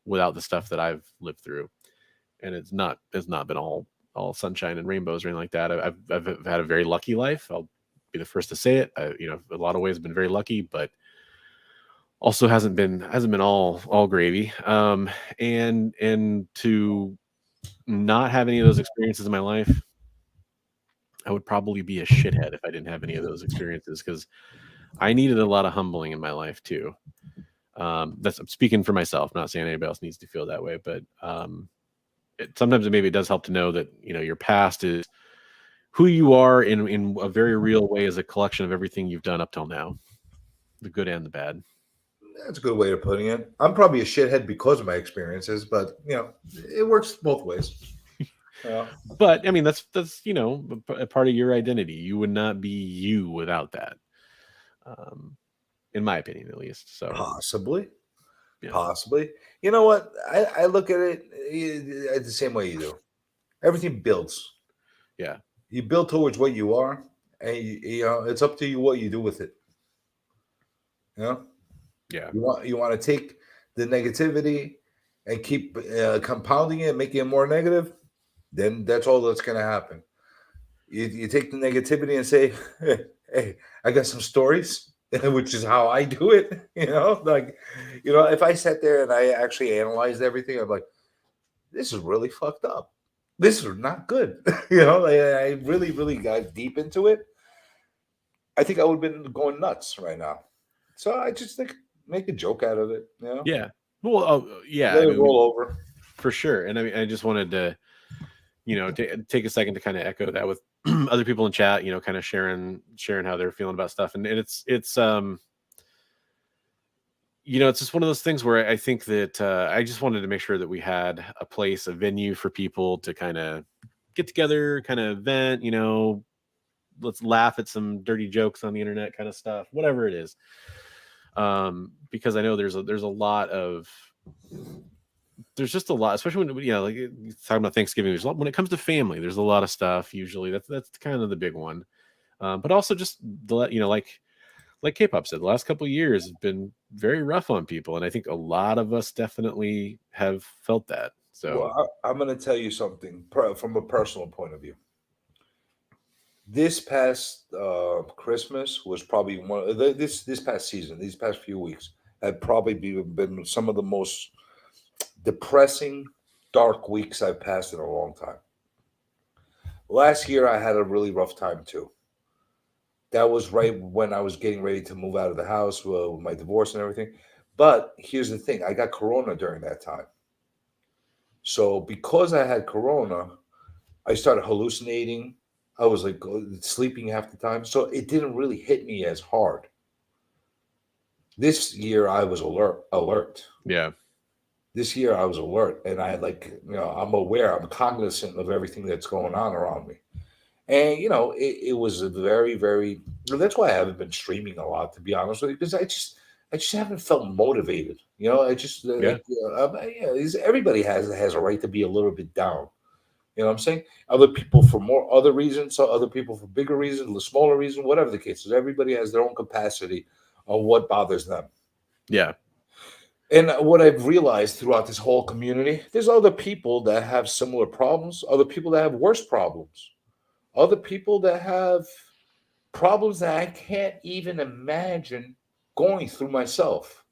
without the stuff that I've lived through. And it's not been all sunshine and rainbows or anything like that. I've had a very lucky life. I'll be the first to say it. A lot of ways been very lucky, but also hasn't been all gravy. And to not have any of those experiences in my life, I would probably be a shithead if I didn't have any of those experiences, because I needed a lot of humbling in my life too. I'm speaking for myself, not saying anybody else needs to feel that way, but sometimes it does help to know that your past is who you are in a very real way, is a collection of everything you've done up till now, the good and the bad. That's a good way of putting it. I'm probably a shithead because of my experiences, but it works both ways. But I mean, that's a part of your identity. You would not be you without that, in my opinion, at least. So Possibly. yeah. Possibly. You know what? I look at it the same way you do. Everything builds. Yeah. You build towards what you are, and it's up to you what you do with it. Yeah. You want to take the negativity and keep compounding it, making it more negative. Then that's all that's going to happen. You take the negativity and say, "Hey, I got some stories," which is how I do it. If I sat there and I actually analyzed everything, I'm like, "This is really fucked up. This is not good." I really, really got deep into it. I think I would have been going nuts right now. So I just think make a joke out of it. Yeah. Well, yeah. Let it roll over. For sure. And I mean, I just wanted to, take a second to kind of echo that with other people in chat, kind of sharing how they're feeling about stuff. And it's it's just one of those things where I think that I just wanted to make sure that we had a place, a venue for people to kind of get together, kind of vent, let's laugh at some dirty jokes on the internet kind of stuff, whatever it is. Because I know there's a lot of, there's just a lot, especially when like talking about Thanksgiving. There's a lot when it comes to family. There's a lot of stuff. Usually, that's kind of the big one. But also just like K-pop said, the last couple of years have been very rough on people, and I think a lot of us definitely have felt that. So, well, I'm going to tell you something from a personal point of view. This past Christmas was probably this past season. These past few weeks have probably been some of the most depressing, dark weeks I've passed in a long time. Last year, I had a really rough time too. That was right when I was getting ready to move out of the house with my divorce and everything. But here's the thing: I got Corona during that time. So because I had Corona, I started hallucinating. I was like sleeping half the time. So it didn't really hit me as hard. This year I was alert. yeah. This year I was alert, and I'm aware, I'm cognizant of everything that's going on around me. And it was a very, very. That's why I haven't been streaming a lot, to be honest with you, because I just haven't felt motivated. I just everybody has a right to be a little bit down. You know what I'm saying? Other people for more other reasons, so other people for bigger reasons, the smaller reason, whatever the case is. Everybody has their own capacity on what bothers them. Yeah. And what I've realized throughout this whole community, there's other people that have similar problems, other people that have worse problems, other people that have problems that I can't even imagine going through myself.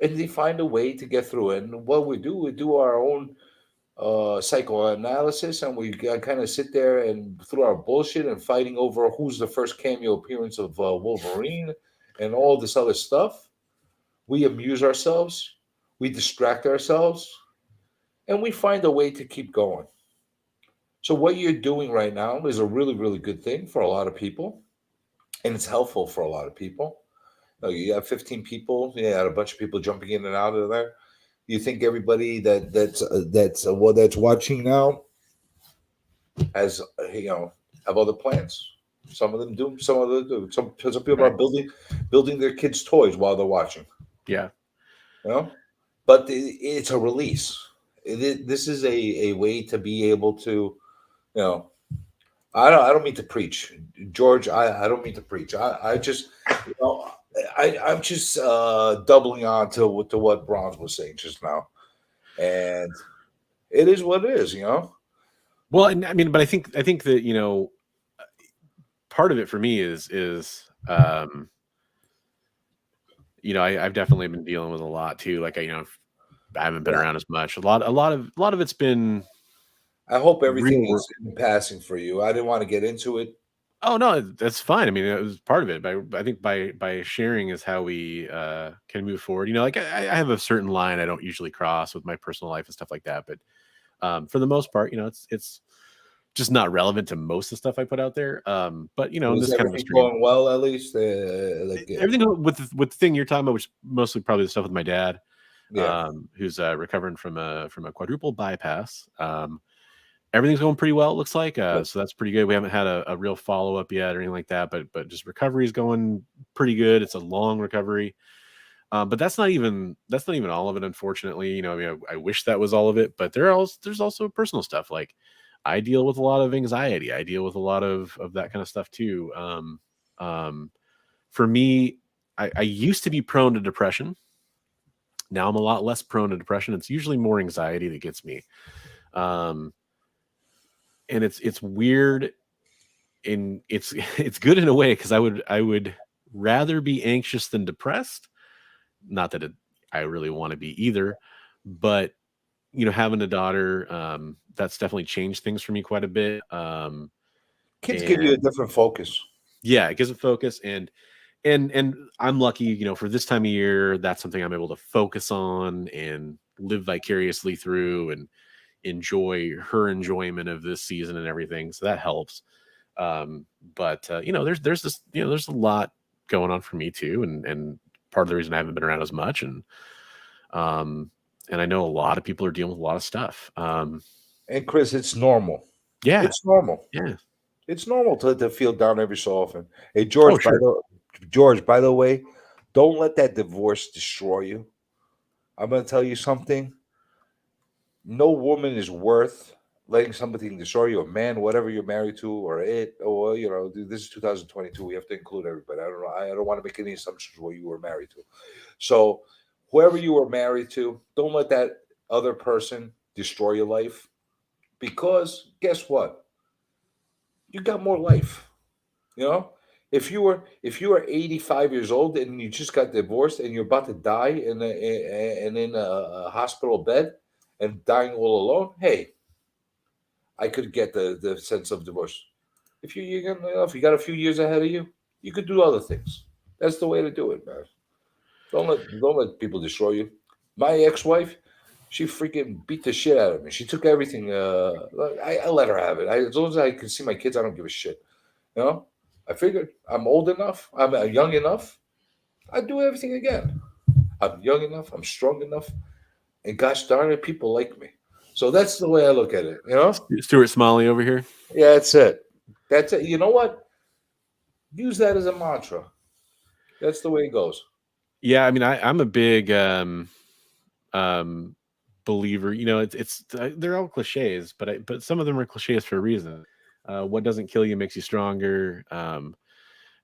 And they find a way to get through it. And what we do our own psychoanalysis, and we kind of sit there and through our bullshit and fighting over who's the first cameo appearance of Wolverine and all this other stuff. We amuse ourselves, we distract ourselves, and we find a way to keep going. So what you're doing right now is a really, really good thing for a lot of people, and it's helpful for a lot of people. You have 15 people, you had a bunch of people jumping in and out of there. You think everybody that's watching now has have other plans? Some of them do, some of them do. Some people are building their kids' toys while they're watching. Yeah. But it's a release. This is a way to be able to, I don't mean to preach, George. I don't mean to preach. I just, I'm just doubling on to what Bronze was saying just now, and it is what it is, Well, and I mean, but I think that part of it for me is I've definitely been dealing with a lot too. Like I haven't been around as much. A lot of it's been. I hope everything is in passing for you. I didn't want to get into it. Oh no, that's fine. I mean, it was part of it. I think by sharing is how we can move forward. Like I have a certain line I don't usually cross with my personal life and stuff like that. But for the most part, it's just not relevant to most of the stuff I put out there. But in Was this kind of a everything stream, going well at least? everything with the thing you're talking about, which mostly probably the stuff with my dad, Yeah. who's recovering from a quadruple bypass. Everything's going pretty well, it looks like. So that's pretty good. We haven't had a real follow up yet or anything like that, but just recovery is going pretty good. It's a long recovery. But that's not even all of it, unfortunately. I mean, I wish that was all of it, but there's also personal stuff. Like I deal with a lot of anxiety. I deal with a lot of that kind of stuff too. For me, I used to be prone to depression. Now I'm a lot less prone to depression. It's usually more anxiety that gets me. Um, and it's weird, and it's it's good in a way because I would rather be anxious than depressed. Not that I really want to be either, but having a daughter, that's definitely changed things for me quite a bit. Kids give you a And different focus. yeah, it gives a focus, and I'm lucky, for this time of year, that's something I'm able to focus on and live vicariously through and enjoy her enjoyment of this season and everything. So that helps. But there's this, there's a lot going on for me too. And part of the reason I haven't been around as much. Um, and I know a lot of people are dealing with a lot of stuff. And Chris, it's normal. Yeah. It's normal. Yeah. It's normal to feel down every so often. Hey, Oh, George, sure. by the way, don't let that divorce destroy you. I'm going to tell you something. No woman is worth letting somebody destroy you, a man, whatever you're married to, or this is 2022. We have to include everybody. I don't know. I don't want to make any assumptions what you were married to. So, whoever you were married to, don't let that other person destroy your life. Because guess what? You got more life. You know, if you were 85 years old and you just got divorced and you're about to die in a hospital bed and dying all alone, hey, I could get the sense of divorce. If you got a few years ahead of you, you could do other things. That's the way to do it, man. Don't let people destroy you. My ex-wife, she freaking beat the shit out of me. She took everything. I let her have it. As long as I can see my kids, I don't give a shit. You know, I figured I'm old enough, I'm young enough. I'd do everything again. I'm young enough, I'm strong enough, and gosh darn it, people like me. So that's the way I look at it. Stuart Smalley over here. Yeah, that's it. That's it. You know what? Use that as a mantra. That's the way it goes. Yeah. I mean, I'm a big, believer, they're all cliches, but some of them are cliches for a reason. What doesn't kill you makes you stronger.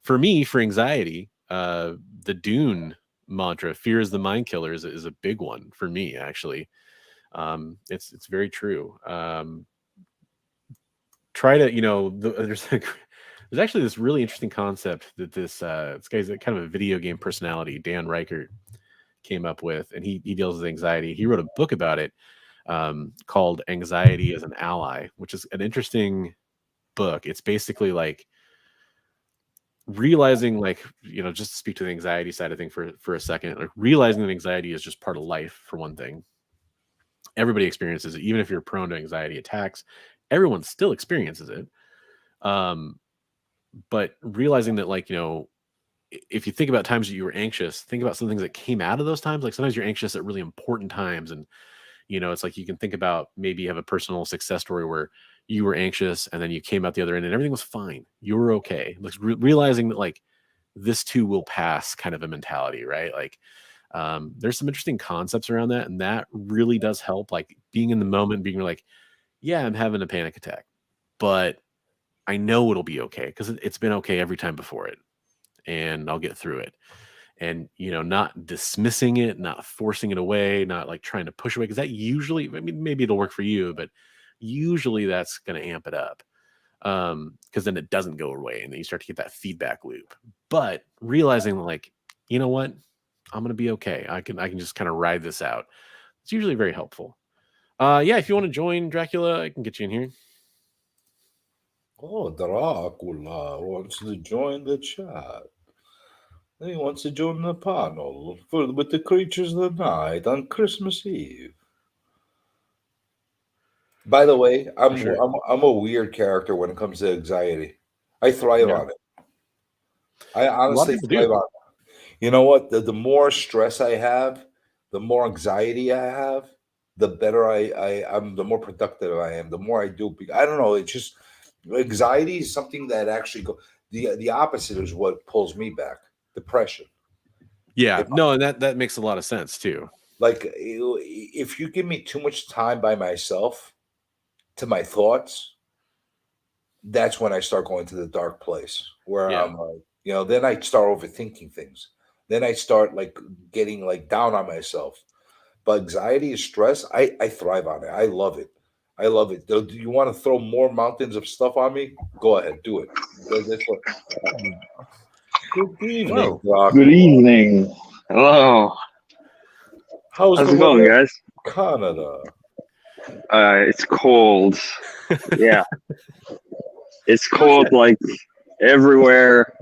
For me, for anxiety, the Dune mantra, fear is the mind killer, is a big one for me, actually. It's very true. Try to, there's actually this really interesting concept that this guy's kind of a video game personality, Dan Reichert, came up with, and he deals with anxiety. He wrote a book about it, called Anxiety as an Ally, which is an interesting book. It's basically like realizing, like, just to speak to the anxiety side of thing for a second, like realizing that anxiety is just part of life, for one thing. Everybody experiences it, even if you're prone to anxiety attacks, everyone still experiences it. But realizing that, like, if you think about times that you were anxious, think about some things that came out of those times. Like sometimes you're anxious at really important times, and it's like you can think about, maybe you have a personal success story where you were anxious and then you came out the other end and everything was fine. You were okay. Like realizing that, like, this too will pass, kind of a mentality, right? Like, there's some interesting concepts around that, and that really does help. Like being in the moment, being like, yeah, I'm having a panic attack, but I know it'll be okay because it's been okay every time before it, and I'll get through it. And not dismissing it, not forcing it away, not like trying to push away, because that usually, I mean, maybe it'll work for you, but usually that's going to amp it up, because then it doesn't go away and then you start to get that feedback loop. But realizing, like, you know what, I'm going to be okay, I can just kind of ride this out. It's usually very helpful. Yeah, if you want to join Dracula, I can get you in here. Oh, Dracula wants to join the chat. He wants to join the panel with the creatures of the night on Christmas Eve. By the way, Sure. I'm a weird character when it comes to anxiety. I thrive Yeah. on it. I A lot of honestly people thrive do. on it. You know what? The more stress I have, the more anxiety I have, the better I'm. The more productive I am. The more I do. I don't know. It's just anxiety is something that actually go. The opposite is what pulls me back. Depression. Yeah. If No, and that makes a lot of sense too. like if you give me too much time by myself to my thoughts, that's when I start going to the dark place where Yeah. I'm like, then I start overthinking things. Then I start like getting like down on myself. But anxiety and stress, I thrive on it. I love it. I love it. Do you want to throw more mountains of stuff on me? Go ahead, do it. That's what. Good evening, Whoa. Good Dracula. evening. Hello. How's How's the it going, weather guys? in Canada? It's cold. Yeah, it's Oh, cold shit. like everywhere.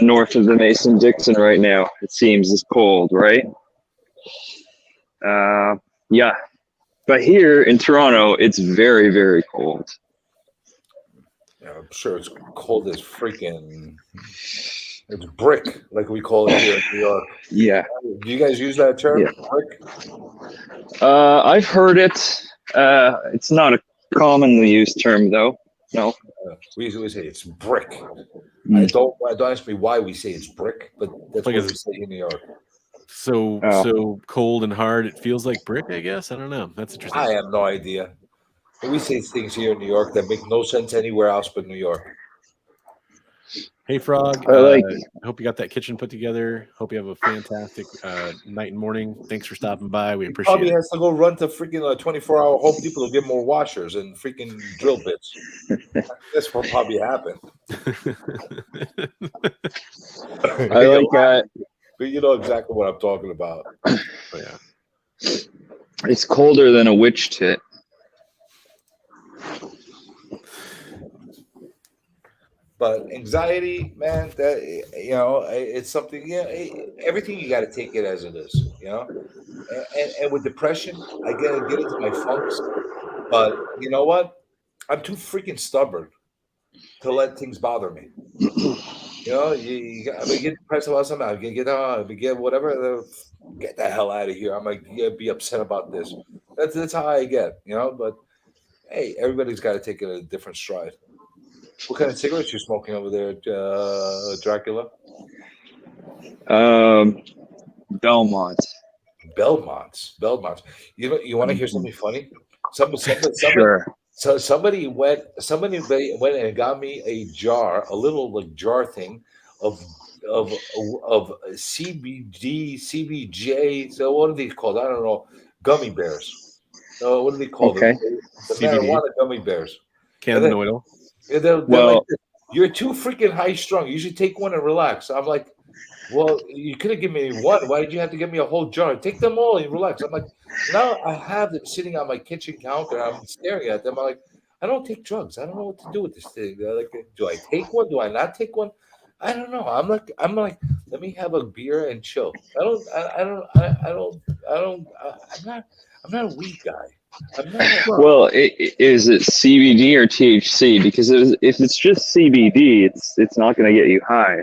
North of the Mason-Dixon right now. It seems it's cold, right? Yeah. But here in Toronto, it's very, very cold. Yeah, I'm sure it's cold as freaking. It's brick, like we call it here in New York. Yeah. Do you guys use that term? Yeah. Brick? I've heard it. It's not a commonly used term, though. No. We say it's brick. Don't ask me why we say it's brick, but that's Like what is we it say in New York. so cold and hard it feels like brick, I guess. I don't know. That's interesting. I have no idea. We say things here in New York that make no sense anywhere else but New York. Hey Frog, Like, I hope you got that kitchen put together. Hope you have a fantastic night and morning. Thanks for stopping by. We He appreciate probably it. has to go run to freaking 24-hour Home Depot to get more washers and freaking drill bits. That's what probably happened. I like But you know exactly what I'm talking about. Oh, yeah. it's colder than a witch tit. But anxiety, man, that it's something. Yeah, everything you got to take it as it is. And with depression, I gotta get into my funks. But you know what? I'm too freaking stubborn to let things bother me. I'm gonna get depressed about something. I'm gonna get whatever. Get the hell out of here. I'm like, yeah, be upset about this. That's how I get. But hey, everybody's got to take it a different stride. What kind of cigarettes you smoking over there, Dracula? Belmont. Belmonts. You want to hear something funny? Sure. Somebody went and got me a little like jar thing of CBD, So what are these called? I don't know. Gummy bears. What are they called? Okay. The CBD. marijuana gummy bears. Cannabinoid oil. They're Well, like, you're too freaking high strung. You should take one and relax. I'm like, well, you could have given me one. Why did you have to give me a whole jar? Take them all and relax. I'm like, now I have them sitting on my kitchen counter. I'm staring at them. I'm like, I don't take drugs. I don't know what to do with this thing. They're like, do I take one? Do I not take one? I don't know. I'm like, let me have a beer and chill. I'm not a weed guy. well, is it CBD or THC? Because if it's just CBD, it's not going to get you high.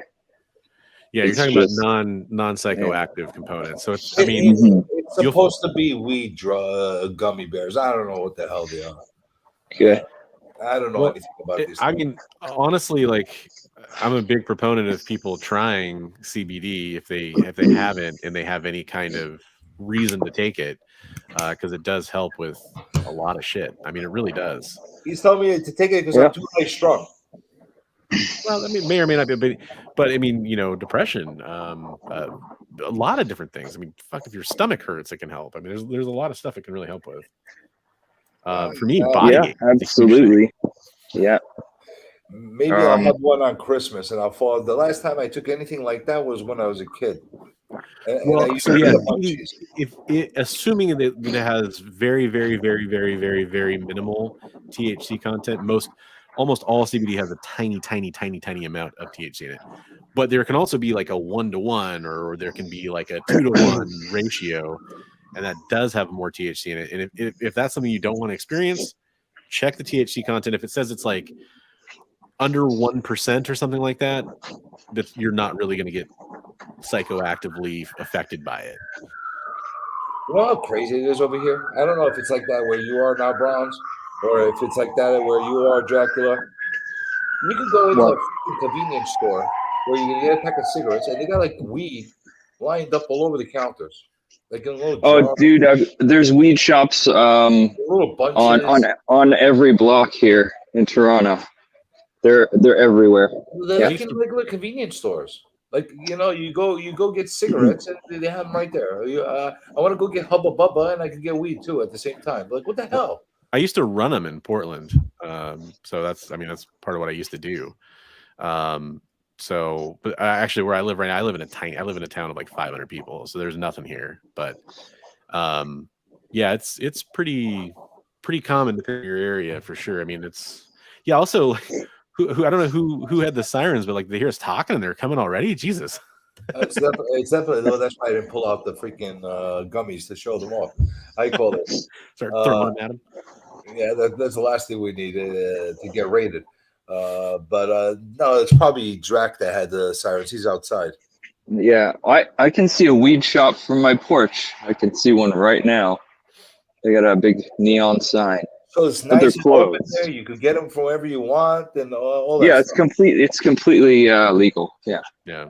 Yeah, you're It's talking just- about non-psychoactive components. So it's It's supposed to be weed gummy bears. I don't know what the hell they are. Okay. I don't know anything about these. I mean, honestly, like I'm a big proponent of people trying CBD if they haven't and they have any kind of reason to take it, because it does help with a lot of shit. I mean, it really does. He's telling me to take it because I'm too high strung. Well, I mean, may or may not be, but I mean, depression, a lot of different things. I mean, fuck, if your stomach hurts, it can help. I mean, there's a lot of stuff it can really help with. For me, body ache is a huge thing. absolutely. Yeah. Maybe I'll have one on Christmas, and I'll fall. The last time I took anything like that was when I was a kid. Well, so yeah, assuming that it has very, very, very, very, very, very minimal THC content, almost all CBD has a tiny, tiny, tiny, tiny amount of THC in it. But there can also be like a 1-to-1, or there can be like a 2-to-1 ratio. and that does have more THC in it. And if that's something you don't want to experience, check the THC content. If it says it's like under 1% or something like that, that you're not really going to get psychoactively affected by it. You know how crazy it is over here? I don't know if it's like that where you are now, Bronze, or if it's like that where you are, Dracula. You can go into a convenience store where you can get a pack of cigarettes, and they got like weed lined up all over the counters, like in a little jar. Dude, there's weed shops little bunches on every block here in Toronto. They're everywhere. They're like in regular convenience stores. Like, you know, you go get cigarettes and they have them right there. I want to go get Hubba Bubba and I can get weed too at the same time. Like, what the hell? I used to run them in Portland, so that's part of what I used to do. But actually, where I live right now, I live in a town of like 500 people, so there's nothing here. But yeah, it's pretty common depending on your area for sure. I mean, also. Who I don't know who had the sirens, but like they hear us talking and they're coming already. Jesus. It's definitely though. That's why I didn't pull out the freaking gummies to show them off. I call it. Start throwing at them. Yeah, that's the last thing we need to get raided. But no, it's probably Drac that had the sirens. He's outside. Yeah, I can see a weed shop from my porch. I can see one right now. They got a big neon sign. So it's nice and open there. You could get them from wherever you want, and all that. Yeah, stuff. It's completely legal. Yeah. Yeah.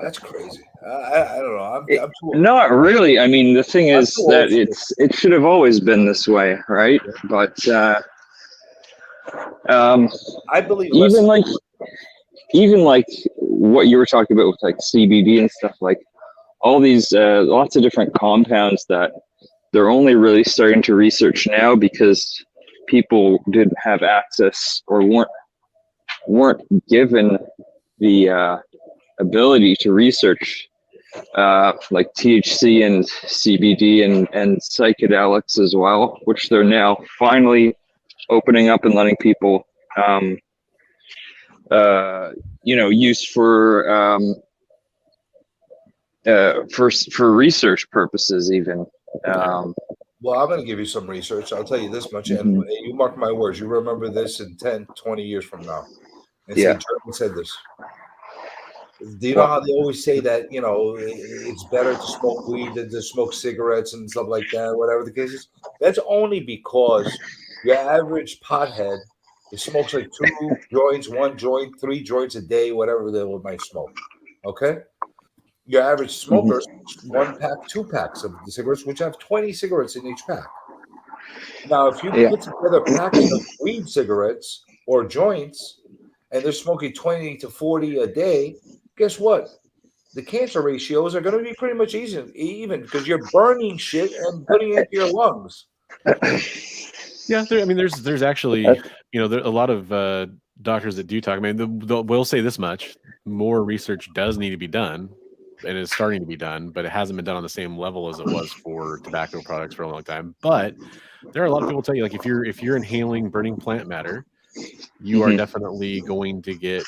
That's crazy. I don't know. I'm too not really. I mean, the thing is that it should have always been this way, right? But I believe even like what you were talking about with like CBD and stuff, like all these lots of different compounds that they're only really starting to research now because people didn't have access or weren't given the ability to research like THC and CBD and psychedelics as well, which they're now finally opening up and letting people use for research purposes even. Well, I'm going to give you some research. I'll tell you this much, and you mark my words. You remember this in 10, 20 years from now. And say, German said this. Do you know how they always say that, you know, it's better to smoke weed than to smoke cigarettes and stuff like that, whatever the case is? That's only because your average pothead smokes like 2 joints, 1 joint, 3 joints a day, whatever they might smoke. Okay? Your average smoker smokes 1 pack, 2 packs of the cigarettes, which have 20 cigarettes in each pack. Now, if you put together packs of weed cigarettes or joints, and they're smoking 20 to 40 a day, guess what? The cancer ratios are going to be pretty much even because you're burning shit and putting it into your lungs. Yeah, there's actually, there are a lot of doctors that do talk. I mean, we'll say this much: more research does need to be done, and is starting to be done, but it hasn't been done on the same level as it was for tobacco products for a long time. But there are a lot of people tell you, like, if you're inhaling burning plant matter, you are definitely going to get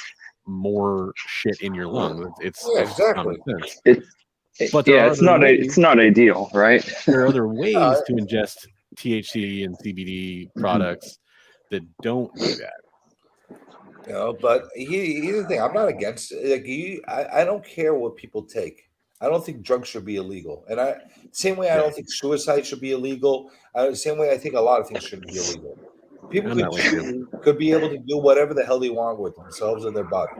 more shit in your lungs. It's exactly. common sense. It's not ideal, right? There are other ways to ingest THC and CBD products that don't do that. You know, but here's the thing: I'm not against it. Like I don't care what people take. I don't think drugs should be illegal, and same way I don't think suicide should be illegal. Same way I think a lot of things shouldn't be illegal. People could be able to do whatever the hell they want with themselves and their body.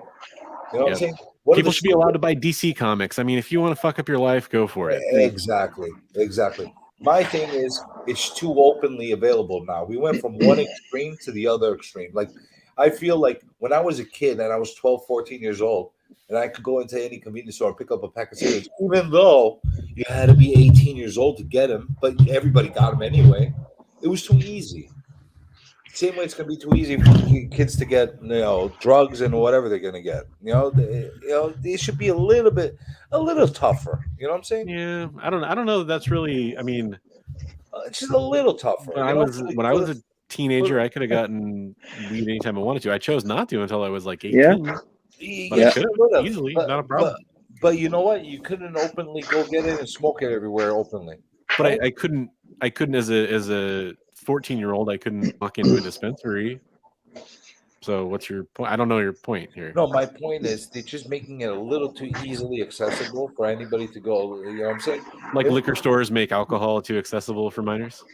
You know what I'm saying? People should be allowed to buy DC comics. I mean, if you want to fuck up your life, go for it. Exactly. My thing is, it's too openly available now. We went from one extreme to the other extreme. Like, I feel like when I was a kid and I was 12, 14 years old, and I could go into any convenience store and pick up a pack of cigarettes, even though you had to be 18 years old to get them, but everybody got them anyway. It was too easy. Same way it's going to be too easy for kids to get, drugs and whatever they're going to get. They should be a little tougher. You know what I'm saying? Yeah, I don't know. That's really. I mean, it's just a little tougher. When I was a teenager, I could have gotten weed anytime I wanted to. I chose not to until I was like 18. But I could have easily, not a problem. But you know what? You couldn't openly go get it and smoke it everywhere openly. but I couldn't as a 14-year-old, I couldn't walk into a dispensary. So what's your point? I don't know your point here. No, my point is they're just making it a little too easily accessible for anybody to go. You know what I'm saying? Like If- liquor stores make alcohol too accessible for minors.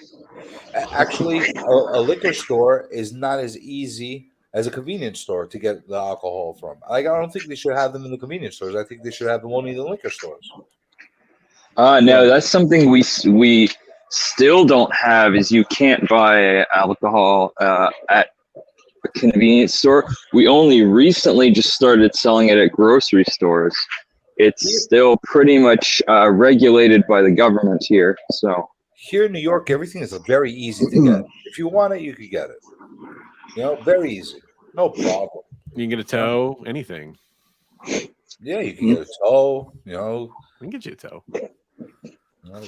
Actually, a liquor store is not as easy as a convenience store to get the alcohol from. Like, I don't think they should have them in the convenience stores. I think they should have them only in the liquor stores. No, that's something we still don't have. Is you can't buy alcohol at a convenience store. We only recently just started selling it at grocery stores. It's still pretty much regulated by the government here. So Here in New York, everything is very easy to get. If you want it, you could get it. You know, very easy, no problem. You can get a tow, anything. Yeah, you can get a tow. You know, We can get you a tow. I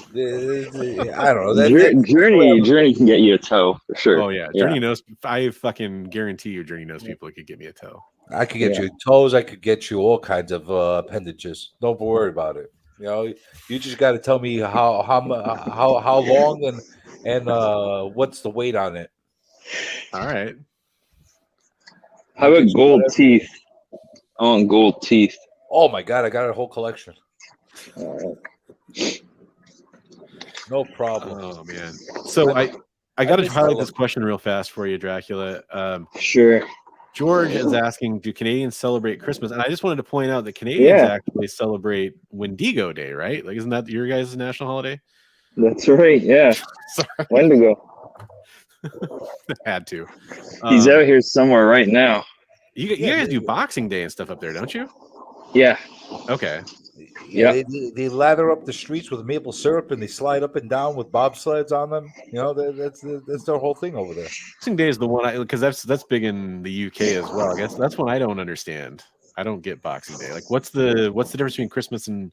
don't know. Journey can get you a tow for sure. Oh yeah, Journey knows. I fucking guarantee you, Journey knows people who could get me a tow. I could get you toes. I could get you all kinds of appendages. Don't worry about it. You know, you just got to tell me how long and what's the weight on it. All right. How about gold teeth? I want gold teeth. Oh my god, I got a whole collection. No problem. Oh man. So I got to highlight this question real fast for you, Dracula. Sure. George is asking, do Canadians celebrate Christmas? And I just wanted to point out that Canadians actually celebrate Wendigo Day, right? Like, isn't that your guys' national holiday? That's right. Yeah. Sorry. Wendigo. Had to. He's out here somewhere right now. You guys do Boxing Day and stuff up there, don't you? Yeah. Okay. Yeah, they lather up the streets with maple syrup and they slide up and down with bobsleds on them. You know, that's their whole thing over there. Boxing Day is the one because that's big in the UK as well. I guess that's one I don't understand. I don't get Boxing Day. Like, what's the difference between Christmas and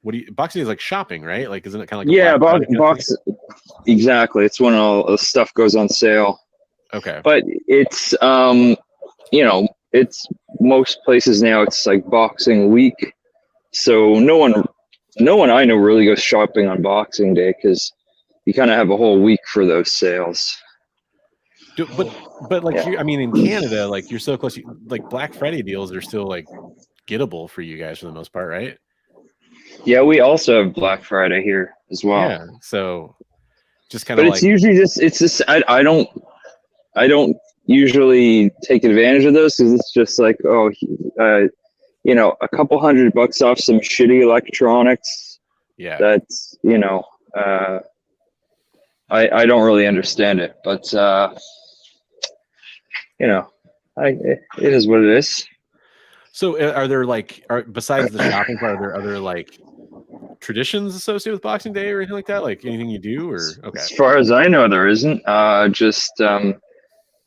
Boxing Day is like shopping, right? Like, isn't it kind of like box exactly? It's when all the stuff goes on sale. Okay, but it's it's most places now. It's like Boxing Week. So no one I know really goes shopping on Boxing Day because you kind of have a whole week for those sales. But like I mean, in Canada, like you're so close. Like Black Friday deals are still like gettable for you guys for the most part, right? Yeah, we also have Black Friday here as well. Yeah, so just kind of. But it's usually just I don't usually take advantage of those because it's just like a couple $100 off some shitty electronics. Yeah. That's, I don't really understand it, but, it is what it is. So are there besides the shopping part, are there other like traditions associated with Boxing Day or anything like that? Like anything you do or okay. As far as I know, there isn't. I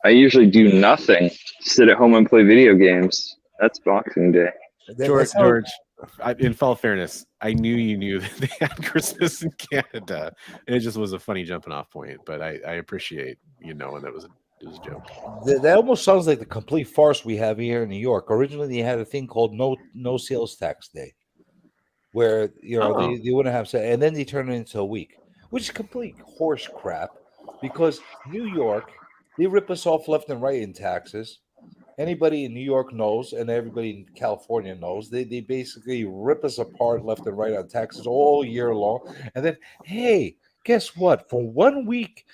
usually do nothing. Sit at home and play video games. That's Boxing Day. George, in all fairness, I knew you knew that they had Christmas in Canada. It just was a funny jumping off point, but I appreciate knowing that it was a joke. That almost sounds like the complete farce we have here in New York. Originally, they had a thing called no sales tax day, where they wouldn't have sales, and then they turned it into a week, which is complete horse crap. Because New York, they rip us off left and right in taxes. Anybody in New York knows, and everybody in California knows, they basically rip us apart left and right on taxes all year long. And then, hey, guess what? For 1 week,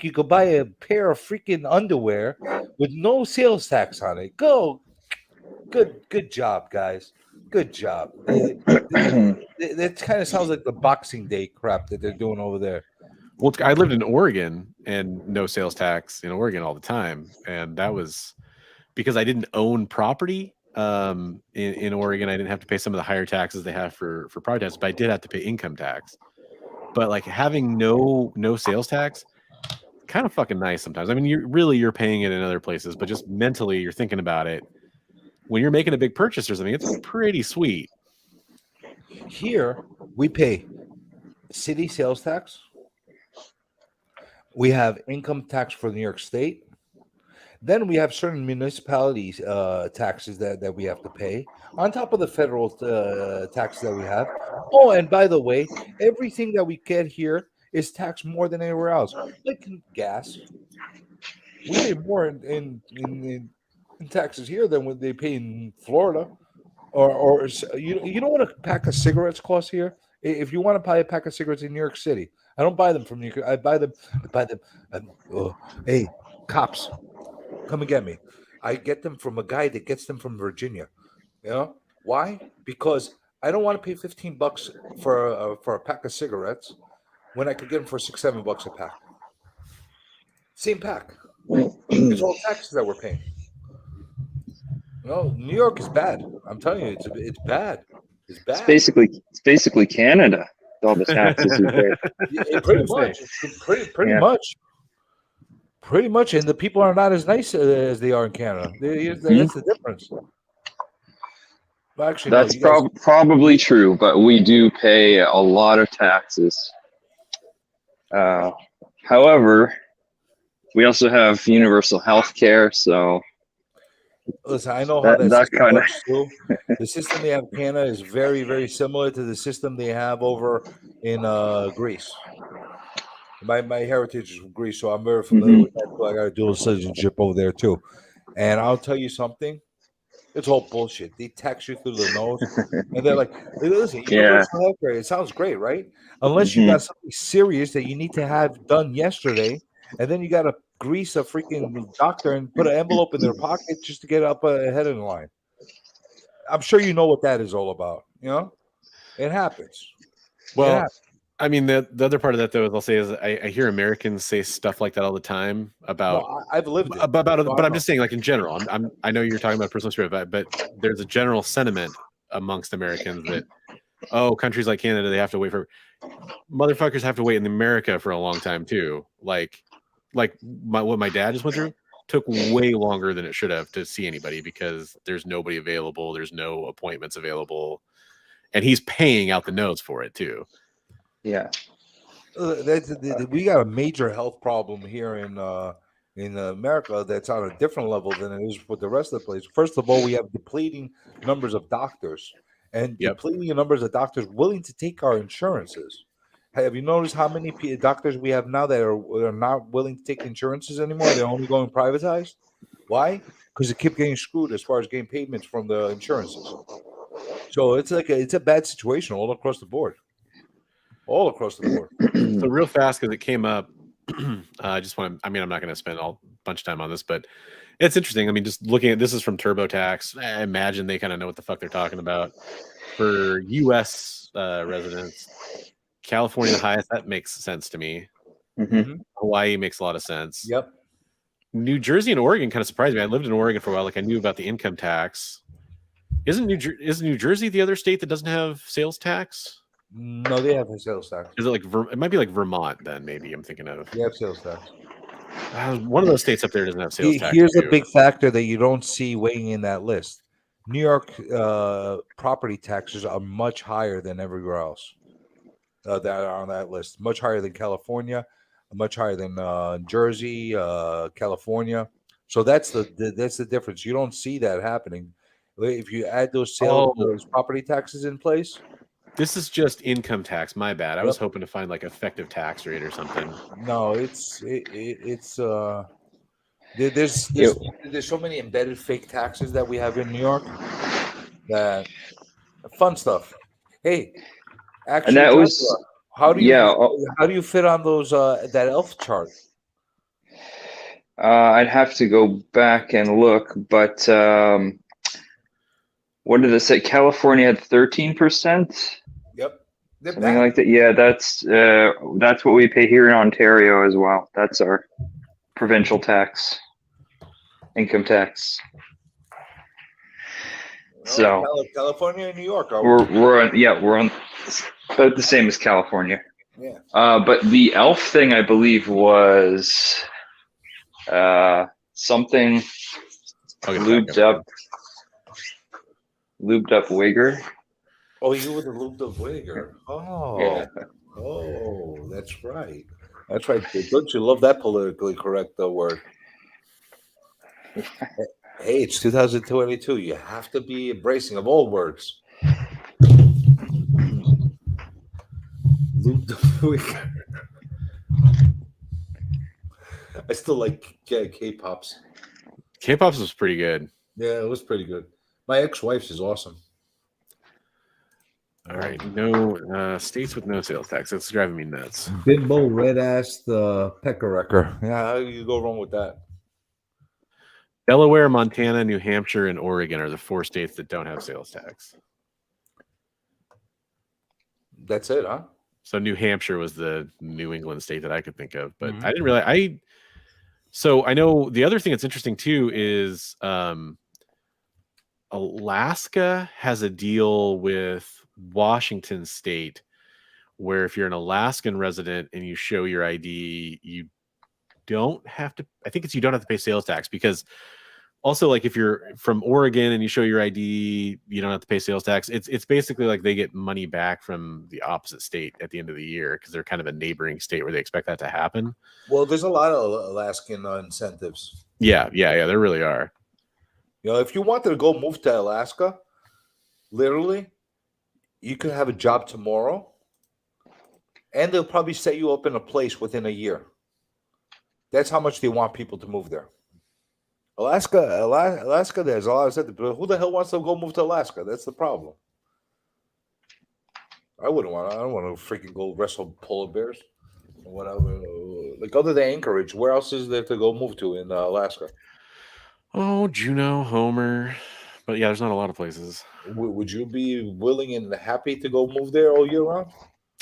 you could buy a pair of freaking underwear with no sales tax on it. Good job, guys. Good job. That kind of sounds like the Boxing Day crap that they're doing over there. Well, I lived in Oregon and no sales tax in Oregon all the time, and that was because I didn't own property in Oregon. I didn't have to pay some of the higher taxes they have for property taxes, but I did have to pay income tax. But like having no sales tax, kind of fucking nice sometimes. I mean, you're paying it in other places, but just mentally you're thinking about it. When you're making a big purchase or something, it's pretty sweet. Here we pay city sales tax. We have income tax for New York State. Then we have certain municipalities taxes that we have to pay on top of the federal taxes that we have. Oh, and by the way, everything that we get here is taxed more than anywhere else. Like gas, we pay more in taxes here than what they pay in Florida. Or you know what a pack of cigarettes costs here? If you want to buy a pack of cigarettes in New York City, I don't buy them from New York. I buy them. Hey, cops, come and get me. I get them from a guy that gets them from Virginia. You know why? Because I don't want to pay $15 for a pack of cigarettes when I could get them for $6-7 a pack. Same pack. It's all taxes that we're paying. No, New York is bad. I'm telling you, it's bad. It's bad. It's basically Canada. With all the taxes we pay. Yeah, pretty much. Pretty much. Pretty much, and the people are not as nice as they are in Canada. That's the difference. Well, actually, That's no, probably true, but we do pay a lot of taxes. However, we also have universal health care, so listen, I know how that that system kind of works too. The system they have in Canada is very, very similar to the system they have over in Greece. My heritage is from Greece, so I'm very familiar with that. So I got a dual citizenship over there too. And I'll tell you something. It's all bullshit. They tax you through the nose, and they're like, "Listen, universal healthcare. It sounds great, right? Unless you got something serious that you need to have done yesterday, and then you got to grease a freaking doctor and put an envelope in their pocket just to get up ahead of the line." I'm sure you know what that is all about. You know, it happens. Well, I mean, the other part of that, though, I'll say is I hear Americans say stuff like that all the time about. No, I've lived it. But I'm just saying, like in general, I know you're talking about personal experience, but there's a general sentiment amongst Americans that countries like Canada, they have to wait for motherfuckers have to wait in America for a long time too. Like what my dad just went through took way longer than it should have to see anybody because there's nobody available, there's no appointments available, and he's paying out the nose for it too. Yeah, we got a major health problem here in America that's on a different level than it is with the rest of the place. First of all, we have depleting numbers of doctors and depleting numbers of doctors willing to take our insurances. Have you noticed how many doctors we have now that are not willing to take insurances anymore? They're only going privatized. Why? Because they keep getting screwed as far as getting payments from the insurances. So it's like it's a bad situation all across the board. All across the board. So real fast, because it came up, I just want to, I'm not going to spend a bunch of time on this, but it's interesting. I mean, just looking at this is from TurboTax. I imagine they kind of know what the fuck they're talking about. For U.S. Residents, California the highest. That makes sense to me. Hawaii makes a lot of sense. Yep. New Jersey and Oregon kind of surprised me. I lived in Oregon for a while. Like I knew about the income tax. Isn't New Jersey the other state that doesn't have sales tax? No, they have a sales tax. Is it like it might be like Vermont? Then maybe I'm thinking of. They have sales tax. One of those states up there doesn't have sales tax. Here's a big factor that you don't see weighing in that list. New York property taxes are much higher than everywhere else that are on that list. Much higher than California, much higher than Jersey, California. So that's the difference. You don't see that happening. If you add those those property taxes in place. This is just income tax. My bad. I was hoping to find like effective tax rate or something. No, there's so many embedded fake taxes that we have in New York. That fun stuff. Hey, actually, and that was how do you fit on those that ELF chart? I'd have to go back and look, but what did it say? California had 13%. Yep. Something like that. Yeah, that's what we pay here in Ontario as well. That's our provincial tax, income tax. So California and New York we're on about the same as California. Yeah. But the ELF thing, I believe, was something lubed up wigger. Oh, you were the lubed up wigger. Oh, yeah. Oh, that's right. That's right. Don't you love that politically correct word? Hey, it's 2022. You have to be embracing of all words. Lubed up wigger. I still like K-pops. K-pops was pretty good. Yeah, it was pretty good. My ex-wife's is awesome. All right, no states with no sales tax. That's driving me nuts. Bimbo, red-ass, pecker wrecker. Yeah, how you go wrong with that? Delaware, Montana, New Hampshire, and Oregon are the 4 states that don't have sales tax. That's it, huh? So New Hampshire was the New England state that I could think of, but Mhm. I didn't realize. So I know the other thing that's interesting too is Alaska has a deal with Washington State where if you're an Alaskan resident and you show your ID, you don't have to. I think it's you don't have to pay sales tax because also like if you're from Oregon and you show your ID, you don't have to pay sales tax. It's basically like they get money back from the opposite state at the end of the year because they're kind of a neighboring state where they expect that to happen. Well, there's a lot of Alaskan incentives. Yeah, there really are. You know, if you wanted to go move to Alaska, literally, you could have a job tomorrow, and they'll probably set you up in a place within a year. That's how much they want people to move there. Alaska, there's a lot of incentive, but who the hell wants to go move to Alaska? That's the problem. I don't want to freaking go wrestle polar bears. Whatever. Like other than Anchorage, where else is there to go move to in Alaska? Oh, Juneau, Homer. But yeah, there's not a lot of places. Would you be willing and happy to go move there all year round?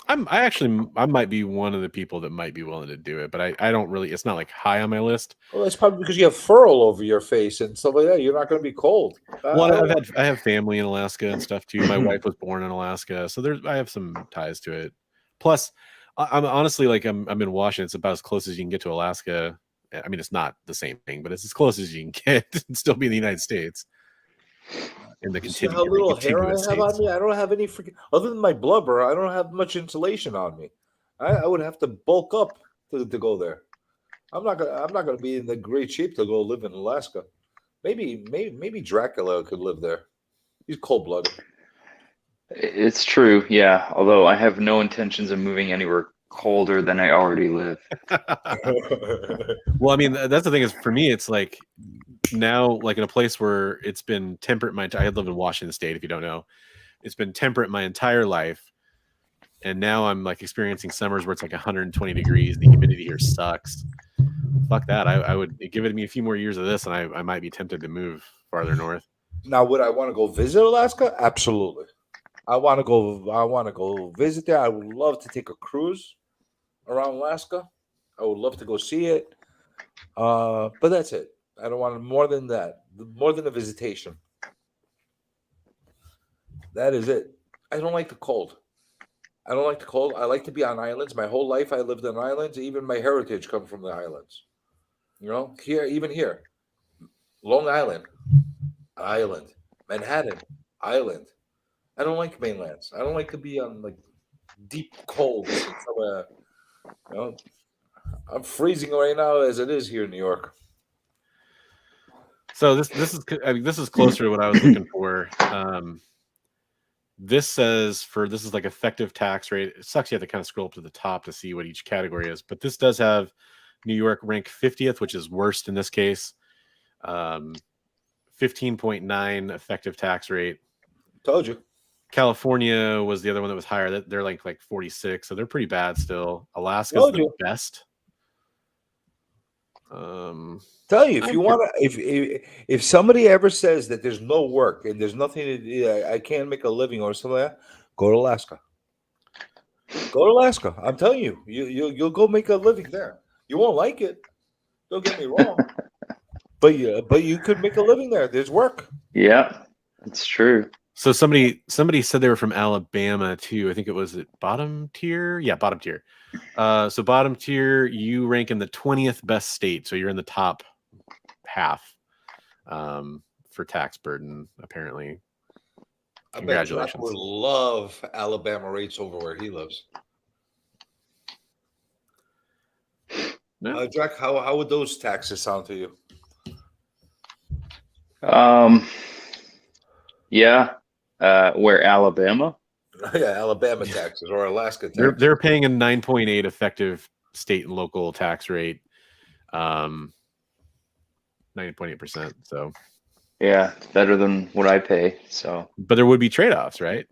I might be one of the people that might be willing to do it, but I don't really. It's not like high on my list. Well, that's probably because you have fur all over your face and stuff like that. You're not going to be cold. Well, I have family in Alaska and stuff too. My wife was born in Alaska, so I have some ties to it. Plus, I'm honestly like I'm in Washington. It's about as close as you can get to Alaska. I mean, it's not the same thing, but it's as close as you can get and still be in the United States. In the how little hair I have on me? I don't have any freaking other than my blubber. I don't have much insulation on me. I would have to bulk up to go there. I'm not gonna be in the great shape to go live in Alaska. Maybe Dracula could live there. He's cold blooded. It's true, yeah. Although I have no intentions of moving anywhere colder than I already live. Well, I mean, that's the thing is for me, it's like now, like in a place where it's been temperate. I live in Washington State. If you don't know, it's been temperate my entire life, and now I'm like experiencing summers where it's like 120 degrees. The humidity here sucks. Fuck that. I would give it me a few more years of this, and I might be tempted to move farther north. Now, would I want to go visit Alaska? Absolutely. I want to go visit there. I would love to take a cruise around Alaska. I would love to go see it. But that's it. I don't want more than that. More than a visitation. That is it. I don't like the cold. I like to be on islands. My whole life I lived on islands. Even my heritage comes from the islands. You know, even here. Long Island. Manhattan. Island. I don't like mainlands. I don't like to be on like deep cold somewhere. You know, I'm freezing right now as it is here in New York. So this is closer to what I was looking for. This says this is like effective tax rate. It sucks you have to kind of scroll up to the top to see what each category is, but this does have New York rank 50th, which is worst in this case. 15.9 effective tax rate. Told you. California was the other one that was higher. They're like 46, so they're pretty bad still. Alaska's the best. Tell you if you want to, if somebody ever says that there's no work and there's nothing to do, I can't make a living or something like that, go to Alaska. Go to Alaska. I'm telling you, you'll go make a living there. You won't like it. Don't get me wrong, but you could make a living there. There's work. Yeah, it's true. So somebody said they were from Alabama too. I think it was bottom tier. Yeah, bottom tier. So bottom tier, you rank in the 20th best state. So you're in the top half for tax burden, apparently. Congratulations. I would love Alabama rates over where he lives. No? Jack, how would those taxes sound to you? Yeah. Where Alabama? Yeah, Alabama taxes or Alaska taxes. They're paying a 9.8 effective state and local tax rate. 90.8%. So, Yeah, better than what I pay. So but there would be trade-offs, right?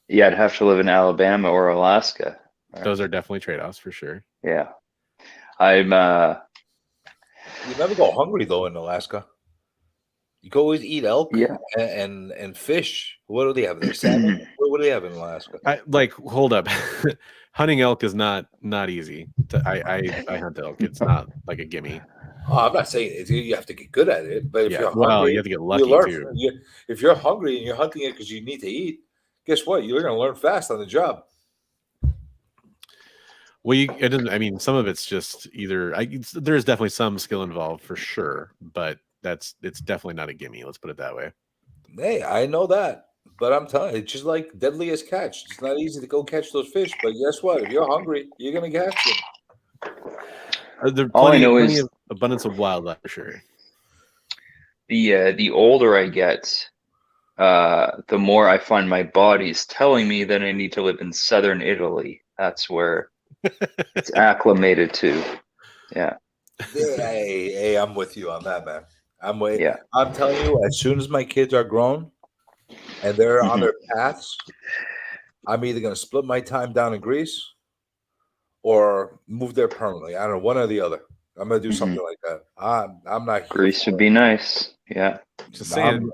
yeah, I'd have to live in Alabama or Alaska. Those are definitely trade-offs for sure. Yeah, I'm. You never go hungry though in Alaska. You can always eat elk Yeah. and fish. What do they have there? Salmon? What do they have in Alaska? Hold up. Hunting elk is not easy. I hunt elk. It's not like a gimme. Oh, I'm not saying you have to get good at it, but if Yeah, you're well, hungry, you have to get you lucky learn. too. If you're hungry and you're hunting it because you need to eat, guess what? You're going to learn fast on the job. Well, it doesn't. I mean, some of it's just either. There's definitely some skill involved for sure, but it's definitely not a gimme. Let's put it that way. Hey, I know that, but I'm telling you, it's just like deadliest catch. It's not easy to go catch those fish, but guess what? If you're hungry, you're going to catch them. There's All I plenty know is of abundance of wildlife for sure. the older I get, the more I find my body's telling me that I need to live in southern Italy. That's where it's acclimated to. Yeah. Hey, I'm with you on that, man. Yeah. I'm telling you, as soon as my kids are grown and they're on their paths, I'm either going to split my time down in Greece or move there permanently. I don't know, one or the other. I'm going to do something like that. I'm not here. Greece would be nice. Yeah. Just saying,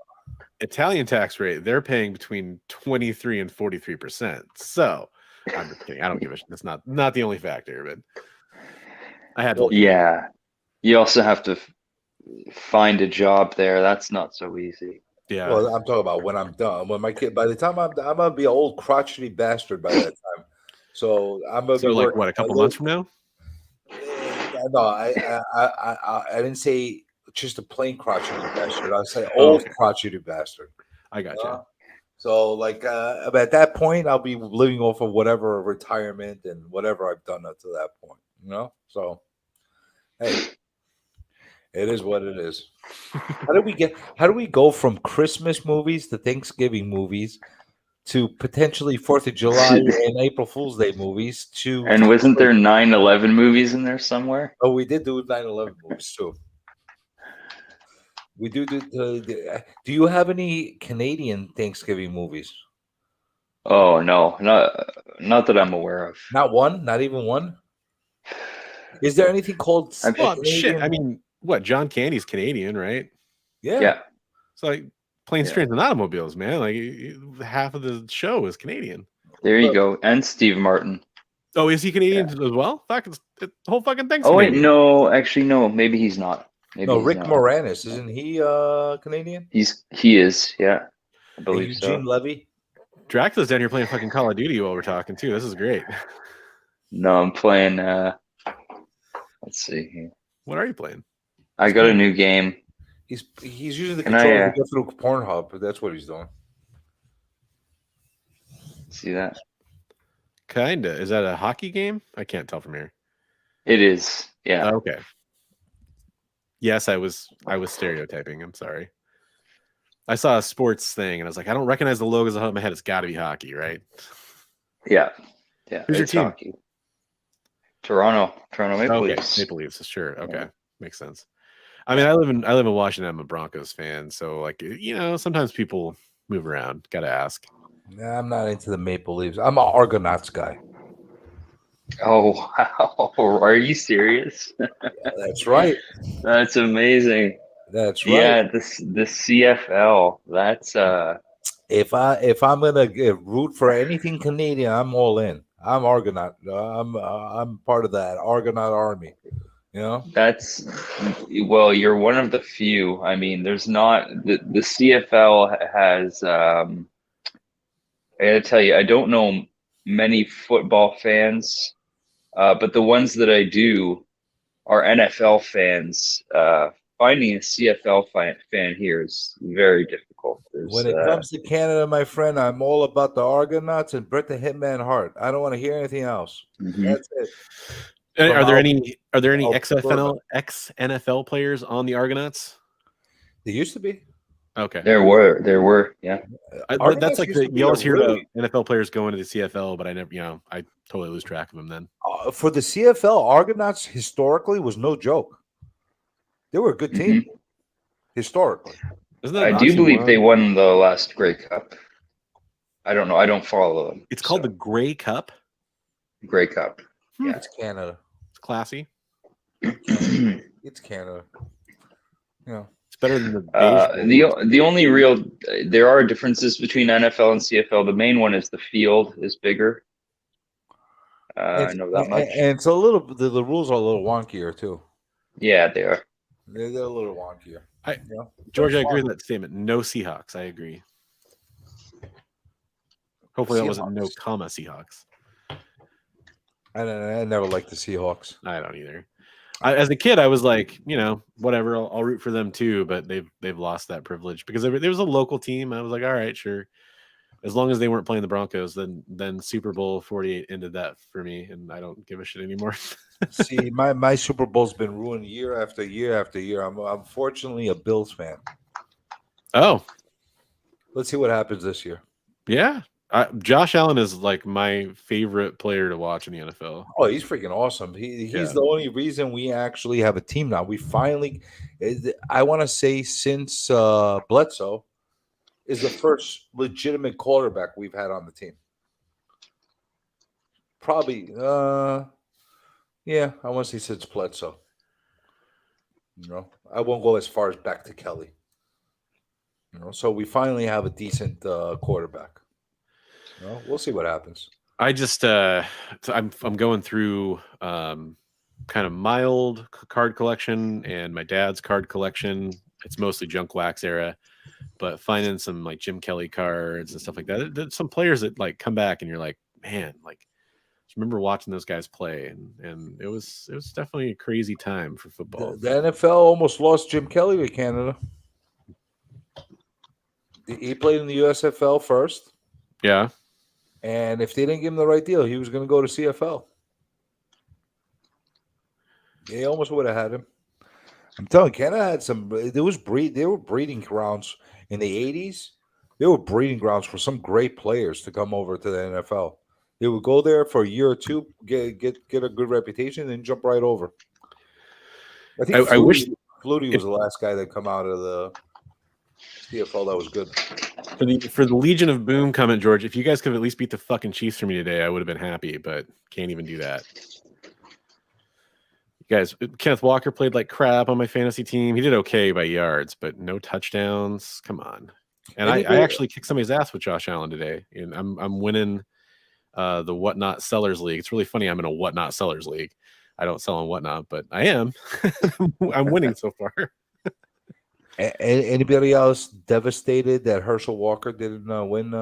Italian tax rate, they're paying between 23 and 43%. So I'm just kidding. I don't give a shit. That's not the only factor, but I had to. Yeah. You also have to find a job there. That's not so easy. Yeah. Well, I'm talking about when I'm done. When my kid, by the time I'm gonna be an old crotchety bastard by that time. So I'm gonna be like working what, a couple months from now? No, I didn't say just a plain crotchety bastard. I said old crotchety bastard. I got you. So like at that point, I'll be living off of whatever retirement and whatever I've done up to that point. You know, so hey. It is what it is. How do we go from Christmas movies to Thanksgiving movies to potentially 4th of July and April Fool's Day movies to And wasn't there 9/11 movies in there somewhere? Oh, we did do 9/11 movies too. We do. Do you have any Canadian Thanksgiving movies? Oh no, not that I'm aware of. Not one, not even one. Is there anything called? Shit. I mean, what? John Candy's Canadian, right? Yeah. So like Planes, Trains, and Automobiles, man. Like half of the show is Canadian. There you go. And Steve Martin. Oh, is he Canadian as well? Fuck, the whole fucking thing's Oh wait, Canadian. no, actually no. Maybe he's not. No, Rick Moranis, isn't he Canadian? He is, yeah. I believe Eugene Levy. Dracula's down here playing fucking Call of Duty while we're talking too. This is great. No, I'm playing. Let's see here. What are you playing? I got a new game. He's using the controller to go through Pornhub, but that's what he's doing. See that? Kinda. Is that a hockey game? I can't tell from here. It is. Yeah. Okay. Yes, I was stereotyping. I'm sorry. I saw a sports thing and I was like, I don't recognize the logos off my head. It's got to be hockey, right? Yeah. Yeah. Who's your team? Hockey. Toronto Maple Leafs. Maple Leafs, sure. Okay, yeah. Makes sense. I mean, I live in Washington. I'm a Broncos fan, so like sometimes people move around. Got to ask. Nah, I'm not into the Maple Leafs. I'm an Argonauts guy. Oh wow! Are you serious? Yeah, that's right. That's amazing. That's right. Yeah, the CFL. That's If I'm gonna root for anything Canadian, I'm all in. I'm Argonaut. I'm part of that Argonaut army. You know. That's you're one of the few. I mean, there's not the CFL has. I gotta tell you, I don't know many football fans, but the ones that I do are NFL fans. Finding a CFL fan here is very difficult. When it comes to Canada, my friend, I'm all about the Argonauts and Bret the Hitman Hart. I don't want to hear anything else. Mm-hmm. That's it. Are there any ex-NFL players on the Argonauts? There used to be. Okay. There were, yeah. That's like you always hear about NFL players going to the CFL, but I never, I totally lose track of them then. for the CFL, Argonauts historically was no joke. They were a good team historically. Isn't that I an do believe they oxymoron? won the last Grey Cup. I don't know. I don't follow them. It's called the Grey Cup. Grey Cup. Yeah. It's Canada. It's classy. It's Canada. Yeah. It's better than the beige bowl. The only real there are differences between NFL and CFL. The main one is the field is bigger. I know that much. And it's a little. The rules are a little wonkier too. Yeah, they are. They're a little wonkier. George, I agree with that statement. No Seahawks. I agree. Hopefully that wasn't no comma Seahawks. I never liked the Seahawks. I don't either. As a kid, I was like, whatever. I'll root for them too. But they've lost that privilege because there was a local team. I was like, all right, sure. As long as they weren't playing the Broncos, then Super Bowl 48 ended that for me, and I don't give a shit anymore. See, my Super Bowl's been ruined year after year after year. I'm unfortunately a Bills fan. Oh, let's see what happens this year. Yeah, Josh Allen is like my favorite player to watch in the NFL. Oh, he's freaking awesome. He's the only reason we actually have a team now. We finally, I want to say, since Bledsoe is the first legitimate quarterback we've had on the team. Probably, yeah, I want to say since Bledsoe. I won't go as far as back to Kelly. So we finally have a decent quarterback. We'll see what happens. I just, I'm going through kind of my old card collection and my dad's card collection. It's mostly junk wax era, but finding some like Jim Kelly cards and stuff like that. There's some players that like come back and you're like, man, like just remember watching those guys play, and it was definitely a crazy time for football. The NFL almost lost Jim Kelly to Canada. He played in the USFL first. Yeah. And if they didn't give him the right deal, he was going to go to CFL. They almost would have had him. I'm telling you, Canada had some. There were breeding grounds in the 80s. There were breeding grounds for some great players to come over to the NFL. They would go there for a year or two, get a good reputation, and then jump right over. I think I wish Flutie was the last guy that come out of the CFL that was good. For the Legion of Boom comment, George, if you guys could at least beat the fucking Chiefs for me today, I would have been happy, but can't even do that. You guys, Kenneth Walker played like crap on my fantasy team. He did okay by yards, but no touchdowns. Come on. And I actually kicked somebody's ass with Josh Allen today. And I'm winning the Whatnot Sellers League. It's really funny. I'm in a Whatnot Sellers League. I don't sell on Whatnot, but I am. I'm winning so far. Anybody else devastated that Herschel Walker didn't win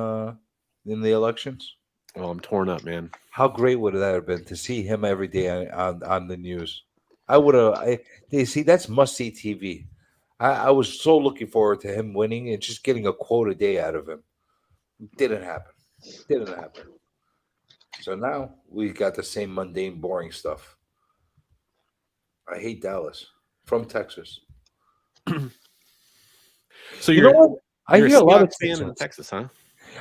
in the elections? Oh, I'm torn up, man. How great would that have been to see him every day on the news? I would have. See, that's must-see TV. I was so looking forward to him winning and just getting a quote a day out of him. Didn't happen. So now we got the same mundane, boring stuff. I hate Dallas. From Texas. So you know what? I hear a lot of Texans in Texas, huh?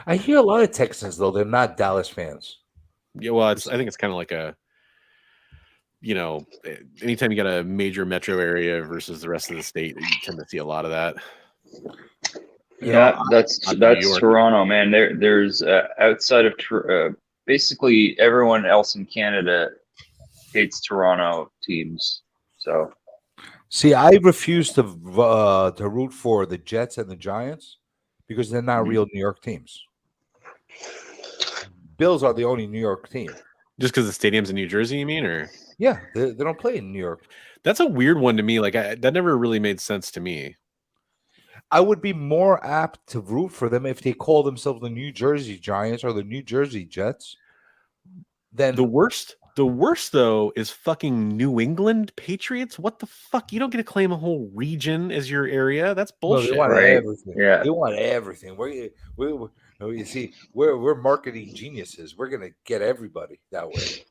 I hear a lot of Texans though. They're not Dallas fans. Yeah, well, I think it's kind of like a, anytime you got a major metro area versus the rest of the state, you tend to see a lot of that. Yeah, that's Toronto, man. There's outside of basically everyone else in Canada hates Toronto teams. So. See, I refuse to root for the Jets and the Giants because they're not real New York teams. Bills are the only New York team. Just because the stadium's in New Jersey, you mean? Or yeah, they don't play in New York. That's a weird one to me. Like that never really made sense to me. I would be more apt to root for them if they call themselves the New Jersey Giants or the New Jersey Jets. Then the worst though is fucking New England Patriots. What the fuck? You don't get to claim a whole region as your area. That's bullshit. No, they want everything. Yeah, they want everything. You see, we're marketing geniuses. We're gonna get everybody that way.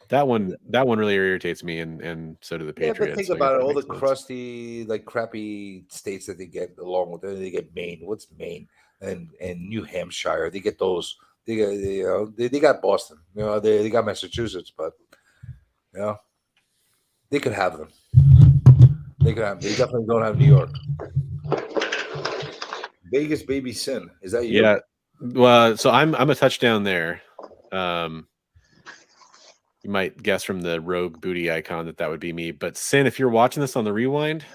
That one really irritates me, and so do the Patriots. Yeah, but think about it. All the crusty, crappy states that they get along with it. They get Maine. What's Maine? And New Hampshire. They get those They got Boston. They got Massachusetts, but they could have them. They definitely don't have New York. Vegas baby sin. Is that you? Yeah. Well, so I'm a touchdown there. You might guess from the rogue booty icon that would be me. But Sin, if you're watching this on the rewind,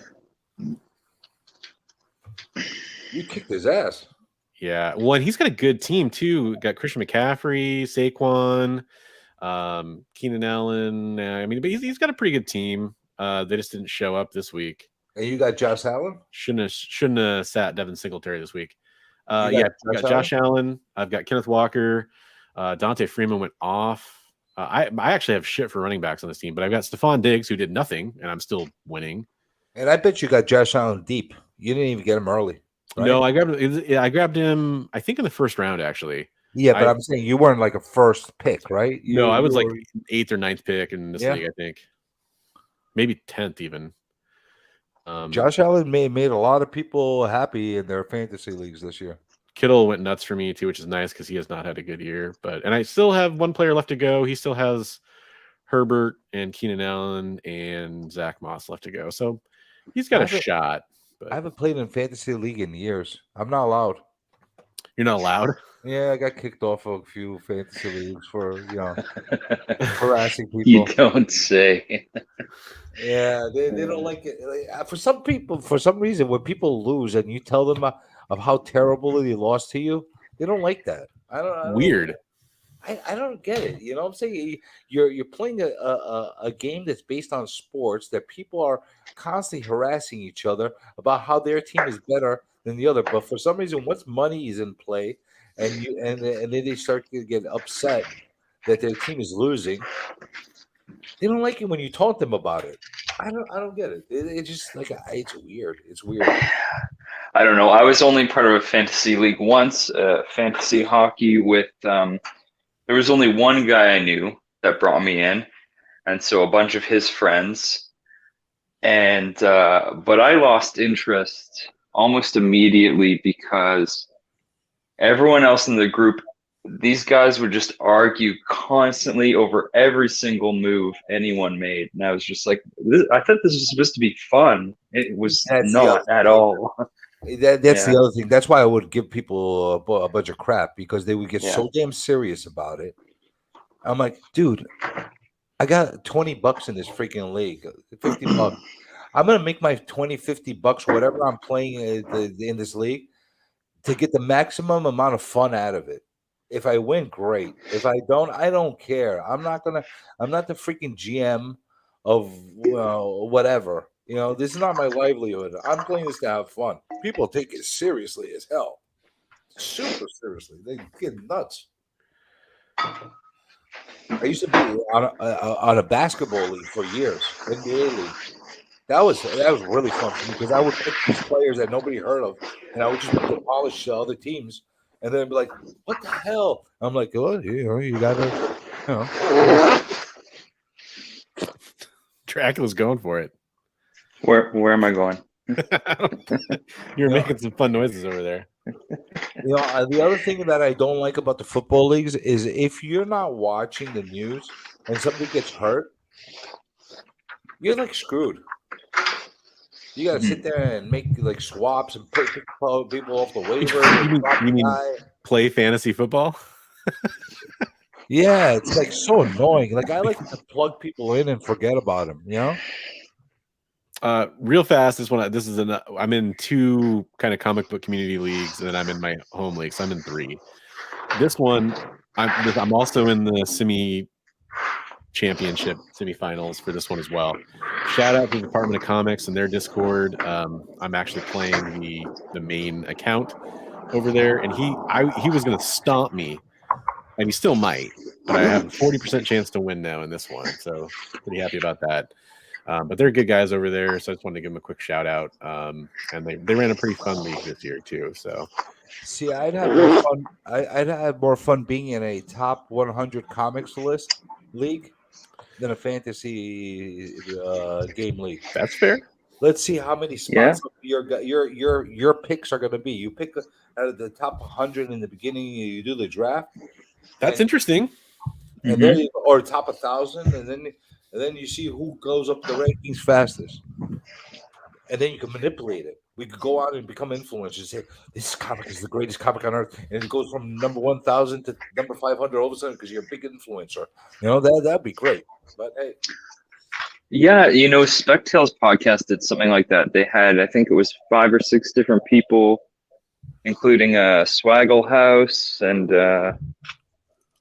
You kicked his ass. yeah. Well, and he's got a good team too. Got Christian McCaffrey, Saquon, Keenan Allen. I mean, but he's got a pretty good team. They just didn't show up this week. And you got Josh Allen? Shouldn't have sat Devin Singletary this week. You Yeah, I got Josh Allen. I've got Kenneth Walker. Dante Freeman went off. I actually have shit for running backs on this team, but I've got Stephon Diggs, who did nothing, and I'm still winning. And I bet you got Josh Allen deep. You didn't even get him early. Right? No, I grabbed him, I think, in the first round, actually. Yeah, but I'm saying you weren't like a first pick, right? No, I was like 8th or 9th pick in this league, I think. Maybe 10th even. Josh Allen made a lot of people happy in their fantasy leagues this year. Kittle went nuts for me too, which is nice because he has not had a good year. And I still have one player left to go. He still has Herbert and Keenan Allen and Zach Moss left to go. So he's got a shot. But I haven't played in fantasy league in years. I'm not allowed. You're not allowed? Yeah, I got kicked off of a few fantasy leagues for harassing people. You don't say. Yeah, they don't like it. For some people, for some reason, when people lose and you tell them of how terrible they lost to you, they don't like that. I don't Weird. I don't get it. You know what I'm saying? You're playing a game that's based on sports that people are constantly harassing each other about how their team is better than the other. But for some reason, once money is in play and then they start to get upset that their team is losing, they don't like it when you taunt them about it. I don't get it. It's just like it's weird. It's weird. I don't know. I was only part of a fantasy league once, fantasy hockey with there was only one guy I knew that brought me in, and so a bunch of his friends. And but I lost interest almost immediately because everyone else in the group, these guys would just argue constantly over every single move anyone made. And I was just like, I thought this was supposed to be fun. It was not at all. That's the other thing. That's why I would give people a bunch of crap, because they would get so damn serious about it. I'm like, dude, I got $20 in this freaking league, $50. I'm going to make my 20, $50, whatever I'm playing in this league, to get the maximum amount of fun out of it. If I win, great. If I don't, I don't care. I'm not the freaking GM of whatever. This is not my livelihood. I'm playing this to have fun. People take it seriously as hell. Super seriously. They get nuts. I used to be on a basketball league for years, NBA league. That was really fun for me, because I would pick these players that nobody heard of, and I would just polish other teams, and then be like, "What the hell?" I'm like, "Oh, you gotta, Dracula's going for it. Where am I going? You're making some fun noises over there. The other thing that I don't like about the football leagues is if you're not watching the news and somebody gets hurt, you're like screwed. You gotta sit there and make like swaps and pick people off the waiver. You mean play fantasy football? Yeah, it's like so annoying. Like, I like to plug people in and forget about them. Real fast. I'm in 2 kind of comic book community leagues, and then I'm in my home league. So I'm in 3. This one, I'm also in the championship semifinals for this one as well. Shout out to the Department of Comics and their Discord. I'm actually playing the main account over there, and he was going to stomp me, and he still might, but I have a 40% chance to win now in this one, so pretty happy about that. But they're good guys over there, so I just wanted to give them a quick shout out. And they ran a pretty fun league this year too. So, see, I'd have more fun. I'd have more fun being in a top 100 comics list league than a fantasy game league. That's fair. Let's see how many spots your picks are going to be. You pick out of the top 100 in the beginning. You do the draft. That's interesting. And then or top 1,000, and then you see who goes up the rankings fastest, and then you can manipulate it. We could go out and become influencers. Say this comic is the greatest comic on earth, and it goes from number 1,000 to number 500 all of a sudden because you're a big influencer. You know that'd be great. But hey, yeah, Spectail's podcast did something like that. They had, I think it was 5 or 6 different people, including Swaggle House and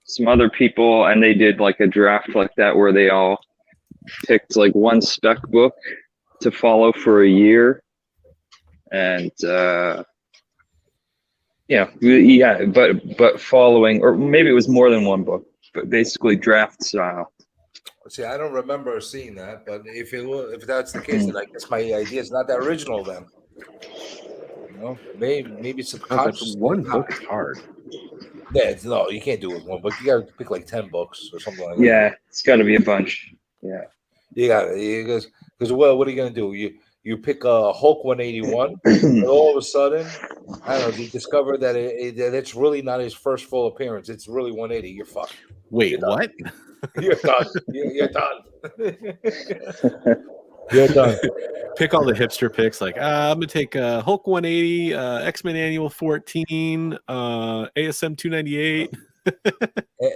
some other people, and they did like a draft like that where they all picked like one spec book to follow for a year, and but following, or maybe it was more than one book, but basically draft style. See, I don't remember seeing that, but if that's the case, then I guess my idea is not that original then. Maybe subconscious. One book is hard. Yeah, no, you can't do it with one book. You got to pick like 10 books or something like that. Yeah, it's got to be a bunch. Yeah, you got it. Because what are you gonna do? You pick a Hulk 181, and all of a sudden, I don't know. You discover that it's really not his first full appearance. It's really 180. You're fucked. Wait, what? You're done. You're done. You're done. Pick all the hipster picks. Like, I'm gonna take Hulk 180, X-Men Annual 14, ASM 298.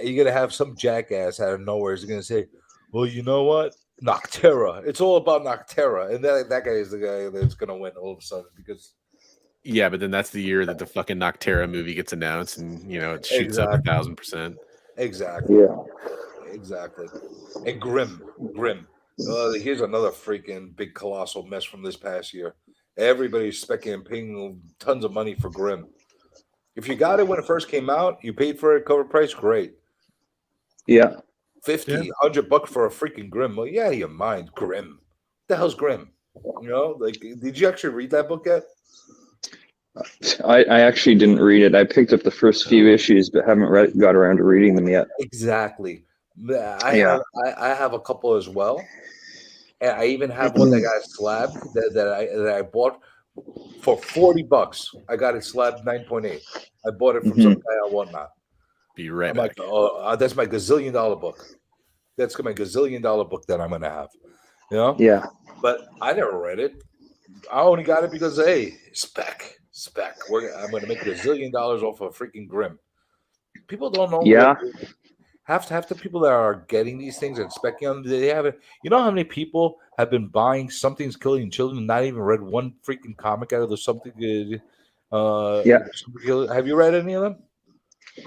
You're gonna have some jackass out of nowhere is gonna say, "Well, you know what? Nocterra. It's all about Nocterra," and that guy is the guy that's gonna win all of a sudden because. Yeah, but then that's the year that the fucking Nocterra movie gets announced, and it shoots up 1,000%. Exactly. Yeah. Exactly. And Grimm. Here's another freaking big colossal mess from this past year. Everybody's specking and paying tons of money for Grimm. If you got it when it first came out, you paid for it cover price, great. Yeah. 50, $100 for a freaking Grimm. Well, yeah, your mind, Grimm. What the hell's Grimm? Did you actually read that book yet? I actually didn't read it. I picked up the first few issues, but haven't got around to reading them yet. Exactly. I have a couple as well, and I even have one that got slabbed that I bought for $40. I got it slabbed 9.8. I bought it from some guy on Whatnot. Be right back. That's my gazillion-dollar book. That's my gazillion-dollar book that I'm gonna have. Yeah. But I never read it. I only got it because spec. I'm gonna make $1 zillion off of freaking Grimm. People don't know. Yeah. Half the people that are getting these things and specking on them, they haven't. You know how many people have been buying Something's Killing Children and not even read one freaking comic out of the Something Good? Have you read any of them?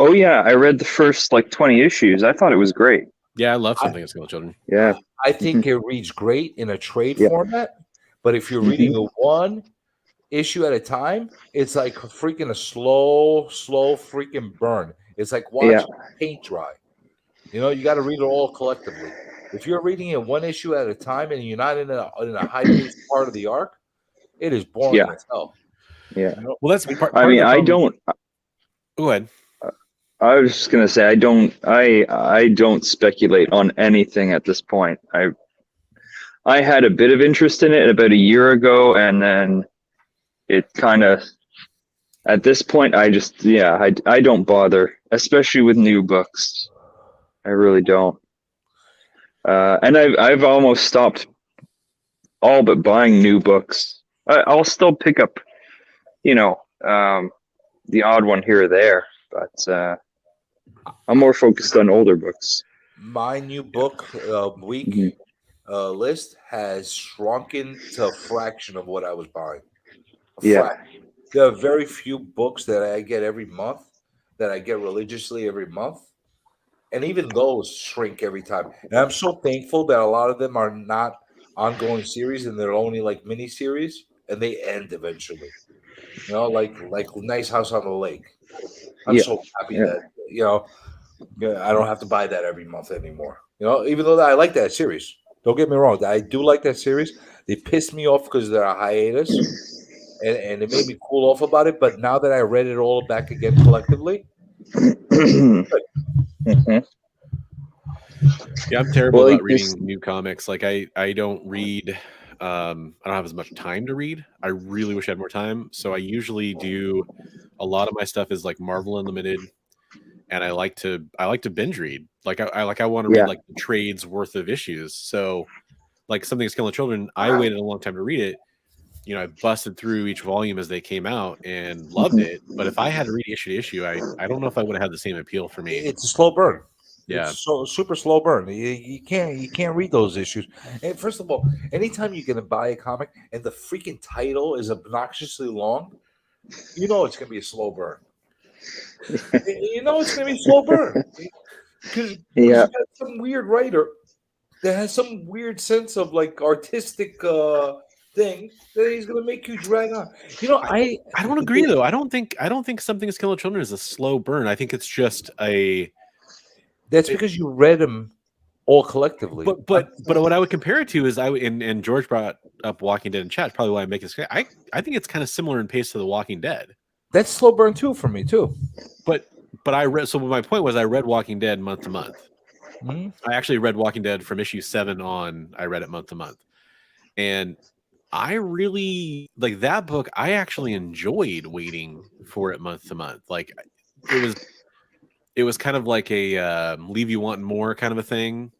Oh yeah, I read the first 20 issues. I thought it was great. Yeah, I love Something's Killing Children. Yeah, I think it reads great in a trade format. But if you're reading a one issue at a time, it's like freaking a slow freaking burn. It's like watching paint dry. You got to read it all collectively. If you're reading it one issue at a time and you're not in a high-paced part of the arc, it is boring as hell. Yeah. Well, that's part I mean, I don't. Go ahead. I was just gonna say I don't speculate on anything at this point. I had a bit of interest in it about a year ago, and then it kind of. At this point, I just I don't bother, especially with new books. I really don't. And I've almost stopped all but buying new books. I'll still pick up, the odd one here or there, but I'm more focused on older books. My new book week list has shrunken to a fraction of what I was buying. Fraction. There are very few books that I get every month that I get religiously every month. And even those shrink every time. And I'm so thankful that a lot of them are not ongoing series and they're only like mini series and they end eventually. Like Nice House on the Lake. I'm so happy that I don't have to buy that every month anymore. Even though I like that series. Don't get me wrong, I do like that series. They pissed me off because they're a hiatus, and it made me cool off about it. But now that I read it all back again collectively. Yeah, I'm terrible about reading new comics. Like I don't read I don't have as much time to read. I really wish I had more time. So I usually do a lot of my stuff is like Marvel Unlimited, and I like to binge read. Like I want to read Yeah. like the trades worth of issues. So like Something Is Killing Children, I waited a long time to read it. You know, I busted through each volume as they came out and loved it. But if I had to read issue to issue, I don't know if I would have had the same appeal for me. It's a slow burn. Yeah. It's so super slow burn. You can't read those issues. And first of all, anytime you're gonna buy a comic and the freaking title is obnoxiously long, you know it's gonna be a slow burn. You know it's gonna be a slow burn because Yeah. you got some weird writer that has some weird sense of like artistic thing that he's gonna make you drag on. You know, I don't agree though. I don't think Something Is Killing Children is a slow burn. I think it's just that's because you read them all collectively. But what I would compare it to is and George brought up Walking Dead in chat. Probably why I make this. I think it's kind of similar in pace to The Walking Dead. That's slow burn too for me too. But I read. So my point was I read Walking Dead month to month. Mm-hmm. I actually read Walking Dead from issue 7 on. I read it month to month, and I really like that book. I actually enjoyed waiting for it month to month. Like it was kind of like a leave you wanting more kind of a thing.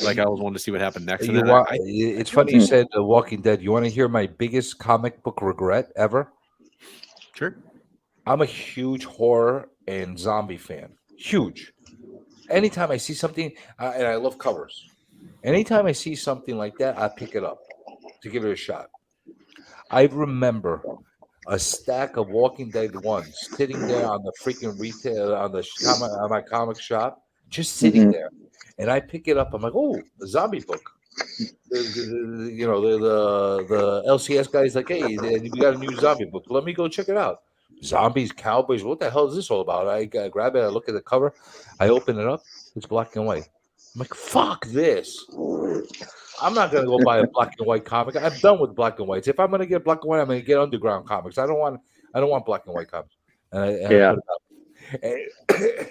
Like I always wanted to see what happened next. And then it's funny you said Walking Dead. You want to hear my biggest comic book regret ever? Sure. I'm a huge horror and zombie fan. Huge. Anytime I see something, and I love covers. Anytime I see something like that, I pick it up to give it a shot. I remember a stack of Walking Dead ones sitting there on the freaking retail on my comic shop, just sitting there, and I pick it up. I'm like, oh, a zombie book. You know, the LCS guy's like, hey, we got a new zombie book. Let me go check it out. Zombies, cowboys. What the hell is this all about? I grab it. I look at the cover. I open it up. It's black and white. I'm like, fuck this. I'm not gonna go buy a black and white comic. I'm done with black and whites. If I'm gonna get black and white, I'm gonna get underground comics. I don't want black and white comics. And I put it up.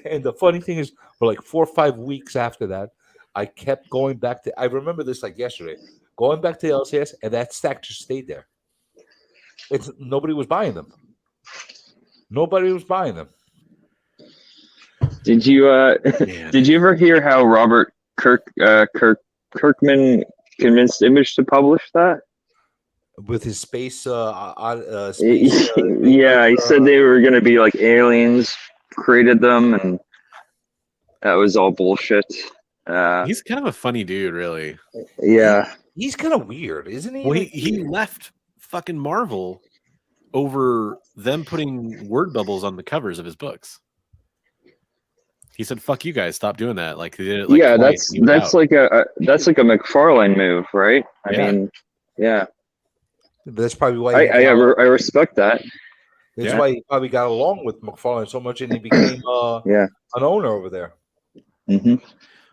And the funny thing is, for like 4 or 5 weeks after that, I kept going back to. I remember this like yesterday, going back to the LCS, and that stack just stayed there. Nobody was buying them. Nobody was buying them. Did you ever hear how Robert Kirkman convinced Image to publish that? With his space, yeah, he said they were going to be like aliens created them, and that was all bullshit. He's kind of a funny dude, really. Yeah, he's kind of weird, isn't he? Well, he left fucking Marvel over them putting word bubbles on the covers of his books. He said, "Fuck you guys, stop doing that." Like, they did it, like, yeah, twice, that's like a McFarlane move, right? I mean, yeah. That's probably why I respect that. That's why he probably got along with McFarlane so much, and he became an owner over there. Mm-hmm.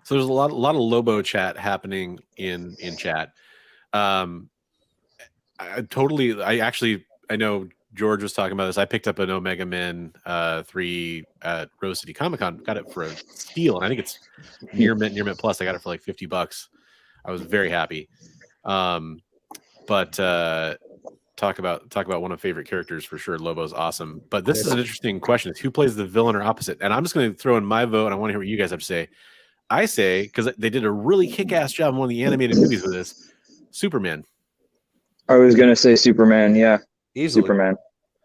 So there's a lot of Lobo chat happening in chat. I know George was talking about this. I picked up an Omega Men 3 at Rose City Comic Con. Got it for a steal, and I think it's near mint plus. I got it for like $50. I was very happy. But talk about one of my favorite characters for sure. Lobo's awesome. But this is an interesting question: is who plays the villain or opposite? And I'm just going to throw in my vote, and I want to hear what you guys have to say. I say, because they did a really kick-ass job in one of the animated movies with this, Superman. I was going to say Superman. Yeah, easily. Superman.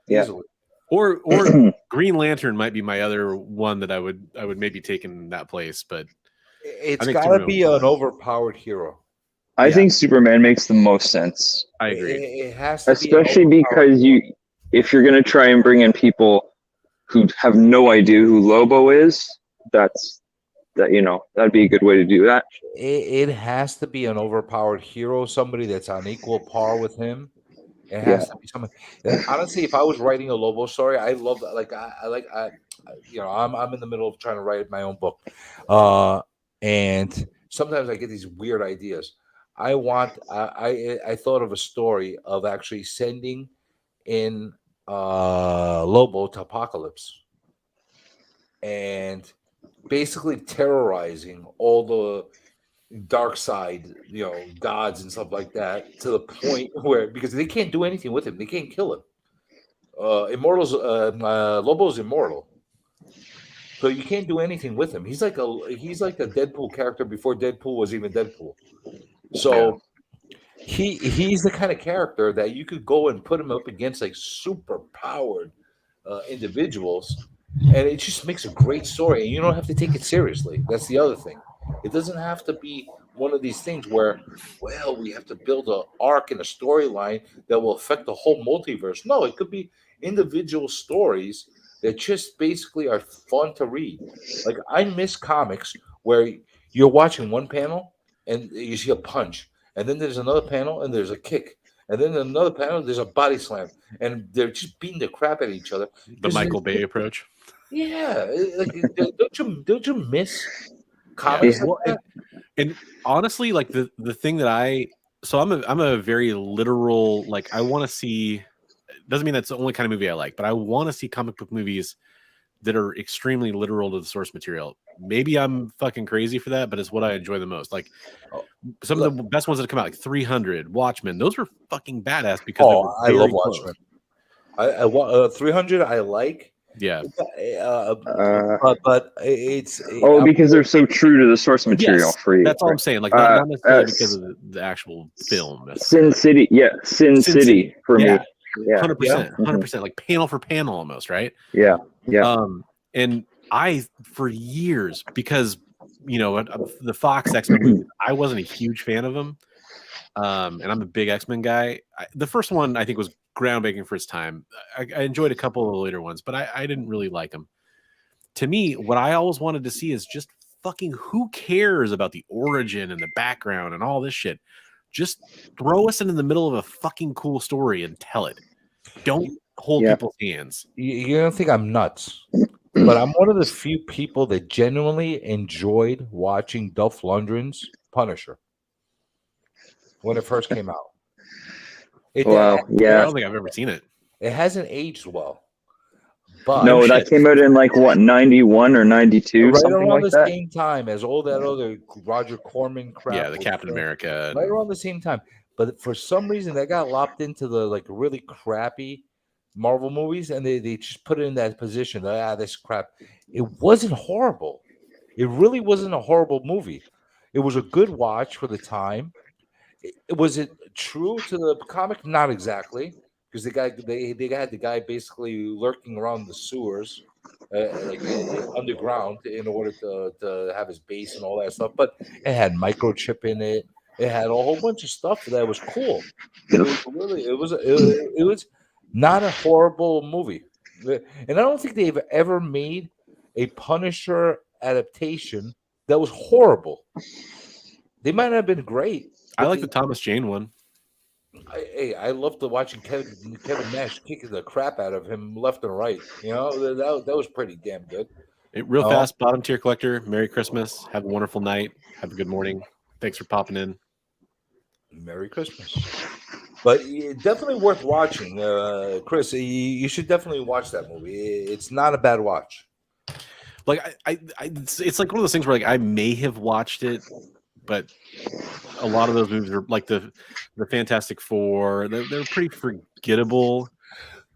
Yeah. Easily. Or Green Lantern might be my other one that I would maybe take in that place, but it's got to be an overpowered hero. I think Superman makes the most sense. I agree. It has to especially because if you're going to try and bring in people who have no idea who Lobo is, that'd be a good way to do that. It has to be an overpowered hero, somebody that's on equal par with him. It has to be somebody. Honestly, if I was writing a Lobo story, I love that. Like I'm in the middle of trying to write my own book, and sometimes I get these weird ideas. I thought of a story of actually sending in Lobo to Apocalypse and basically terrorizing all the dark side, gods and stuff like that, to the point where because they can't do anything with him, they can't kill him. Lobo's immortal, so you can't do anything with him. He's like a Deadpool character before Deadpool was even Deadpool. So he's the kind of character that you could go and put him up against like super powered individuals, and it just makes a great story. And you don't have to take it seriously. That's the other thing. It doesn't have to be one of these things where, well, we have to build an arc and a storyline that will affect the whole multiverse. No, it could be individual stories that just basically are fun to read. Like I miss comics where you're watching one panel and you see a punch, and then there's another panel and there's a kick, and then another panel there's a body slam, and they're just beating the crap at each other. The Michael Bay approach. Yeah, don't you miss Yeah. comics? Well, and honestly, like the thing that I'm a very literal, like I want to see. Doesn't mean that's the only kind of movie I like, but I want to see comic book movies that are extremely literal to the source material. Maybe I'm fucking crazy for that, but it's what I enjoy the most. Like some of the best ones that have come out, like 300, Watchmen, those were fucking badass because they were I love very close. Watchmen. I want 300. I like. Yeah. But it's because they're so true to the source material Yes, for you. that's all I'm saying. Like not necessarily because of the actual film. Sin City, Sin City for me. Yeah, 100%, 100%, like panel for panel almost, right? Yeah. And I, for years, because the Fox X-Men movies, I wasn't a huge fan of them. And I'm a big X-Men guy. The first one I think was groundbreaking for its time. I enjoyed a couple of the later ones, but I didn't really like them. To me, what I always wanted to see is just fucking who cares about the origin and the background and all this shit. Just throw us into the middle of a fucking cool story and tell it. Don't hold people's hands. You don't think I'm nuts, but I'm one of the few people that genuinely enjoyed watching Dolph Lundgren's Punisher when it first came out. I don't think I've ever seen it. It hasn't aged well. But no, that came out in like what, 91 or 92, right something around like the that. same time as all that other Roger Corman crap. Yeah, the Captain America. Right around the same time. But for some reason, they got lopped into the like really crappy Marvel movies, and they just put it in that position. This crap. It wasn't horrible. It really wasn't a horrible movie. It was a good watch for the time. Was it true to the comic? Not exactly, because they had the guy basically lurking around the sewers, underground, in order to have his base and all that stuff. But it had microchip in it. It had a whole bunch of stuff that was cool. It was not a horrible movie, and I don't think they've ever made a Punisher adaptation that was horrible. They might have been great. I like the Thomas Jane one. I love watching Kevin Nash kicking the crap out of him left and right. That was pretty damn good. Real fast, bottom tier collector. Merry Christmas. Have a wonderful night. Have a good morning. Thanks for popping in. Merry Christmas. But definitely worth watching, Chris. You should definitely watch that movie. It's not a bad watch. Like it's like one of those things where like I may have watched it, but a lot of those movies are like the Fantastic Four. They're pretty forgettable.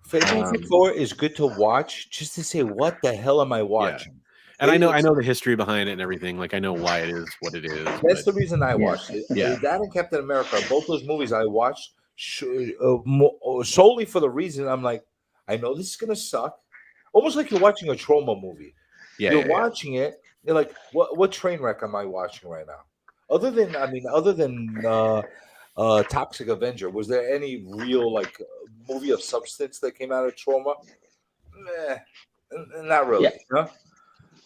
Fantastic Four is good to watch just to say, what the hell am I watching? Yeah. And I know the history behind it and everything. Like I know why it is what it is. That's the reason I watched it. Yeah. That and Captain America, both those movies I watched solely for the reason I'm like, I know this is gonna suck. Almost like you're watching a trauma movie. Yeah, you're watching it. You're like, what train wreck am I watching right now? Other than Toxic Avenger, was there any real like movie of substance that came out of trauma? Not really. Yeah. Huh?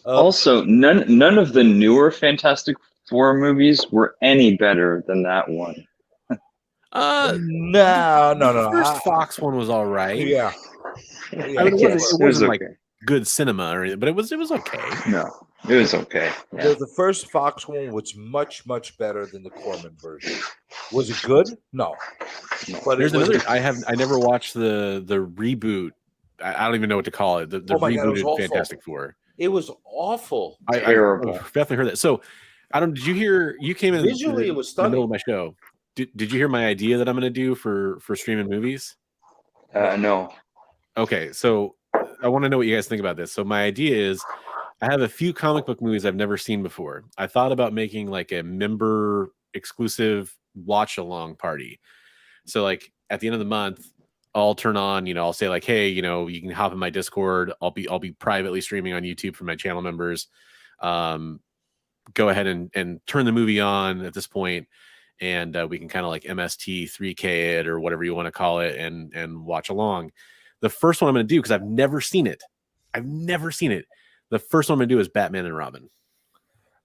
Also, none of the newer Fantastic Four movies were any better than that one. No. The first Fox one was all right. Yeah. I mean, it wasn't like good cinema or anything, but it was okay. No, it was okay. Yeah. The first Fox one was much better than the Corman version. Was it good? No. But there's another. I never watched the reboot. I don't even know what to call it. The rebooted Fantastic Four. It was awful. I definitely heard that. So I don't. Did you hear? You came in Visually, it was in the middle stunning. of my show. Did you hear my idea that I'm going to do for streaming movies? No. Okay, so I want to know what you guys think about this. So my idea is, I have a few comic book movies I've never seen before. I thought about making like a member exclusive watch along party. So like at the end of the month, I'll turn on, I'll say like, hey, you can hop in my Discord. I'll be privately streaming on YouTube for my channel members. Go ahead and turn the movie on at this point, and we can kind of like MST 3K it or whatever you want to call it, and watch along. The first one I'm going to do, because I've never seen it. The first one I'm going to do is Batman and Robin.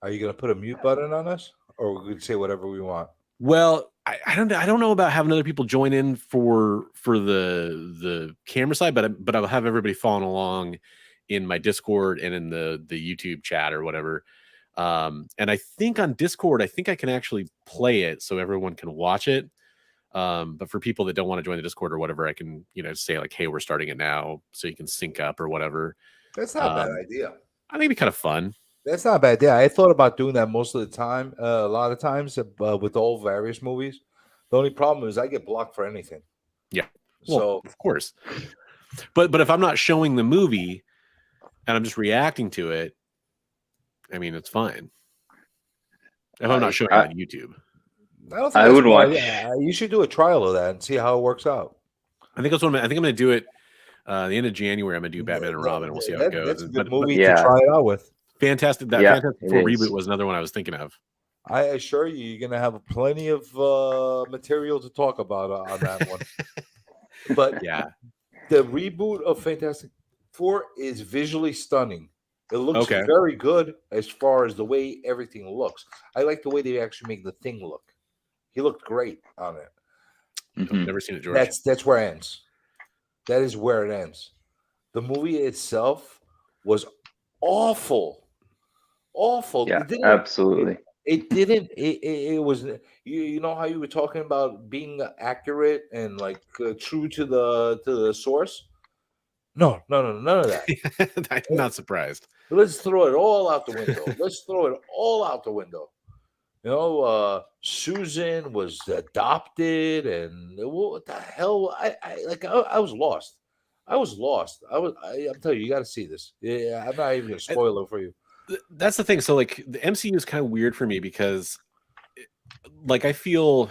Are you going to put a mute button on us, or we can say whatever we want? Well, I don't know about having other people join in for the camera side, but I'll have everybody following along in my Discord and in the YouTube chat or whatever. And I think on Discord, I think I can actually play it so everyone can watch it. But for people that don't want to join the Discord or whatever, I can say like, hey, we're starting it now, so you can sync up or whatever. That's not a bad idea. I think it'd be kind of fun. That's not a bad idea. I thought about doing that most of the time, a lot of times with all various movies. The only problem is I get blocked for anything. Yeah. Well, So of course. But if I'm not showing the movie and I'm just reacting to it, I mean, it's fine. If I'm not showing it on YouTube. I would watch. You should do a trial of that and see how it works out. I think that's what I'm going to do it the end of January. I'm going to do Batman and Robin, and we'll see how it goes. That's a good But movie yeah. to try it out with. Fantastic. That Fantastic Four reboot was another one I was thinking of. I assure you, you're going to have plenty of material to talk about on that one. But yeah, the reboot of Fantastic Four is visually stunning. It looks Okay. very good as far as the way everything looks. I like the way they actually make the Thing look. He looked great on it. I've never seen it, George. That's where it ends. That is where it ends. The movie itself was awful. Awful. Yeah, absolutely. It didn't. It was. You know how you were talking about being accurate and like true to the source. No, none of that. I'm not surprised. Let's throw it all out the window. Let's throw it all out the window. Susan was adopted, and what the hell? I was lost. I'm telling you, you got to see this. Yeah, I'm not even gonna spoil it for you. That's the thing. So like the MCU is kind of weird for me because like I feel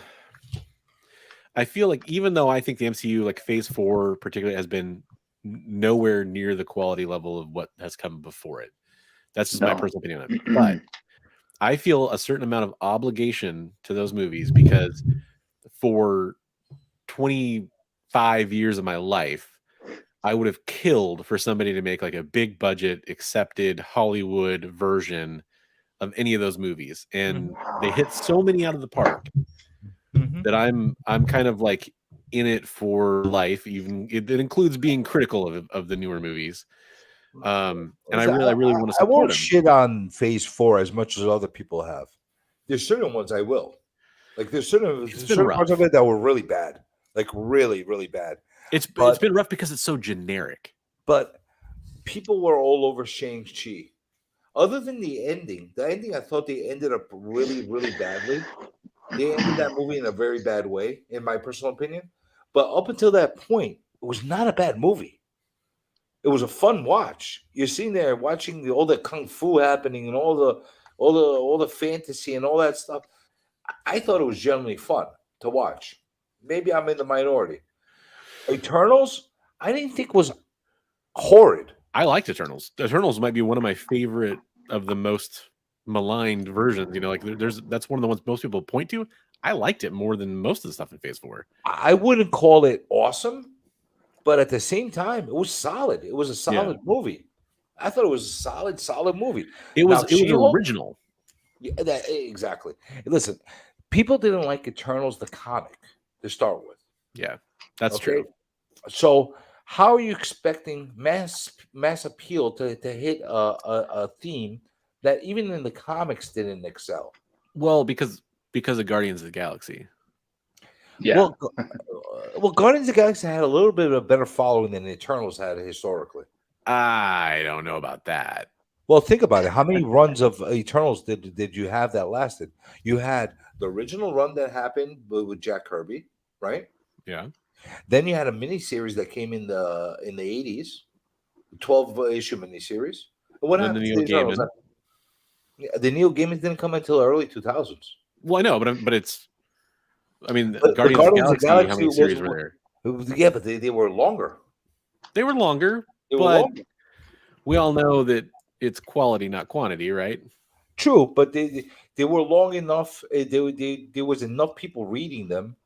like even though I think the MCU like phase 4 particularly has been nowhere near the quality level of what has come before it. That's just my personal opinion on it. But I feel a certain amount of obligation to those movies because for 25 years of my life, I would have killed for somebody to make like a big budget accepted Hollywood version of any of those movies. And they hit so many out of the park that I'm kind of like in it for life. Even it includes being critical of the newer movies. And I really want to support I won't them. shit on phase 4 as much as other people have. There's certain ones I will. Like there's certain parts of it that were really bad. Like really, really bad. It's been rough because it's so generic. But people were all over Shang-Chi. Other than the ending I thought they ended up really, really badly. They ended that movie in a very bad way, in my personal opinion. But up until that point, it was not a bad movie. It was a fun watch. You're sitting there watching all the kung fu happening and all the fantasy and all that stuff. I thought it was generally fun to watch. Maybe I'm in the minority. Eternals, I didn't think was horrid. I liked Eternals. Eternals might be one of my favorite of the most maligned versions. Like that's one of the ones most people point to. I liked it more than most of the stuff in Phase 4. I wouldn't call it awesome, but at the same time, it was solid. It was a solid movie. I thought it was a solid movie. It was original. Yeah, exactly. Listen, people didn't like Eternals the comic to start with. Yeah, that's true. So how are you expecting mass appeal to hit a theme that even in the comics didn't excel? Well, because of Guardians of the Galaxy. Yeah. Well, Guardians of the Galaxy had a little bit of a better following than the Eternals had historically. I don't know about that. Well, think about it. How many runs of Eternals did you have that lasted? You had the original run that happened with Jack Kirby, right? Yeah. Then you had a mini series that came in the 80s, 12 issue mini series. What Then the happened to Neil the Eternals? Gaiman. Yeah, the Neil Gaiman didn't come until early 2000s. Well, I know, but it's. I mean, But Guardians of the Guardians of the Galaxy. How Galaxy many series were there? yeah, but they were longer. They were longer, They were but longer. we all know that it's quality, not quantity, right? True, but they were long enough. There was enough people reading them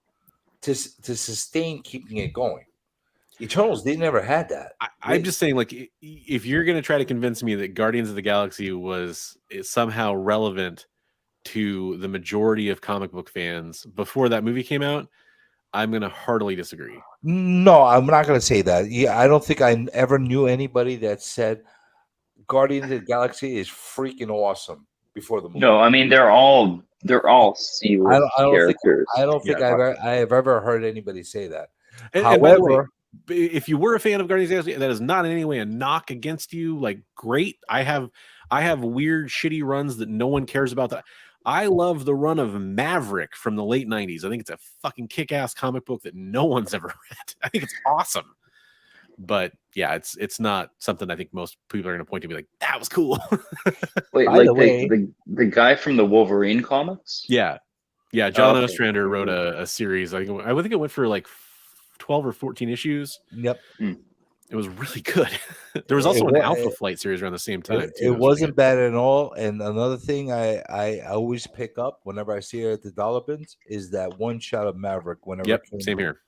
to sustain keeping it going. Eternals, they never had that. I'm just saying, like, if you're going to try to convince me that Guardians of the Galaxy is somehow relevant to the majority of comic book fans before that movie came out, I'm going to heartily disagree. No, I'm not going to say that. Yeah, I don't think I ever knew anybody that said Guardians of the Galaxy is freaking awesome before the movie. No, I mean they're all C-list I don't think characters. I have ever heard anybody say that. And by the way, However, if you were a fan of Guardians of the Galaxy, that is not in any way a knock against you. Like, great. I have weird, shitty runs that no one cares about. That I love the run of Maverick from the late '90s. I think it's a fucking kick-ass comic book that no one's ever read. I think it's awesome. But yeah, it's not something I think most people are going to point to and be like, that was cool. Wait, By like the way- the guy from the Wolverine comics? Yeah. John Okay. Ostrander wrote a series. I think it went for like 12 or 14 issues. yep, It was really good. There was also an Alpha Flight series around the same time. it wasn't bad at all. And another thing I always pick up whenever I see it at the dollar bins is that one shot of Maverick. Whenever Yep, it came same out. here.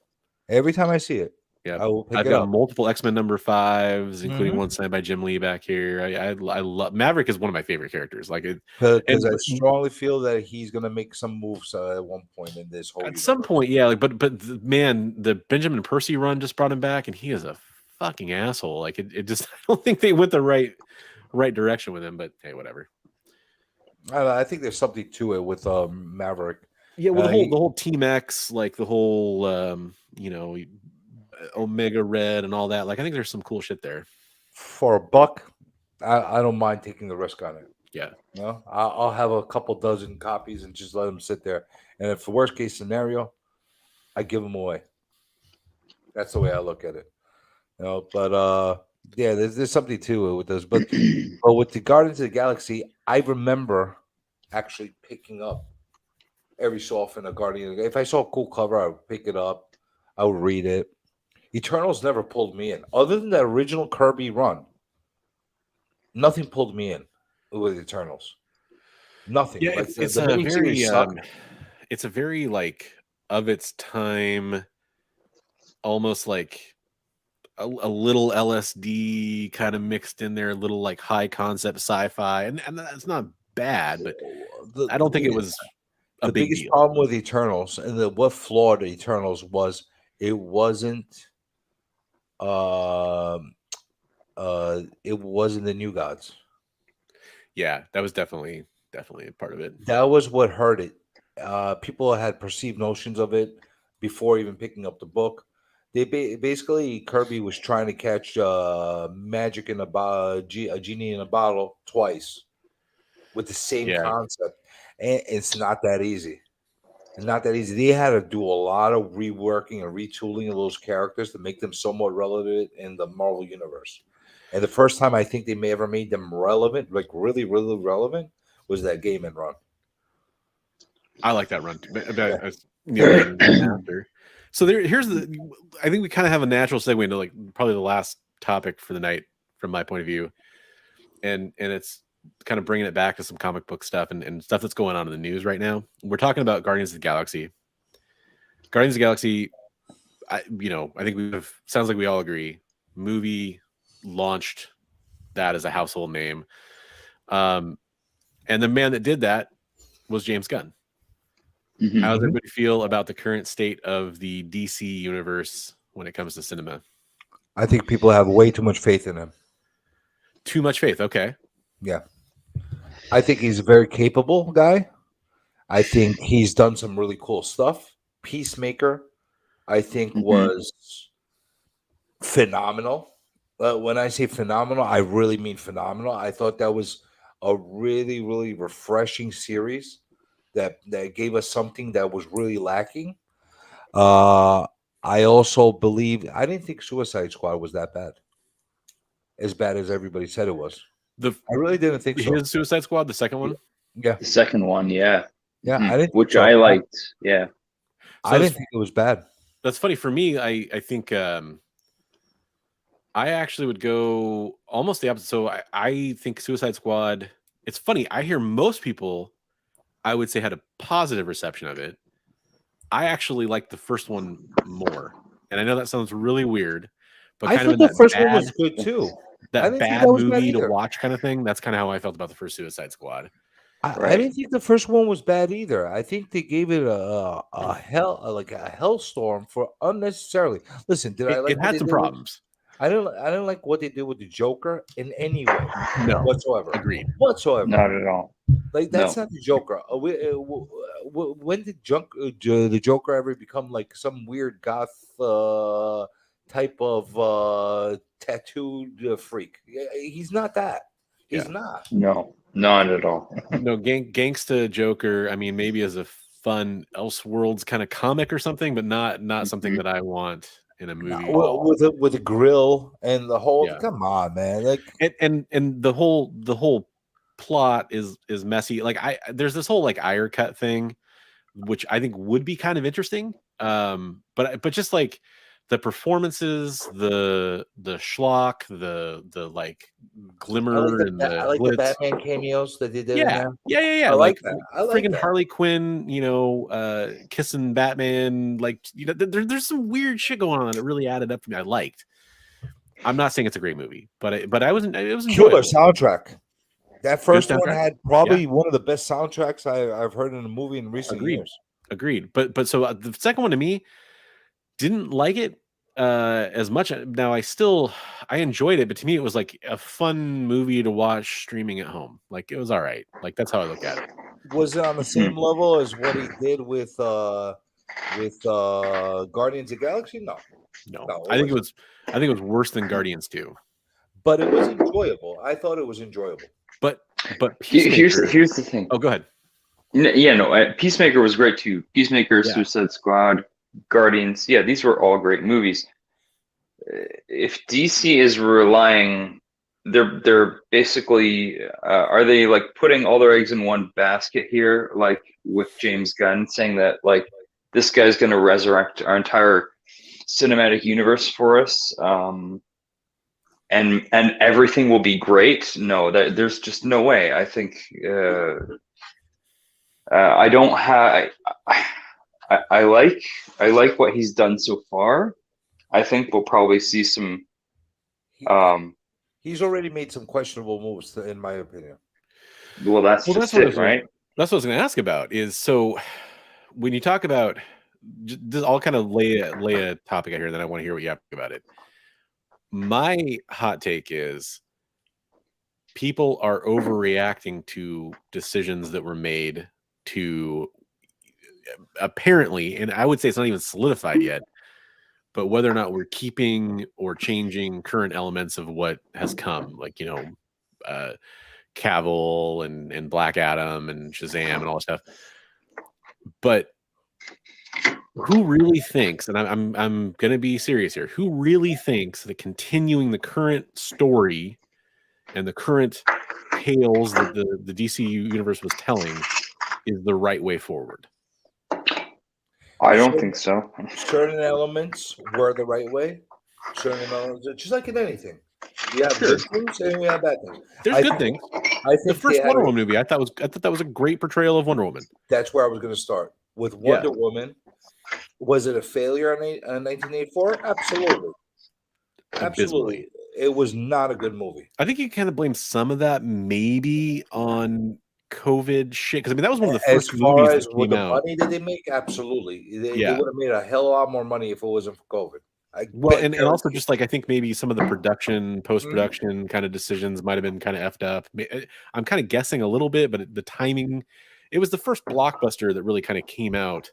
Every time I see it, Yeah, I will pick I've it got up. multiple X-Men number 5s, including Mhm. one signed by Jim Lee back here. I love Maverick is one of my favorite characters. Like, Because I and- strongly feel that he's gonna make some moves at one point in this whole. at some point, yeah. Like, but man, the Benjamin Percy run just brought him back, and he is a fucking asshole. Like, it just I don't think they went the right direction with him. But hey, whatever. I think there's something to it with Maverick. Yeah, well, the he- whole Team X, like the whole Omega Red and all that. Like, I think there's some cool shit there. For $1, I don't mind taking the risk on it. Yeah. You know, I'll have a couple dozen copies and just let them sit there. And if the worst case scenario, I give them away. That's the way I look at it. You know, but yeah, there's something to it with those. But with the Guardians of the Galaxy, I remember actually picking up every so often a Guardian. If I saw a cool cover, I would pick it up. I would read it. Eternals never pulled me in, other than the original Kirby run. Nothing pulled me in with Eternals. Nothing. Yeah, Like, it's the a main very series sucked. it's a very like of its time, almost like a little LSD kind of mixed in there, a little like high concept sci-fi, and that's not bad, but I don't think it was a the big biggest deal. problem with Eternals, and what flawed Eternals was it wasn't it wasn't the New Gods. Yeah, that was definitely a part of it. That was what hurt it. People had perceived notions of it before even picking up the book. They basically Kirby was trying to catch magic in a genie in a bottle twice with the same Yeah. concept, and it's not that easy. And not that easy. They had to do a lot of reworking and retooling of those characters to make them somewhat relevant in the Marvel universe. And the first time I think they may ever made them relevant, like really, really relevant, was that Gaiman run. I like that run too. But Yeah. after. So here's I think we kind of have a natural segue into like probably the last topic for the night from my point of view, and it's kind of bringing it back to some comic book stuff and stuff that's going on in the news right now. We're talking about Guardians of the Galaxy. Guardians of the Galaxy, I think sounds like we all agree. Movie launched that as a household name, and the man that did that was James Gunn. Mhm. How does everybody feel about the current state of the DC universe when it comes to cinema? I think people have way too much faith in him. Too much faith. Okay. Yeah. I think he's a very capable guy. I think he's done some really cool stuff. Peacemaker, I think, Mhm. was phenomenal. When I say phenomenal, I really mean phenomenal. I thought that was a really, really refreshing series that gave us something that was really lacking. Uh, I also believe I didn't think Suicide Squad was that as bad as everybody said it was. The I really didn't think so. his Suicide Squad, the second one. Yeah, The second one, yeah. yeah, Mhm. I didn't think Which so. I liked. Yeah. I So didn't think it was bad. that's funny for me. I think I actually would go almost the opposite. So I think Suicide Squad. It's funny. I hear most people, I would say, had a positive reception of it. I actually like the first one more, and I know that sounds really weird, but I kind of thought in the first one was good too. I that didn't think bad that was bad movie to either. watch kind of thing. That's kind of how I felt about the first Suicide Squad. I Right. didn't think the first one was bad either. I think they gave it a hell like a hellstorm for unnecessarily. Listen, did I like It what had they some did with, problems. I didn't like what they did with the Joker in any way No, whatsoever. agreed. Whatsoever. Not at all. Like that's No. not the Joker. When did the Joker ever become like some weird goth type of tattooed freak? He's not that. He's Yeah. not. No. Not at all. No, gangsta Joker. I mean, maybe as a fun Elseworlds kind of comic or something, but not something that I want in a movie at all. With a grill and the whole. Yeah. Come on, man! Like And the whole plot is messy. Like there's this whole like Ire cut thing, which I think would be kind of interesting. But just like the performances, the schlock, the like glimmer and I the like the glitz. Batman cameos that they did in Yeah, there. yeah. I like Like that. I like friggin' that. Harley Quinn, kissing Batman. Like, there's some weird shit going on that really added up for me. I liked. I'm not saying it's a great movie, but it was Killer enjoyable. soundtrack. That first one soundtrack. had probably one of the best soundtracks I've heard in a movie in recent years. Agreed. But so the second one to me didn't like it as much. Now I enjoyed it, but to me it was like a fun movie to watch streaming at home. Like it was all right. Like that's how I look at it. Was it on the same level as what he did with Guardians of the Galaxy? No. No, No, I think it was worse than Guardians 2. But it was enjoyable. I thought it was enjoyable. But Here's Peacemaker. the thing. Oh, go ahead. Yeah, no. Peacemaker was great too. Peacemaker, Yeah. Suicide Squad, Guardians. Yeah, these were all great movies. If DC is relying, they're basically are they like putting all their eggs in one basket here, like with James Gunn saying that like this guy's going to resurrect our entire cinematic universe for us, and everything will be great? No, there's just no way. I think I don't have. I like what he's done so far. I think we'll probably see some. He's already made some questionable moves, in my opinion. Well, that's just it, right? That's what I was going to ask about. Is so when you talk about, I'll kind of lay a topic out here, and then I want to hear what you have to think about it. My hot take is people are overreacting to decisions that were made to apparently, and I would say it's not even solidified yet, but whether or not we're keeping or changing current elements of what has come, like, Cavill and Black Adam and Shazam and all that stuff. But who really thinks, and I'm going to be serious here, who really thinks that continuing the current story and the current tales that the DC universe was telling is the right way forward? I don't think so. Certain elements were the right way. Certain elements, just like in anything, you have good things and you have bad things. There's good things. I think the first Wonder Woman movie, I thought that was a great portrayal of Wonder Woman. That's where I was going to start with Wonder Woman. Was it a failure in 1984? Absolutely. Absolutely. It was not a good movie. I think you kind of blame some of that maybe on COVID shit, because I mean that was one of the first movies that came the out. Money that they make, absolutely, they would have made a hell of a lot more money if it wasn't for COVID. And also just like I think maybe some of the post-production kind of decisions might have been kind of effed up. I'm kind of guessing a little bit, but the timing, it was the first blockbuster that really kind of came out.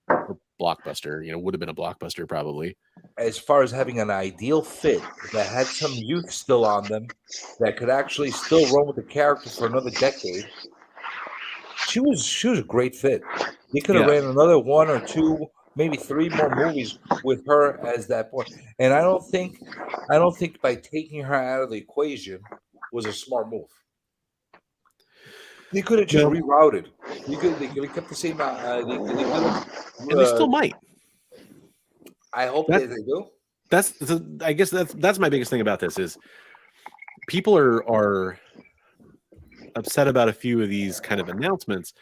Or blockbuster, would have been a blockbuster probably. as far as having an ideal fit that had some youth still on them, that could actually still run with the character for another decade, she was a great fit. They could have Yeah. ran another 1 or 2, maybe 3 more movies with her as that point. And I don't think by taking her out of the equation was a smart move. They could have just No. rerouted. They could have kept the same. They could have. And they still might. I hope That- that they do. I guess that's my biggest thing about this is people are upset about a few of these kind of announcements,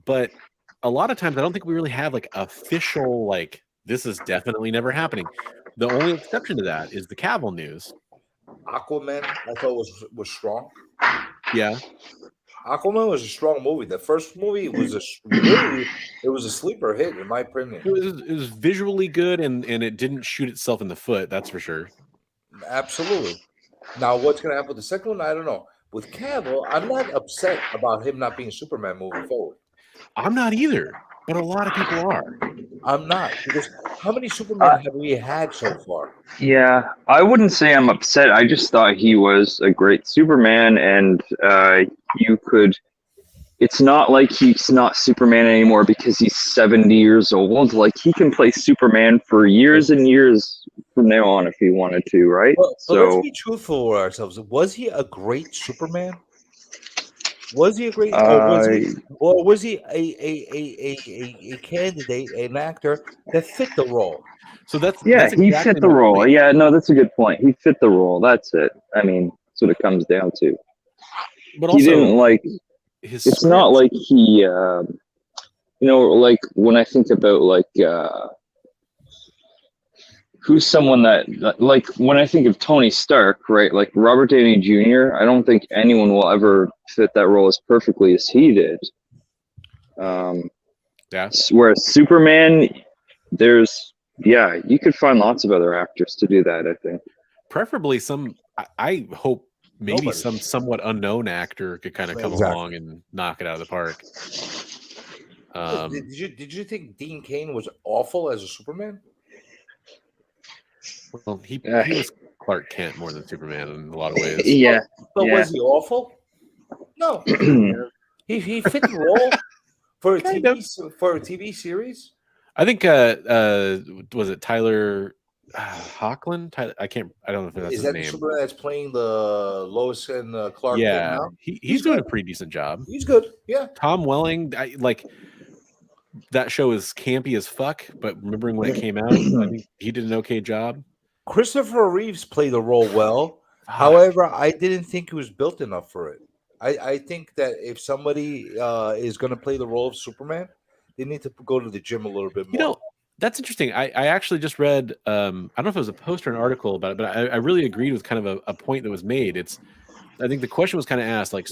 but a lot of times I don't think we really have like official like this is definitely never happening. The only exception to that is the Cavill news. Aquaman, I thought was strong. Yeah. Aquaman was a strong movie. The first movie was it was a sleeper hit in my opinion. It was visually good and it didn't shoot itself in the foot, that's for sure. Absolutely. Now, what's going to happen with the second one? I don't know. With Cavill, I'm not upset about him not being Superman moving forward. I'm not either, but a lot of people are. I'm not, because how many Supermen have we had so far? Yeah, I wouldn't say I'm upset. I just thought he was a great Superman, and you could. It's not like he's not Superman anymore because he's 70 years old. Like he can play Superman for years and years from now on if he wanted to, right? But So let's be truthful with ourselves. Was he a great Superman? Was he a great, or was he a candidate, an actor that fit the role? So that's he exactly fit the my role. point. Yeah, no, that's a good point. He fit the role. That's it. I mean, that's what it comes down to. But He also didn't like. his It's not script. like he, like when I think about like who's someone that like when I think of Tony Stark, right? Like Robert Downey Jr. I don't think anyone will ever fit that role as perfectly as he did. Yeah. Whereas Superman, you could find lots of other actors to do that. I think Preferably I hope maybe Nobody. some somewhat unknown actor could kind of come Exactly. along and knock it out of the park. Did you think Dean Cain was awful as a Superman? Well, he was Clark Kent more than Superman in a lot of ways. Yeah, But yeah. was he awful? No. he fit the role for a TV series. I think was it Tyler Hoechlin? I don't know if that's Is his that name. the Superman that's playing the Lois and Clark? Yeah, Kent now? he's doing a pretty decent job. He's good. Yeah. Tom Welling, that show is campy as fuck, but remembering when it came out, I think he did an okay job. Christopher Reeves played the role well. However, I didn't think he was built enough for it. I think that if somebody is going to play the role of Superman, they need to go to the gym a little bit more. You know, that's interesting. I actually just read, I don't know if it was a post or an article about it, but I really agreed with kind of a point that was made. I think the question was kind of asked, like,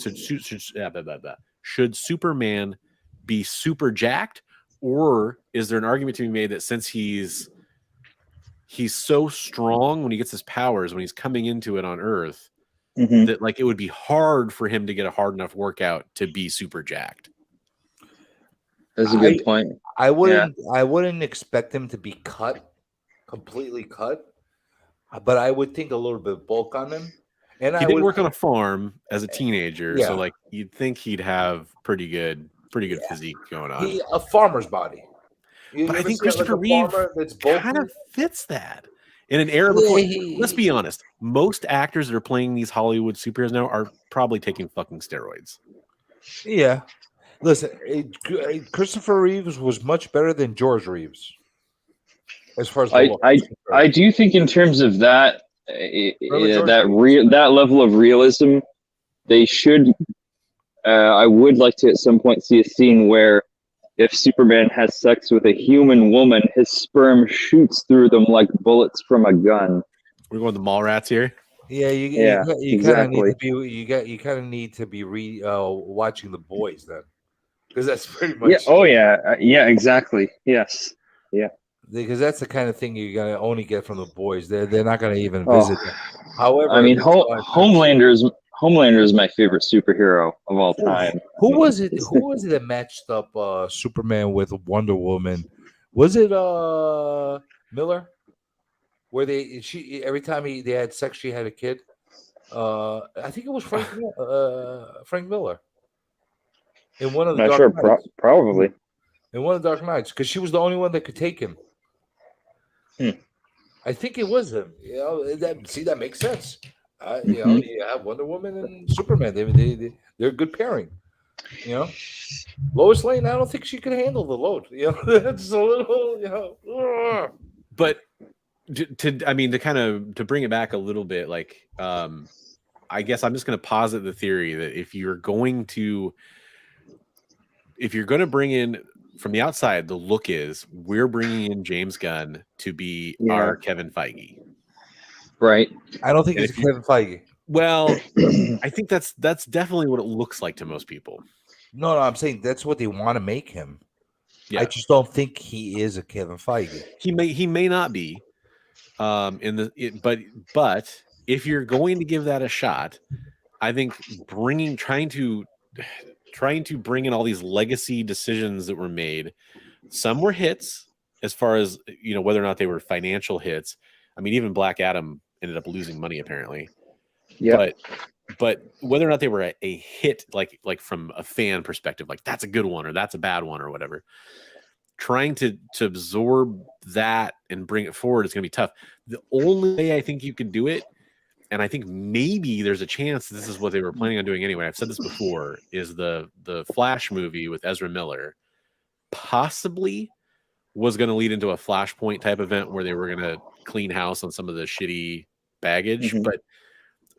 should Superman be super jacked, or is there an argument to be made that since he's so strong when he gets his powers, when he's coming into it on Earth, that like it would be hard for him to get a hard enough workout to be super jacked? That's a good point. I wouldn't expect him to be completely cut, but I would think a little bit of bulk on him. And he did work on a farm as a teenager, so like you'd think he'd have pretty good physique going on. A farmer's body. But I think Christopher Reeve kind of fits that in an era before. Let's be honest, most actors that are playing these Hollywood superheroes now are probably taking fucking steroids. Yeah. Listen, Christopher Reeves was much better than George Reeves. As far as I do think in terms of that that level of realism, they should. I would like to at some point see a scene where if Superman has sex with a human woman, his sperm shoots through them like bullets from a gun. We're going to Mallrats here. Yeah, you kind of need to be watching The Boys then, because that's pretty much. Yeah. Oh yeah. Yeah. Exactly. Yes. Yeah. Because that's the kind of thing you're gonna only get from The Boys. They're not gonna even visit. However, I mean, Homelander is my favorite superhero of all time. Who was it that matched up Superman with Wonder Woman? Was it Miller? where she every time they had sex, she had a kid. I think it was Frank Miller in one of the Not Dark sure. Knights. Probably. In one of the Dark Knights, because she was the only one that could take him. I think it was him. You know, that makes sense. You know, you have Wonder Woman and Superman. They're a good pairing. You know, Lois Lane. I don't think she could handle the load. You know, that's a little. You know, But to kind of to bring it back a little bit, like I guess I'm just going to posit the theory that if you're going to bring in from the outside, the look is we're bringing in James Gunn to be our Kevin Feige. Right. I don't think it's Kevin Feige. Well, I think that's definitely what it looks like to most people. No, I'm saying that's what they want to make him. Yeah. I just don't think he is a Kevin Feige. He may not be. But if you're going to give that a shot, I think trying to bring in all these legacy decisions that were made. Some were hits as far as, you know, whether or not they were financial hits. I mean, even Black Adam ended up losing money apparently. Yeah. But whether or not they were a hit, like from a fan perspective, like that's a good one or that's a bad one or whatever, trying to absorb that and bring it forward is going to be tough. The only way I think you can do it, and I think maybe there's a chance this is what they were planning on doing anyway, I've said this before, is the Flash movie with Ezra Miller possibly was going to lead into a Flashpoint type event where they were going to clean house on some of the shitty baggage. But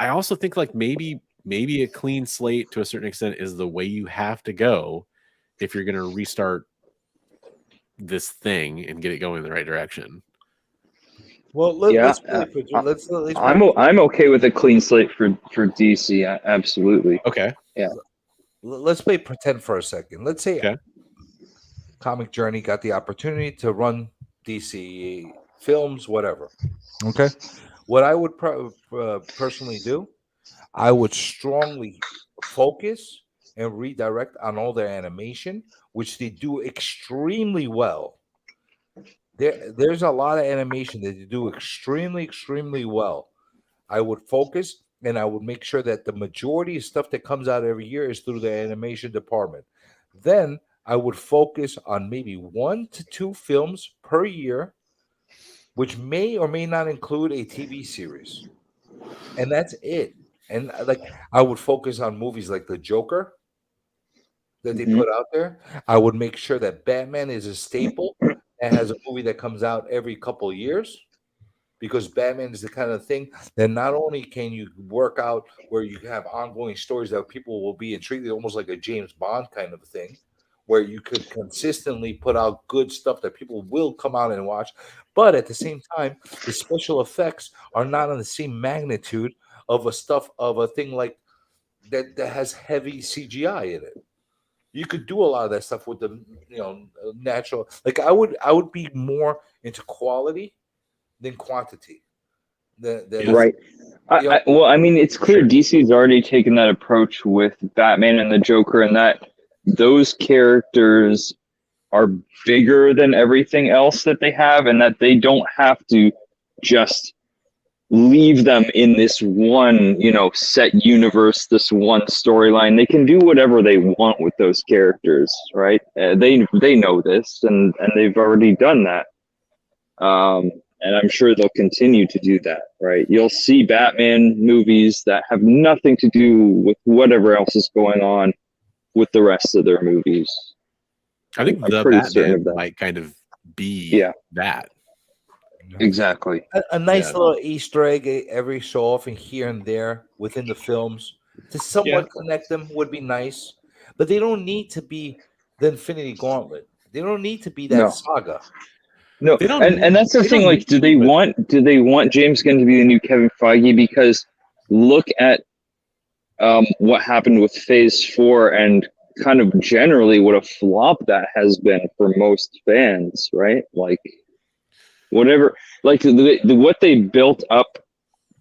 I also think like maybe a clean slate to a certain extent is the way you have to go if you're going to restart this thing and get it going in the right direction. Well, I'm okay with a clean slate for DC. Absolutely. Okay. Yeah. Let's play pretend for a second. Let's say Comic Journey got the opportunity to run DC films, whatever. Okay. What I would personally do, I would strongly focus and redirect on all their animation, which they do extremely well. There's a lot of animation that they do extremely well. I would focus and I would make sure that the majority of stuff that comes out every year is through the animation department. Then I would focus on maybe 1 to 2 films per year, which may or may not include a TV series. And that's it. And like I would focus on movies like The Joker that they put out there. I would make sure that Batman is a staple and has a movie that comes out every couple of years, because Batman is the kind of thing that not only can you work out where you have ongoing stories that people will be intrigued, almost like a James Bond kind of thing, where you could consistently put out good stuff that people will come out and watch. But at the same time, the special effects are not on the same magnitude of a thing like that has heavy CGI in it. You could do a lot of that stuff with the natural. Like I would be more into quality than quantity. Right. Well, I mean, it's clear DC's already taken that approach with Batman and the Joker, and that those characters are bigger than everything else that they have, and that they don't have to just leave them in this one, set universe, this one storyline. They can do whatever they want with those characters, right? They know this, and they've already done that. And I'm sure they'll continue to do that, right? You'll see Batman movies that have nothing to do with whatever else is going on with the rest of their movies. I think the Batman might kind of be that. Exactly. A nice little Easter egg every so often here and there within the films to somewhat connect them would be nice. But they don't need to be the Infinity Gauntlet. They don't need to be that saga. No, and that's the thing. Like, do they want James Gunn to be the new Kevin Feige? Because look at what happened with Phase 4 and kind of generally what a flop that has been for most fans, right? Like, whatever, like what they built up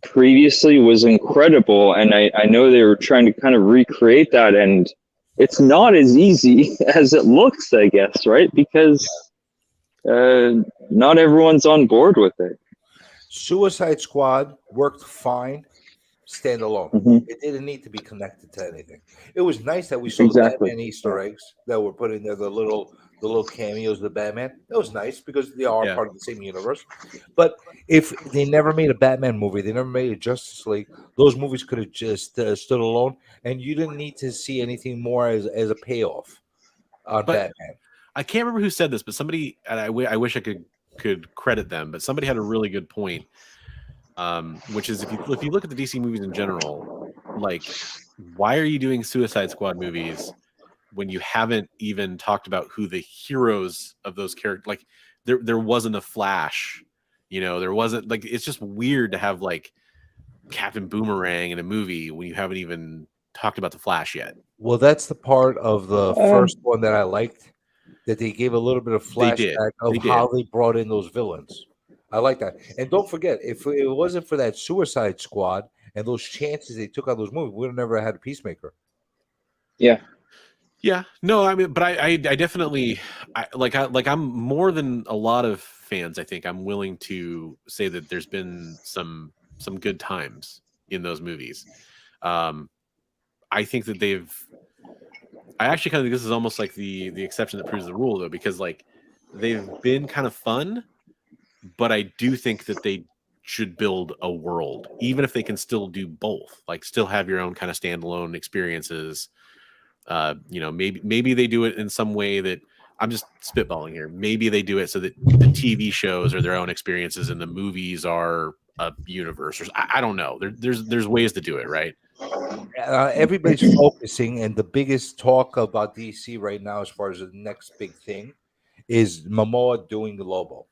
previously was incredible, and I know they were trying to kind of recreate that, and it's not as easy as it looks, I guess, right? Because not everyone's on board with it. Suicide Squad worked fine standalone. Mhm. It didn't need to be connected to anything. It was nice that we saw Exactly. the Batman Easter eggs that were put in there, the little cameos of the Batman. That was nice because they are Yeah. part of the same universe. But if they never made a Batman movie, they never made a Justice League, those movies could have just stood alone, and you didn't need to see anything more as a payoff on But Batman. I can't remember who said this, but somebody, and I wish I could credit them, but somebody had a really good point. Which is if you look at the DC movies in general, like, why are you doing Suicide Squad movies when you haven't even talked about who the heroes of those characters? Like, there wasn't a Flash, there wasn't, like, it's just weird to have like Captain Boomerang in a movie when you haven't even talked about the Flash yet. Well, that's the part of the Um, first one that I liked, that they gave a little bit of They did. flashback of They did. how they brought in those villains. I like that. And don't forget, if it wasn't for that Suicide Squad and those chances they took on those movies, we would have never had a Peacemaker. Yeah. Yeah, no, I mean, but I definitely, I'm more than a lot of fans. I think I'm willing to say that there's been some good times in those movies. I think that I actually kind of think this is almost like the exception that proves the rule, though, because like they've been kind of fun, but I do think that they should build a world, even if they can still do both, like still have your own kind of standalone experiences. Maybe they do it in some way that, I'm just spitballing here. Maybe they do it so that the TV shows are their own experiences and the movies are a universe. Or I don't know. There's ways to do it, right? Everybody's focusing, and the biggest talk about DC right now, as far as the next big thing, is Momoa doing the Lobo.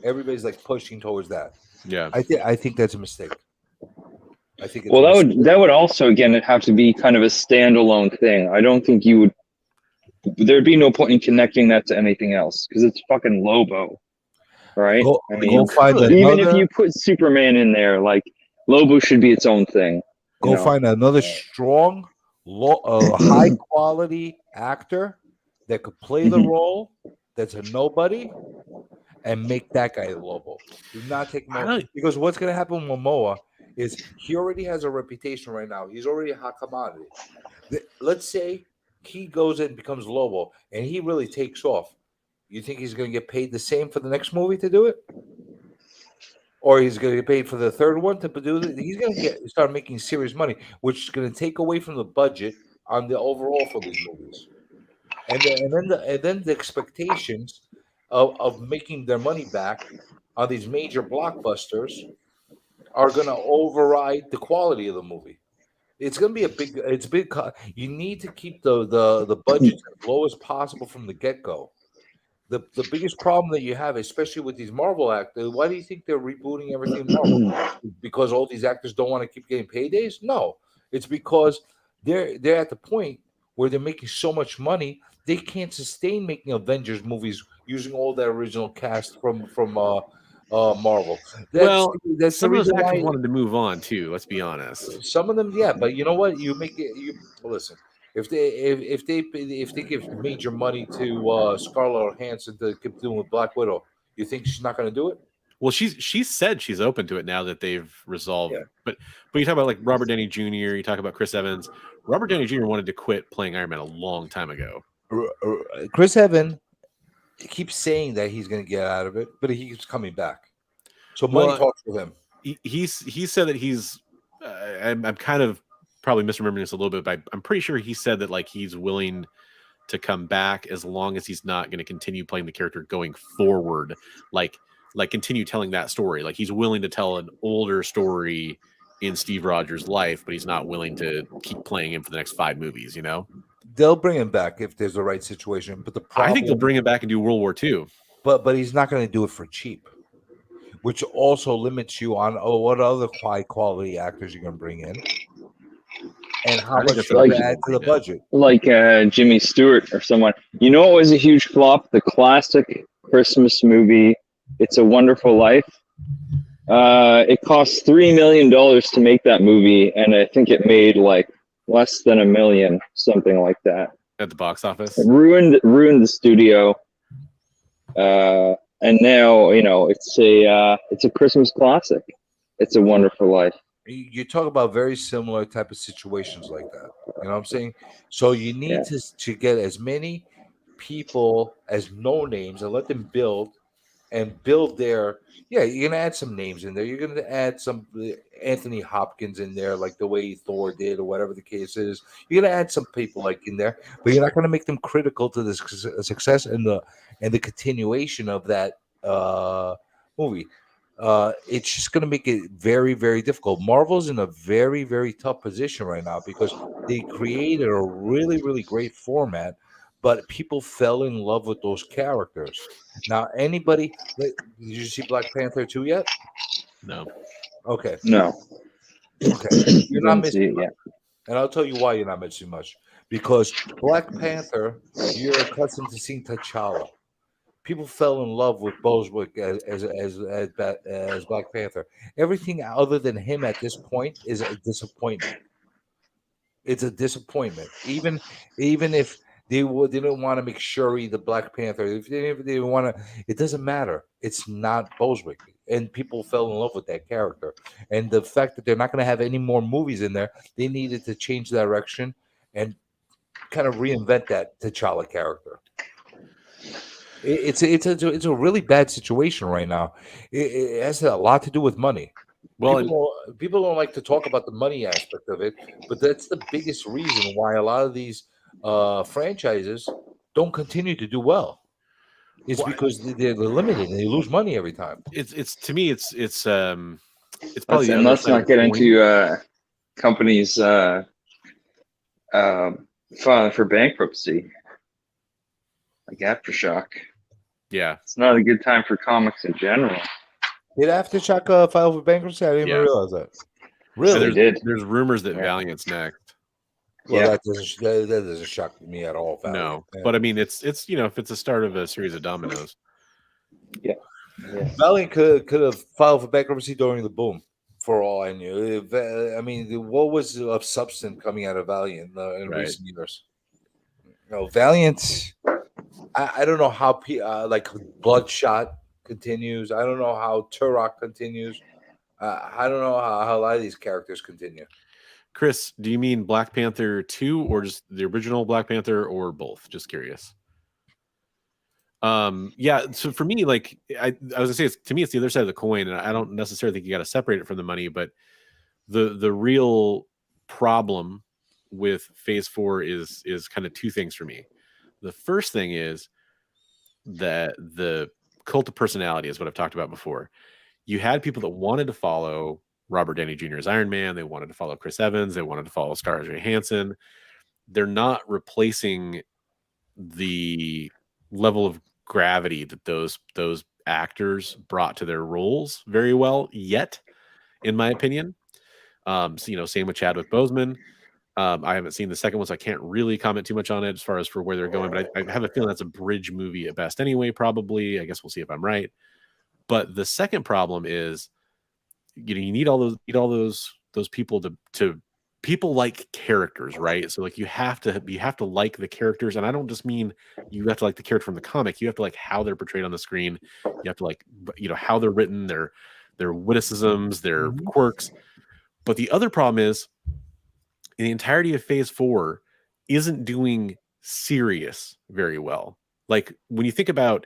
Everybody's like pushing towards that. Yeah. I think that's a mistake. I think it's Well, a mistake. that would also again have to be kind of a standalone thing. I don't think you would. There'd be no point in connecting that to anything else because it's fucking Lobo, right? Go, I mean, go find even if another. you put Superman in there, like Lobo should be its own thing. Go find another strong, high quality actor that could play the role. That's a nobody, and make that guy the Lobo. Do not take more, because what's going to happen with Momoa is he already has a reputation right now. He's already a hot commodity. Let's say he goes and becomes Lobo, and he really takes off. You think he's going to get paid the same for the next movie to do it? Or he's going to get paid for the third one to do it? He's going to start making serious money, which is going to take away from the budget on the overall for these movies. And then the expectations of making their money back on these major blockbusters are going to override the quality of the movie. It's going to be big. You need to keep the budgets as low as possible from the get-go. The biggest problem that you have, especially with these Marvel actors, why do you think they're rebooting everything Marvel? Because all these actors don't want to keep getting paydays? No, it's because they're at the point where they're making so much money they can't sustain making Avengers movies using all that original cast from Marvel. That's some the of those reason actors why wanted to move on too. Let's be honest. some of them, yeah, but you know what? You make it. Listen. If they give major money to Scarlett Johansson to keep doing with Black Widow, you think she's not going to do it? Well, she said she's open to it now that they've resolved. Yeah. But you talk about like Robert Downey Jr., you talk about Chris Evans. Robert Downey Jr. wanted to quit playing Iron Man a long time ago. Chris Evans keeps saying that he's going to get out of it, but he keeps coming back. So money talks with him. He said that he's. I'm kind of probably misremembering this a little bit, but I'm pretty sure he said that like he's willing to come back as long as he's not going to continue playing the character going forward, like continue telling that story. Like he's willing to tell an older story in Steve Rogers' life, but he's not willing to keep playing him for the next 5 movies. You know, they'll bring him back if there's the right situation. But I think they'll bring him back and do World War II. But he's not going to do it for cheap, which also limits you on what other high quality actors you're going to bring in. And how much you add to the budget. Like Jimmy Stewart or someone. You know what was a huge flop? The classic Christmas movie, It's a Wonderful Life. It cost $3 million to make that movie, and I think it made like less than $1 million, something like that. At the box office? It ruined the studio. I and now it's a Christmas classic. It's a Wonderful Life. You talk about very similar type of situations like that. You know what I'm saying? So you need to get as many people as no names and let them build their. Yeah, you're gonna add some names in there. You're gonna add some Anthony Hopkins in there, like the way Thor did, or whatever the case is. You're gonna add some people like in there, but you're not gonna make them critical to the success and the continuation of that movie. It's just going to make it very, very difficult. Marvel's in a very, very tough position right now because they created a really, really great format, but people fell in love with those characters. Now, did you see Black Panther 2 yet? No. Okay. No. Okay. You're not Didn't see missing it much. yet. And I'll tell you why you're not missing much. Because Black Panther, you're accustomed to seeing T'Challa. People fell in love with Boswick as Black Panther. Everything other than him at this point is a disappointment. It's a disappointment. Even if they didn't want to make Shuri the Black Panther, if they didn't want to, it doesn't matter. It's not Boswick, and people fell in love with that character. And the fact that they're not going to have any more movies in there, they needed to change direction and kind of reinvent that T'Challa character. It's a really bad situation right now. It has a lot to do with money. Well, People don't like to talk about the money aspect of it, but that's the biggest reason why a lot of these franchises don't continue to do well. It's because they're limited and they lose money every time. it's to me it's probably the And other let's side of not the get coin. into companies filing for bankruptcy, like Aftershock. Yeah. It's not a good time for comics in general. Did Aftershock file for bankruptcy? I didn't even realize that. Really? They did. There's rumors that Valiant's next. Well, that doesn't shock me at all. Valiant. No, but I mean, it's if it's the start of a series of dominoes. Yeah. Valiant could have filed for bankruptcy during the boom, for all I knew. I mean, what was of substance coming out of Valiant in recent years? Valiant. I don't know how like Bloodshot continues. I don't know how Turok continues. I don't know how a lot of these characters continue. Chris, do you mean Black Panther 2 or just the original Black Panther or both? Just curious. Yeah, so for me, like I was gonna say, to me it's the other side of the coin, and I don't necessarily think you got to separate it from the money, but the real problem with Phase 4 is kind of two things for me. The first thing is that the cult of personality is what I've talked about before. You had people that wanted to follow Robert Downey Jr. as Iron Man. They wanted to follow Chris Evans. They wanted to follow Scarlett Johansson. They're not replacing the level of gravity that those actors brought to their roles very well yet, in my opinion. So, same with Chadwick Boseman. I haven't seen the second one, so I can't really comment too much on it as far as for where they're going. But I have a feeling that's a bridge movie at best anyway, probably. I guess we'll see if I'm right. But the second problem is, you need all those people to people like characters, right? So like you have to like the characters, and I don't just mean you have to like the character from the comic. You have to like how they're portrayed on the screen. You have to like how they're written, their witticisms, their quirks. But the other problem is, in the entirety of Phase 4 isn't doing serious very well. Like when you think about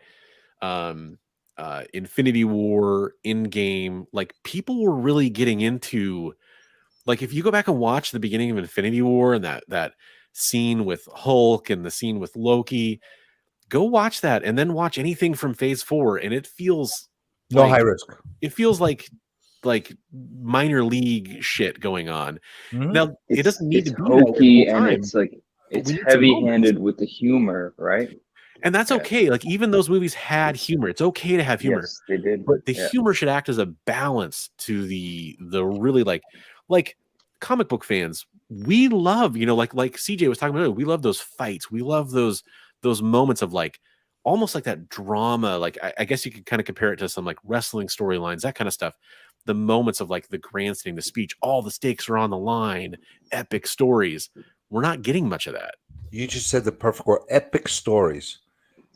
Infinity War, Endgame, like people were really getting into, like if you go back and watch the beginning of Infinity War and that scene with Hulk and the scene with Loki, go watch that and then watch anything from Phase 4 and it feels high risk. It feels like minor league shit going on. Now it doesn't need to be hokey, that and it's like it's heavy-handed with the humor, right? And that's okay. Like even those movies had humor. It's okay to have humor. Yes, they did. But the humor should act as a balance to the really like comic book fans. We love, like CJ was talking about earlier, we love those fights. We love those moments of like almost like that drama. Like I guess you could kind of compare it to some like wrestling storylines, that kind of stuff. The moments of like the grandstanding, the speech, all the stakes are on the line, epic stories. We're not getting much of that. You just said the perfect word, epic stories.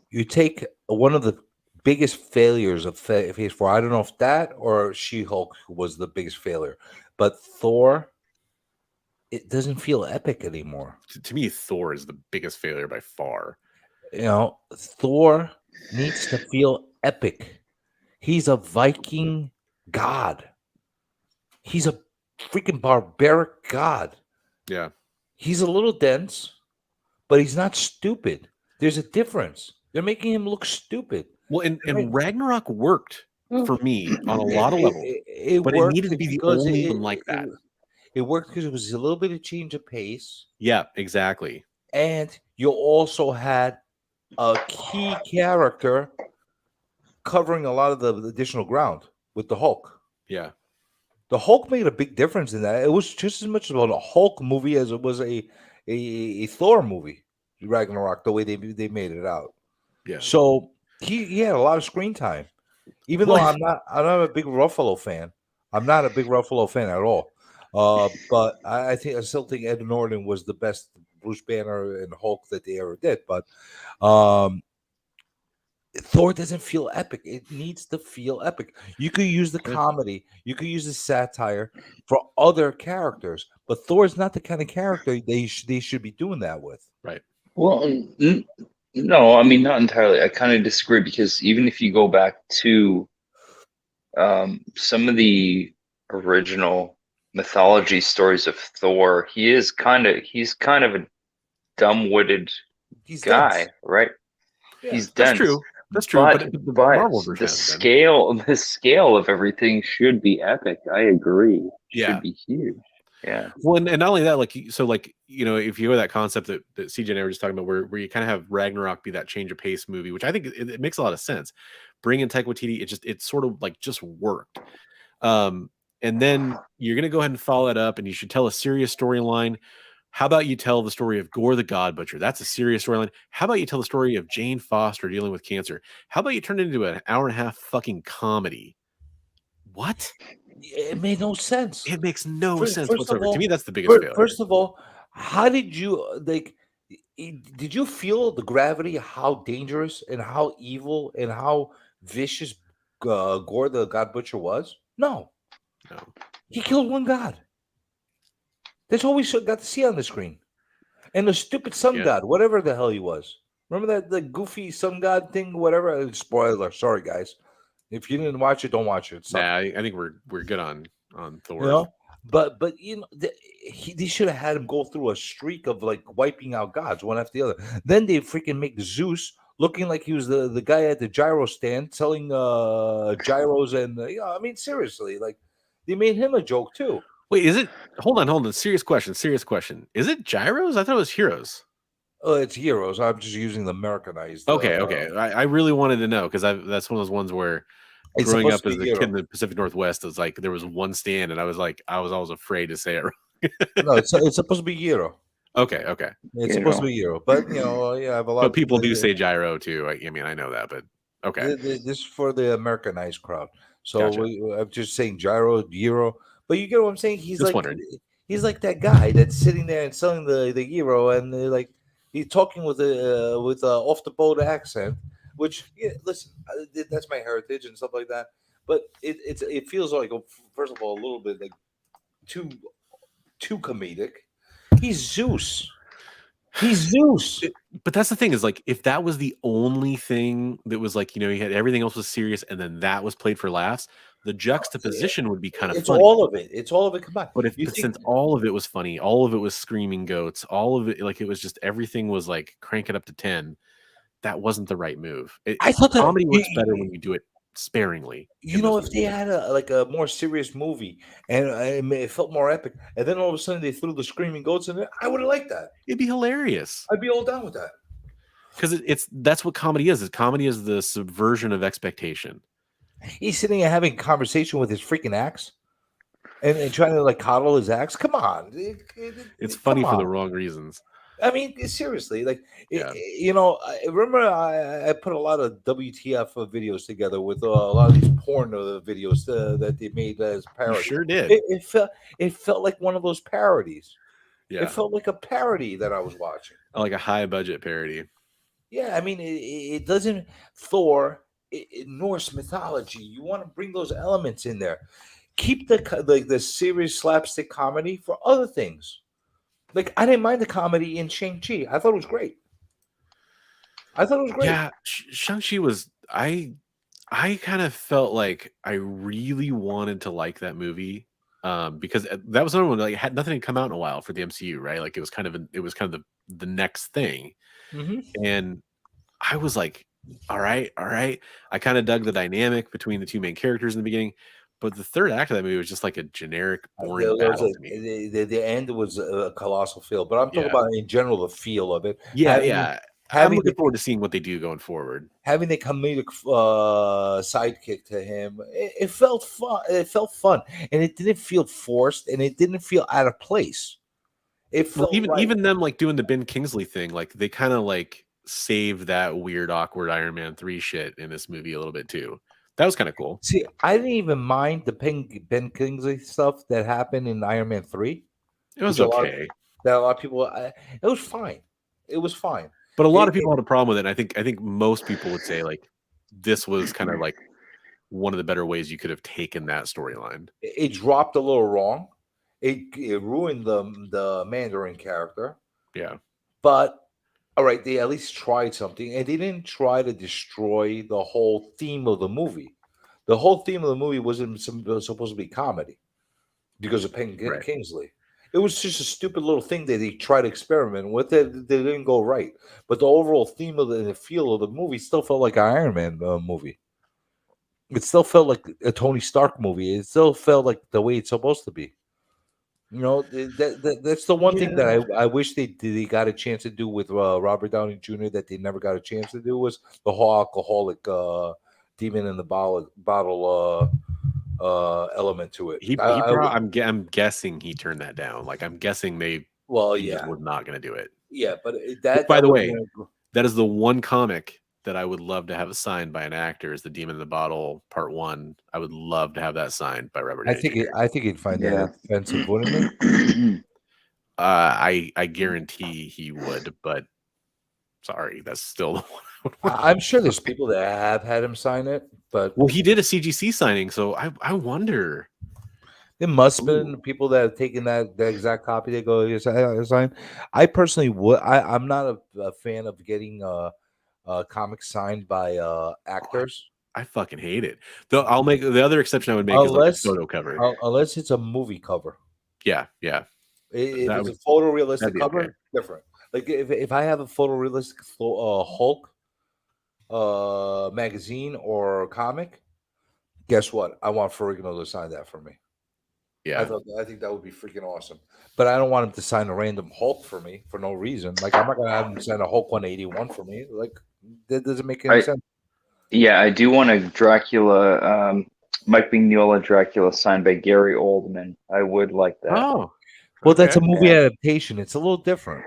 You take one of the biggest failures of Phase 4. I don't know if that or She-Hulk was the biggest failure, but Thor, it doesn't feel epic anymore. To me, Thor is the biggest failure by far. You know, Thor needs to feel epic. He's a Viking god. He's a freaking barbaric god. Yeah. He's a little dense, but he's not stupid. There's a difference. They're making him look stupid. Well, and Ragnarok worked for me on a lot of levels, It but it worked needed to be the because only one like that. It worked because it was a little bit of change of pace, Yeah, exactly. and you also had a key character covering a lot of the additional ground with the Hulk. Yeah. The Hulk made a big difference in that. It was just as much about a Hulk movie as it was a Thor movie, Ragnarok, the way they made it out. Yeah. So he had a lot of screen time. Even though I'm not a big Ruffalo fan. I'm not a big Ruffalo fan at all. But I still think Ed Norton was the best Bruce Banner and Hulk that they ever did. But Thor doesn't feel epic. It needs to feel epic. You could use the comedy, you could use the satire for other characters, but Thor's not the kind of character they should be doing that with. Right. Well, no, I mean, not entirely. I kind of disagree because even if you go back to some of the original mythology stories of Thor, he's kind of a dumb-witted guy, dense. right? Yeah, he's That's dense. true. That's true. But, the but Marvel version the scale of everything should be epic. I agree. Yeah. Should be huge. Yeah. Well, and not only that, like, so, like, you know, if you go that concept that CJ and I were just talking about, where you kind of have Ragnarok be that change of pace movie, which I think it makes a lot of sense. Bring in Taika Waititi, it sort of like just worked. And then you're gonna go ahead and follow that up, and you should tell a serious storyline. How about you tell the story of Gore the God Butcher? That's a serious storyline. How about you tell the story of Jane Foster dealing with cancer? How about you turn it into an hour and a half fucking comedy? What? It made no sense. It makes no sense First of whatsoever. all, To me, that's the biggest failure. First of all, how did you like? Did you feel the gravity? How dangerous and how evil and how vicious Gore the God Butcher was? No, he killed one god. That's all we got to see on the screen, and the stupid sun god, whatever the hell he was. Remember that the goofy sun god thing? Whatever. Spoiler. Sorry, guys. If you didn't watch it, don't watch it. Nah, I think we're good on Thor. You know, but you know, they should have had him go through a streak of like wiping out gods one after the other. Then they freaking make Zeus looking like he was the guy at the gyro stand selling gyros, and I mean, seriously, like they made him a joke too. Wait, is it? Hold on. Serious question. Is it gyros? I thought it was heroes. It's heroes. I'm just using the Americanized. Okay. I really wanted to know because that's one of those ones where growing up as a kid in the Pacific Northwest, it was like there was one stand, and I was always afraid to say it wrong. No, it's supposed to be gyro. Okay. It's supposed to be gyro, but I have a lot. But people do say gyro too. I mean, I know that, but okay. This is for the Americanized crowd. So Gotcha. I'm just saying gyro. But you get what I'm saying? He's Just like that guy that's sitting there and selling the gyro, and like he's talking with a off the boat accent. Which listen, that's my heritage and stuff like that. But it feels like, first of all, a little bit like too comedic. He's Zeus. But that's the thing is, like, if that was the only thing that was like, he had everything else was serious, and then that was played for laughs, the juxtaposition would be kind of it's funny. all of it. It's all of it combined. But since all of it was funny, all of it was screaming goats, all of it, like, it was just everything was like crank it up to 10. That wasn't the right move. I thought that comedy works better when you do it sparingly. If they had a more serious movie and it felt more epic, and then all of a sudden they threw the screaming goats in it, I would have liked that. It'd be hilarious. I'd be all down with that. Because that's what comedy is. Comedy is the subversion of expectation. He's sitting there having a conversation with his freaking axe and trying to like coddle his axe. Come on. It's funny for the wrong reasons. I mean, seriously, like, remember I put a lot of WTF videos together with a lot of these porn videos that they made as parodies. You sure did. It felt like one of those parodies. Yeah. It felt like a parody that I was watching. Like a high budget parody. Yeah, I mean, it doesn't. Thor Norse mythology. You want to bring those elements in there. Keep the serious slapstick comedy for other things. Like I didn't mind the comedy in Shang-Chi. I thought it was great. Yeah, Shang-Chi was I kind of felt like I really wanted to like that movie because that was another one like had nothing to come out in a while for the MCU, right? Like it was kind of the next thing. Mm-hmm. And I was like, all right, all right. I kind of dug the dynamic between the two main characters in the beginning, but the third act of that movie was just like a generic, boring battle to me. The end was a colossal fail, but I'm talking Yeah, about in general the feel of it. yeah, Having yeah. I'm having looking forward to seeing what they do going forward. having the comedic sidekick to him, it felt fun. It felt fun, and it didn't feel forced, and it didn't feel out of place. It Well, felt right. even them like doing the Ben Kingsley thing, like they kind of like saved that weird, awkward Iron Man 3 shit in this movie a little bit too. That was kind of cool. See, I didn't even mind the Ben Kingsley stuff that happened in Iron Man 3. It was Which okay. A lot of people, it was fine. It was fine. But a lot of people had a problem with it. And I think most people would say like this was kind of like one of the better ways you could have taken that storyline. It dropped a little wrong. It ruined the Mandarin character. Yeah. But all right, they at least tried something, and they didn't try to destroy the whole theme of the movie. The whole theme of the movie wasn't supposed to be comedy because of Right. Kingsley. It was just a stupid little thing that they tried to experiment with. It they didn't go right, but the overall theme of the feel of the movie still felt like an Iron Man movie. It still felt like a Tony Stark movie. It still felt like the way it's supposed to be. You know, that's the one thing that I wish they got a chance to do with Robert Downey Jr. that they never got a chance to do was the whole alcoholic demon in the bottle element to it. I'm guessing he turned that down. Like I'm guessing he just was not going to do it. Yeah, but by the way, that is the one comic that I would love to have signed by an actor is the Demon in the Bottle Part 1. I would love to have that signed by Robert. I think he'd find that offensive, wouldn't he? I guarantee he would, but sorry, that's still the one. I'm sure there's people that have had him sign it, but he did a CGC signing, so I wonder. There must have been people that have taken that exact copy. They go sign. I personally would. I'm not a fan of getting comics signed by actors. I fucking hate it. Though I'll make the other exception I would make is like a photo cover, unless it's a movie cover. Yeah. If it's a photorealistic cover, okay. Different. Like if I have a photorealistic Hulk magazine or comic, guess what? I want Ferrigno to sign that for me. Yeah, I think that would be freaking awesome. But I don't want him to sign a random Hulk for me for no reason. Like I'm not gonna have him sign a Hulk 181 for me. Like that doesn't make any sense. Yeah, I do want a Dracula, Mike Mignola Dracula signed by Gary Oldman. I would like that. Oh, well, that's a movie adaptation. It's a little different.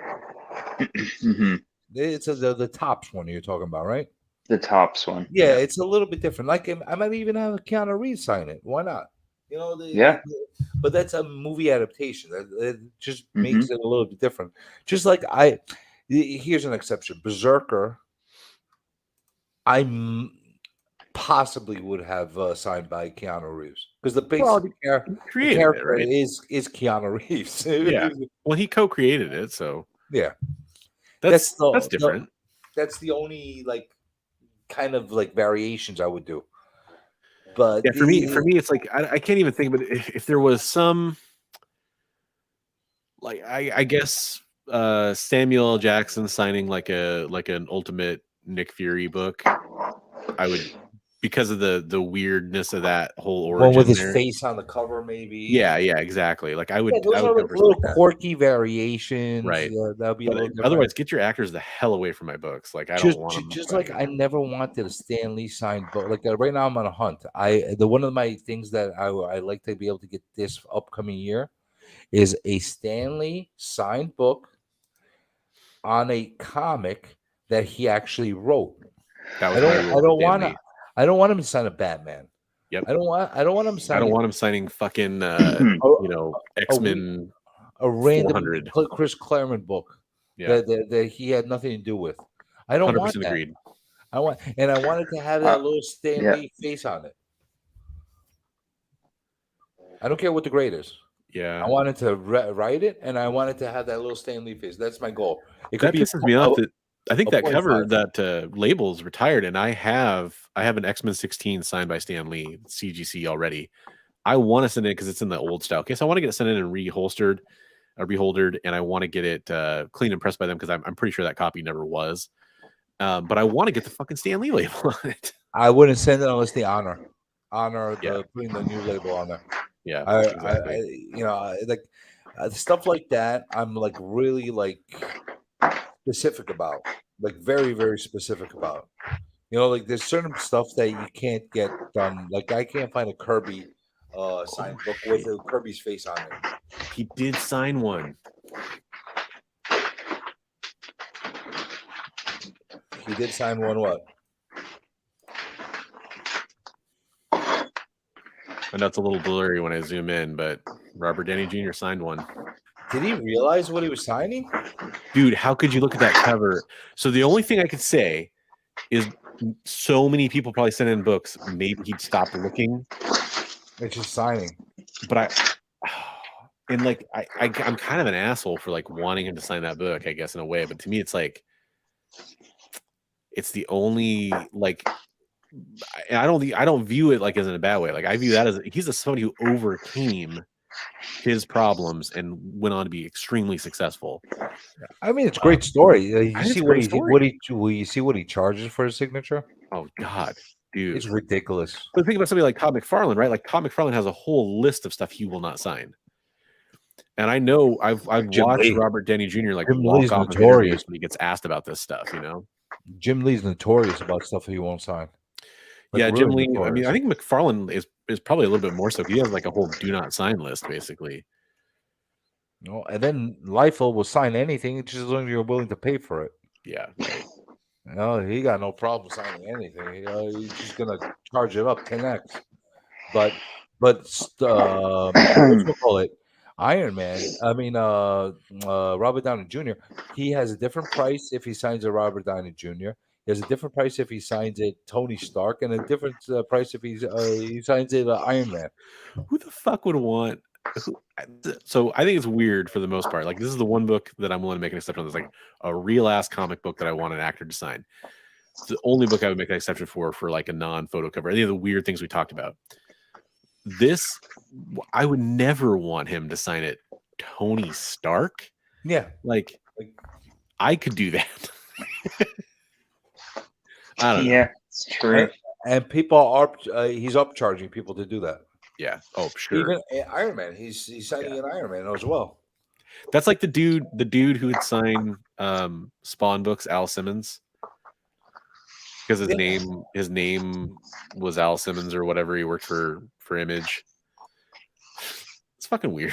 Mm-hmm. It's the Tops one you're talking about, right? The Tops one. Yeah, it's a little bit different. Like I might even have Keanu Reeves sign it. Why not? You know, but that's a movie adaptation. It just makes it a little bit different. Just like here's an exception. Berserker, I possibly would have signed by Keanu Reeves because the basic character is Keanu Reeves. Yeah, well, he co-created it, so yeah, that's different. That's the only like kind of like variations I would do. But yeah, for me, it's like I can't even think. But if there was some, like I guess Samuel L. Jackson signing like an Ultimate Nick Fury book, I would, because of the weirdness of that whole origin. One with his face on the cover, maybe. Yeah, exactly. Like I would. Those are little quirky variations, right? That'll be. Otherwise, get your actors the hell away from my books. Like I don't want them. Just like I never wanted a Stan Lee signed book. Like right now, I'm on a hunt. One of my things that I like to be able to get this upcoming year is a Stan Lee signed book on a comic that he actually wrote. I don't want him to sign a Batman. Yep. I don't want him signing. I don't want him signing fucking X-Men a random 400. Chris Claremont book that he had nothing to do with. I don't want that. Agreed. I wanted to have that little Stan yeah. Lee face on it. I don't care what the grade is. Yeah. I wanted to write it, and I wanted to have that little Stan Lee face. That's my goal. It could That be pisses me off that I think a that 0.5. cover, that label is retired, and I have an X-Men 16 signed by Stan Lee CGC already. I want to send it because it's in the old style case. I want to get it sent in and reholstered, and I want to get it clean and pressed by them because I'm pretty sure that copy never was. But I want to get the fucking Stan Lee label on it. I wouldn't send it unless they honor Yeah. putting the new label on there. Yeah, I exactly. like stuff like that. I'm like really like specific about, like very very specific about. Like there's certain stuff that you can't get done. Like I can't find a Kirby signed book with Kirby's face on it. He did sign one. He did sign one. What? I know it's a little blurry when I zoom in, but Robert Downey Jr. signed one. Did he realize what he was signing? Dude, how could you look at that cover? So the only thing I could say is so many people probably sent in books. Maybe he'd stop looking. It's just signing. But I'm kind of an asshole for like wanting him to sign that book, I guess, in a way. But to me, it's like it's the only like I don't view it like as in a bad way. Like I view that as he's somebody who overcame his problems and went on to be extremely successul. I mean, it's a great story. You it's see a what great you see what he charges for his signature? Oh God, dude, It's ridiculous. But think about somebody like Todd McFarlane, right? Like Todd McFarlane has a whole list of stuff he will not sign. And I know I've watched Robert Downey Jr. like walk off of interviews when he gets asked about this stuff, Jim Lee's notorious about stuff he won't sign. Like, yeah, Jim Lee. Notorious. I mean, I think McFarlane is probably a little bit more so. He has like a whole do not sign list, basically. And then Liefeld will sign anything just as long as you're willing to pay for it. Yeah. Right. He got no problem signing anything. He's just gonna charge it up 10x. But what's we call it? Iron Man. I mean, Robert Downey Jr. He has a different price if he signs a Robert Downey Jr. He has a different price if he signs it Tony Stark, and a different price if he signs it Iron Man. Who the fuck would want? So I think it's weird for the most part. Like this is the one book that I'm willing to make an exception on. It's like a real ass comic book that I want an actor to sign. It's the only book I would make an exception for like a non-photo cover. Any of the weird things we talked about. This, I would never want him to sign it Tony Stark. Yeah. Like I could do that. I don't know. Yeah, it's true. And people are he's upcharging people to do that. Yeah. Oh, sure. Even Iron Man, he's signing an Iron Man as well. That's like the dude who would sign Spawn books, Al Simmons. Because his name was Al Simmons or whatever. He worked for Image. It's fucking weird.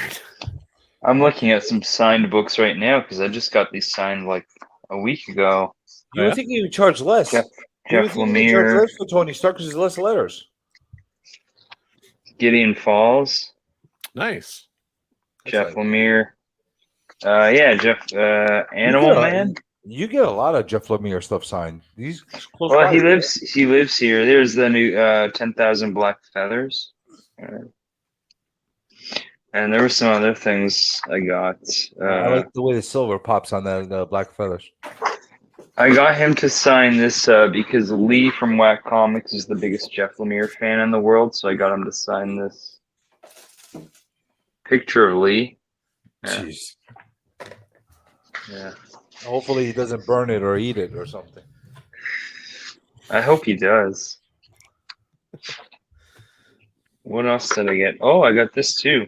I'm looking at some signed books right now because I just got these signed like a week ago. You would think he would charge less. Jeff Lemire. Charge less for Tony Stark because there's less letters. Gideon Falls. Nice. Jeff Lemire. Yeah, Jeff Animal Man. You get a lot of Jeff Lemire stuff signed. He's close. Well, he lives here. There's the new 10,000 Black Feathers. And there were some other things I got. I like the way the silver pops on that Black Feathers. I got him to sign this because Lee from Whack Comics is the biggest Jeff Lemire fan in the world, so I got him to sign this picture of Lee. Yeah. Jeez. Yeah. Hopefully he doesn't burn it or eat it or something. I hope he does. What else did I get? Oh, I got this too.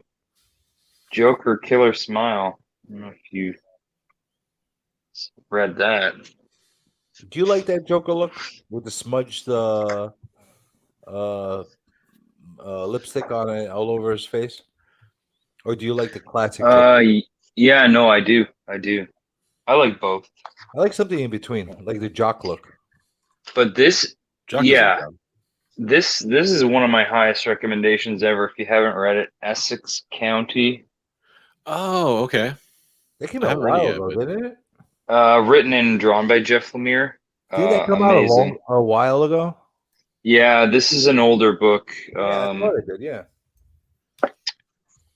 Joker Killer Smile. I don't know if you read that. Do you like that Joker look with the smudged lipstick on it all over his face? Or do you like the classic Joker? Yeah, no, I do. I like both. I like something in between, like the jock look. But this, this is one of my highest recommendations ever. If you haven't read it, Essex County. Oh, okay. That came out a while ago, didn't it? Written and drawn by Jeff Lemire. Did that come out Amazing. a while ago? Yeah, this is an older book. Yeah, I thought it did. Yeah.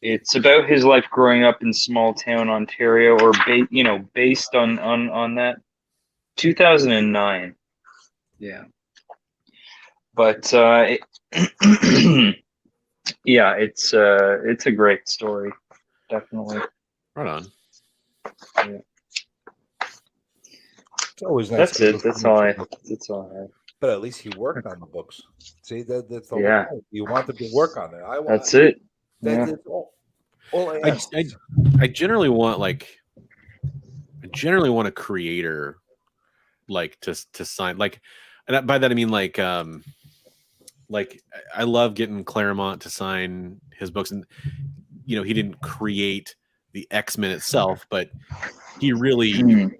It's about his life growing up in small town Ontario, or based on that. 2009. Yeah, but yeah, it's a great story, definitely. Right on. Yeah. It's always nice. That's it. That's all I have. But at least he worked on the books. See, that's the whole Yeah. point. You want them to work on it. That's it. That's Yeah. all I I, ask. I generally want a creator like to sign, like, and by that I mean like I love getting Claremont to sign his books, and he didn't create the X-Men itself, but he really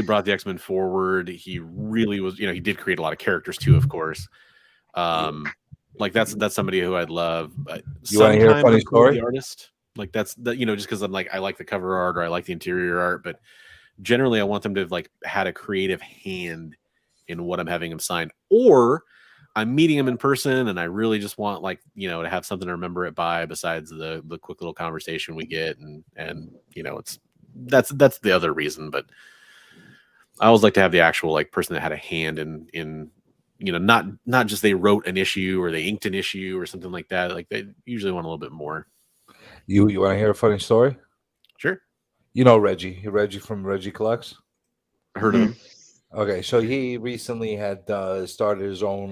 brought the X-Men forward. He really was, he did create a lot of characters too, of course. Like that's somebody who I'd love. You want to hear a funny I'm cool with story? the artist, like that's just because I'm like, I like the cover art or I like the interior art, but generally I want them to have like had a creative hand in what I'm having them sign, or I'm meeting him in person and I really just want to have something to remember it by besides the quick little conversation we get, and it's that's the other reason. But I always like to have the actual like person that had a hand in not just they wrote an issue or they inked an issue or something like that. Like they usually want a little bit more. You want to hear a funny story? Sure. You know Reggie from Reggie Collects? Heard of him. Okay, so he recently had started his own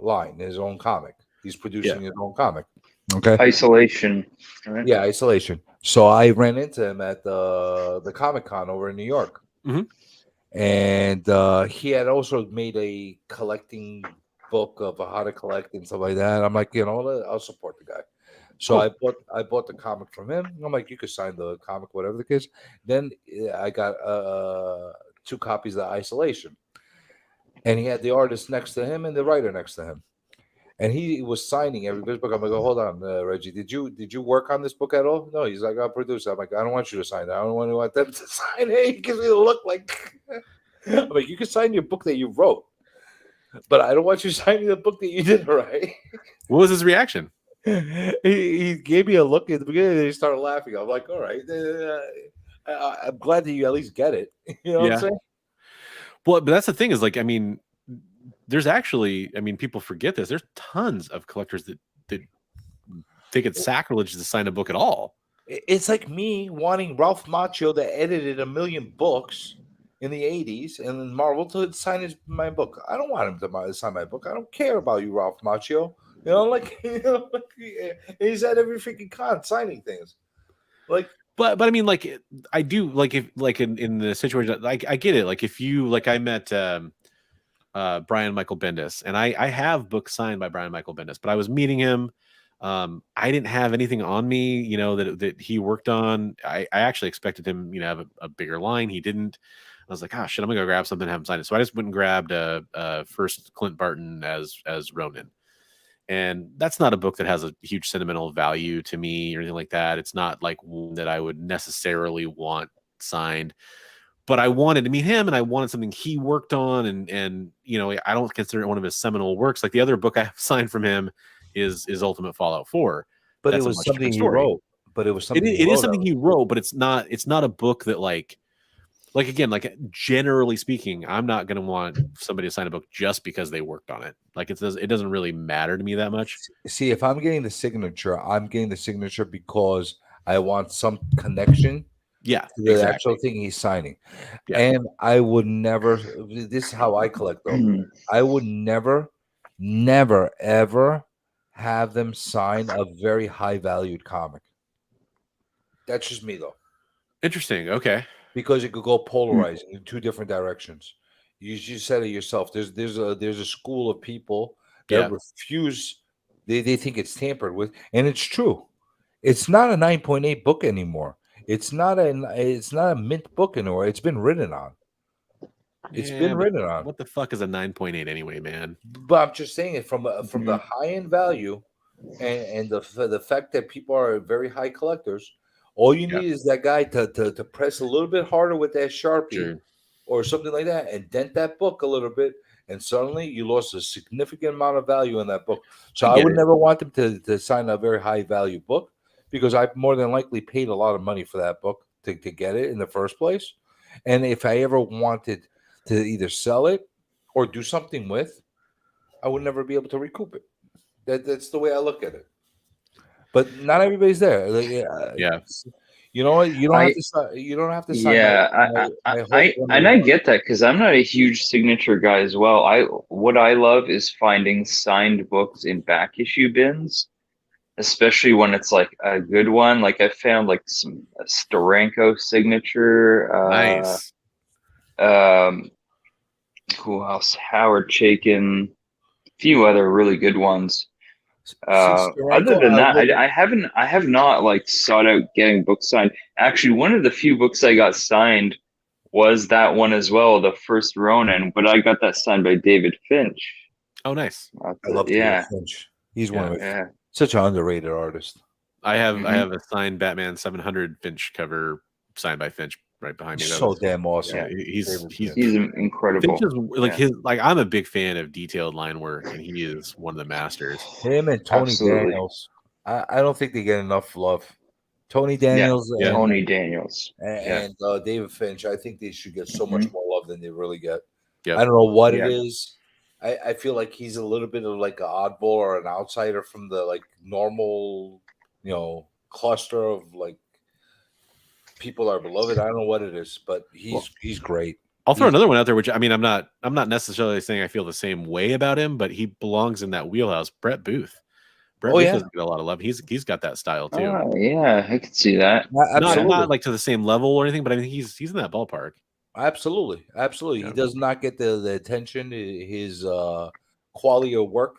line, his own comic. He's producing his own comic. Okay. Isolation. Right? Yeah, Isolation. So I ran into him at the Comic Con over in New York. Mhm. And he had also made a collecting book of how to collect and stuff like that. I'm like, I'll support the guy. So Cool. I bought the comic from him. I'm like, you could sign the comic, whatever the case. Then I got 2 copies of Isolation, and he had the artist next to him and the writer next to him, and he was signing everybody's book. I'm like, oh, hold on, Reggie, did you work on this book at all? No, he's like, I'll produce it. I'm like, I don't want you to sign it. I don't want them to sign it. He gives me the look like, I'm like, you can sign your book that you wrote, but I don't want you signing the book that you didn't write. What was his reaction? He gave me a look at the beginning and he started laughing. I'm like, all right, I'm glad that you at least get it. You know what I'm saying? Well, but that's the thing is, like, I mean, there's actually, I mean, people forget this. There's tons of collectors that think it's sacrilege to sign a book at all. It's like me wanting Ralph Macchio that edited 1 million books in the 80s and then Marvel to sign my book. I don't want him to sign my book. I don't care about you, Ralph Macchio. He's at every freaking con signing things. Like, but I mean, like, I do, like, if like in the situation, like, I get it. Like, if you, like, I met Brian Michael Bendis, and I have books signed by Brian Michael Bendis, but I was meeting him. I didn't have anything on me, that he worked on. I actually expected him, have a bigger line. He didn't. I was like, oh shit, I'm gonna go grab something and have him sign it. So I just went and grabbed first Clint Barton as Ronin. And that's not a book that has a huge sentimental value to me or anything like that. It's not like one that I would necessarily want signed, but I wanted to meet him and I wanted something he worked on. And I don't consider it one of his seminal works. Like the other book I have signed from him is Ultimate Fallout 4. but That's it a was much something different he story. wrote. But it was something It is something he wrote, but it's not a book that like again, like generally speaking, I'm not going to want somebody to sign a book just because they worked on it. Like it doesn't really matter to me that much. See, if I'm getting the signature, I'm getting the signature because I want some connection Yeah, to the exactly. actual thing he's signing. Yeah. And I would never, this is how I collect though. I would never, ever have them sign a very high valued comic. That's just me though. Interesting. Okay. Because it could go polarizing in 2 different directions. You said it yourself. There's a school of people that refuse. They think it's tampered with, and it's true. It's not a 9.8 book anymore. It's not a mint book anymore. It's been written on. It's been written on. What the fuck is a 9.8 anyway, man? But I'm just saying it from the high end value, and the fact that people are very high collectors. All you need is that guy to press a little bit harder with that Sharpie, or something like that and dent that book a little bit, and suddenly you lost a significant amount of value in that book. So I I get would it. never want them to sign a very high value book, because I more than likely paid a lot of money for that book to get it in the first place. And if I ever wanted to either sell it or do something with, I would never be able to recoup it. That's the way I look at it. But not everybody's there. Like, Yeah. you know what? You don't have I to. You don't have to sign my yeah, whole and I get that because I'm not a huge signature guy as well. What I love is finding signed books in back issue bins, especially when it's like a good one. Like I found like some a Steranko signature. Nice. Um, who else? Howard Chaykin, a few other really good ones. Other Steranko, than that, I have not like sought out getting books signed. Actually, one of the few books I got signed was that one as well, the first Ronin, but I got that signed by David Finch. Oh, nice. I love Yeah, David Finch. He's one of my yeah. such an underrated artist. I have Mhm. a signed Batman 700 Finch cover signed by Finch right behind me. He's That so was, damn awesome. yeah, he's David he's Finch. He's incredible. Finch is like Yeah. his like I'm a big fan of detailed line work, and he is one of the masters. Him and Tony Absolutely. Daniels. I don't think they get enough love. Tony Yeah, Daniels Yeah. Tony Daniels. and David Finch. I think they should get so Mm-hmm. much more love than they really get. Yep. I don't know what Yeah. it is. I feel like he's a little bit of like an oddball or an outsider from the like normal, cluster of like people are beloved. I don't know what it is, but he's great. I'll throw He's- another one out there, which I mean, I'm not necessarily saying I feel the same way about him, but he belongs in that wheelhouse. Brett Booth. Brett Oh, Booth yeah. doesn't get a lot of love. He's got that style too. Oh, yeah, I could see that. Absolutely. Not like to the same level or anything, but I mean, he's in that ballpark. Absolutely. Yeah. He does not get the attention his quality of work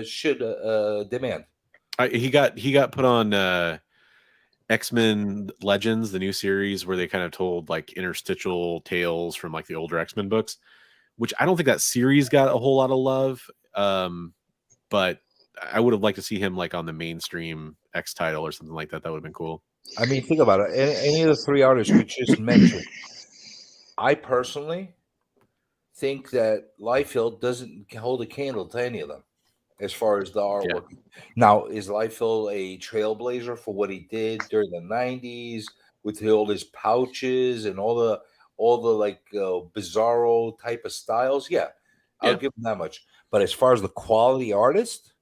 should demand. He got put on X-Men Legends, the new series where they kind of told like interstitial tales from like the older X-Men books, which I don't think that series got a whole lot of love. But I would have liked to see him like on the mainstream X title or something like that. That would have been cool. I mean, think about it. Any of the three artists we just mentioned, I personally think that Liefeld doesn't hold a candle to any of them as far as the artwork. Now, is Liefeld a trailblazer for what he did during the 90s with all his pouches and all the like bizarro type of styles? Yeah, I'll give him that much. But as far as the quality artist,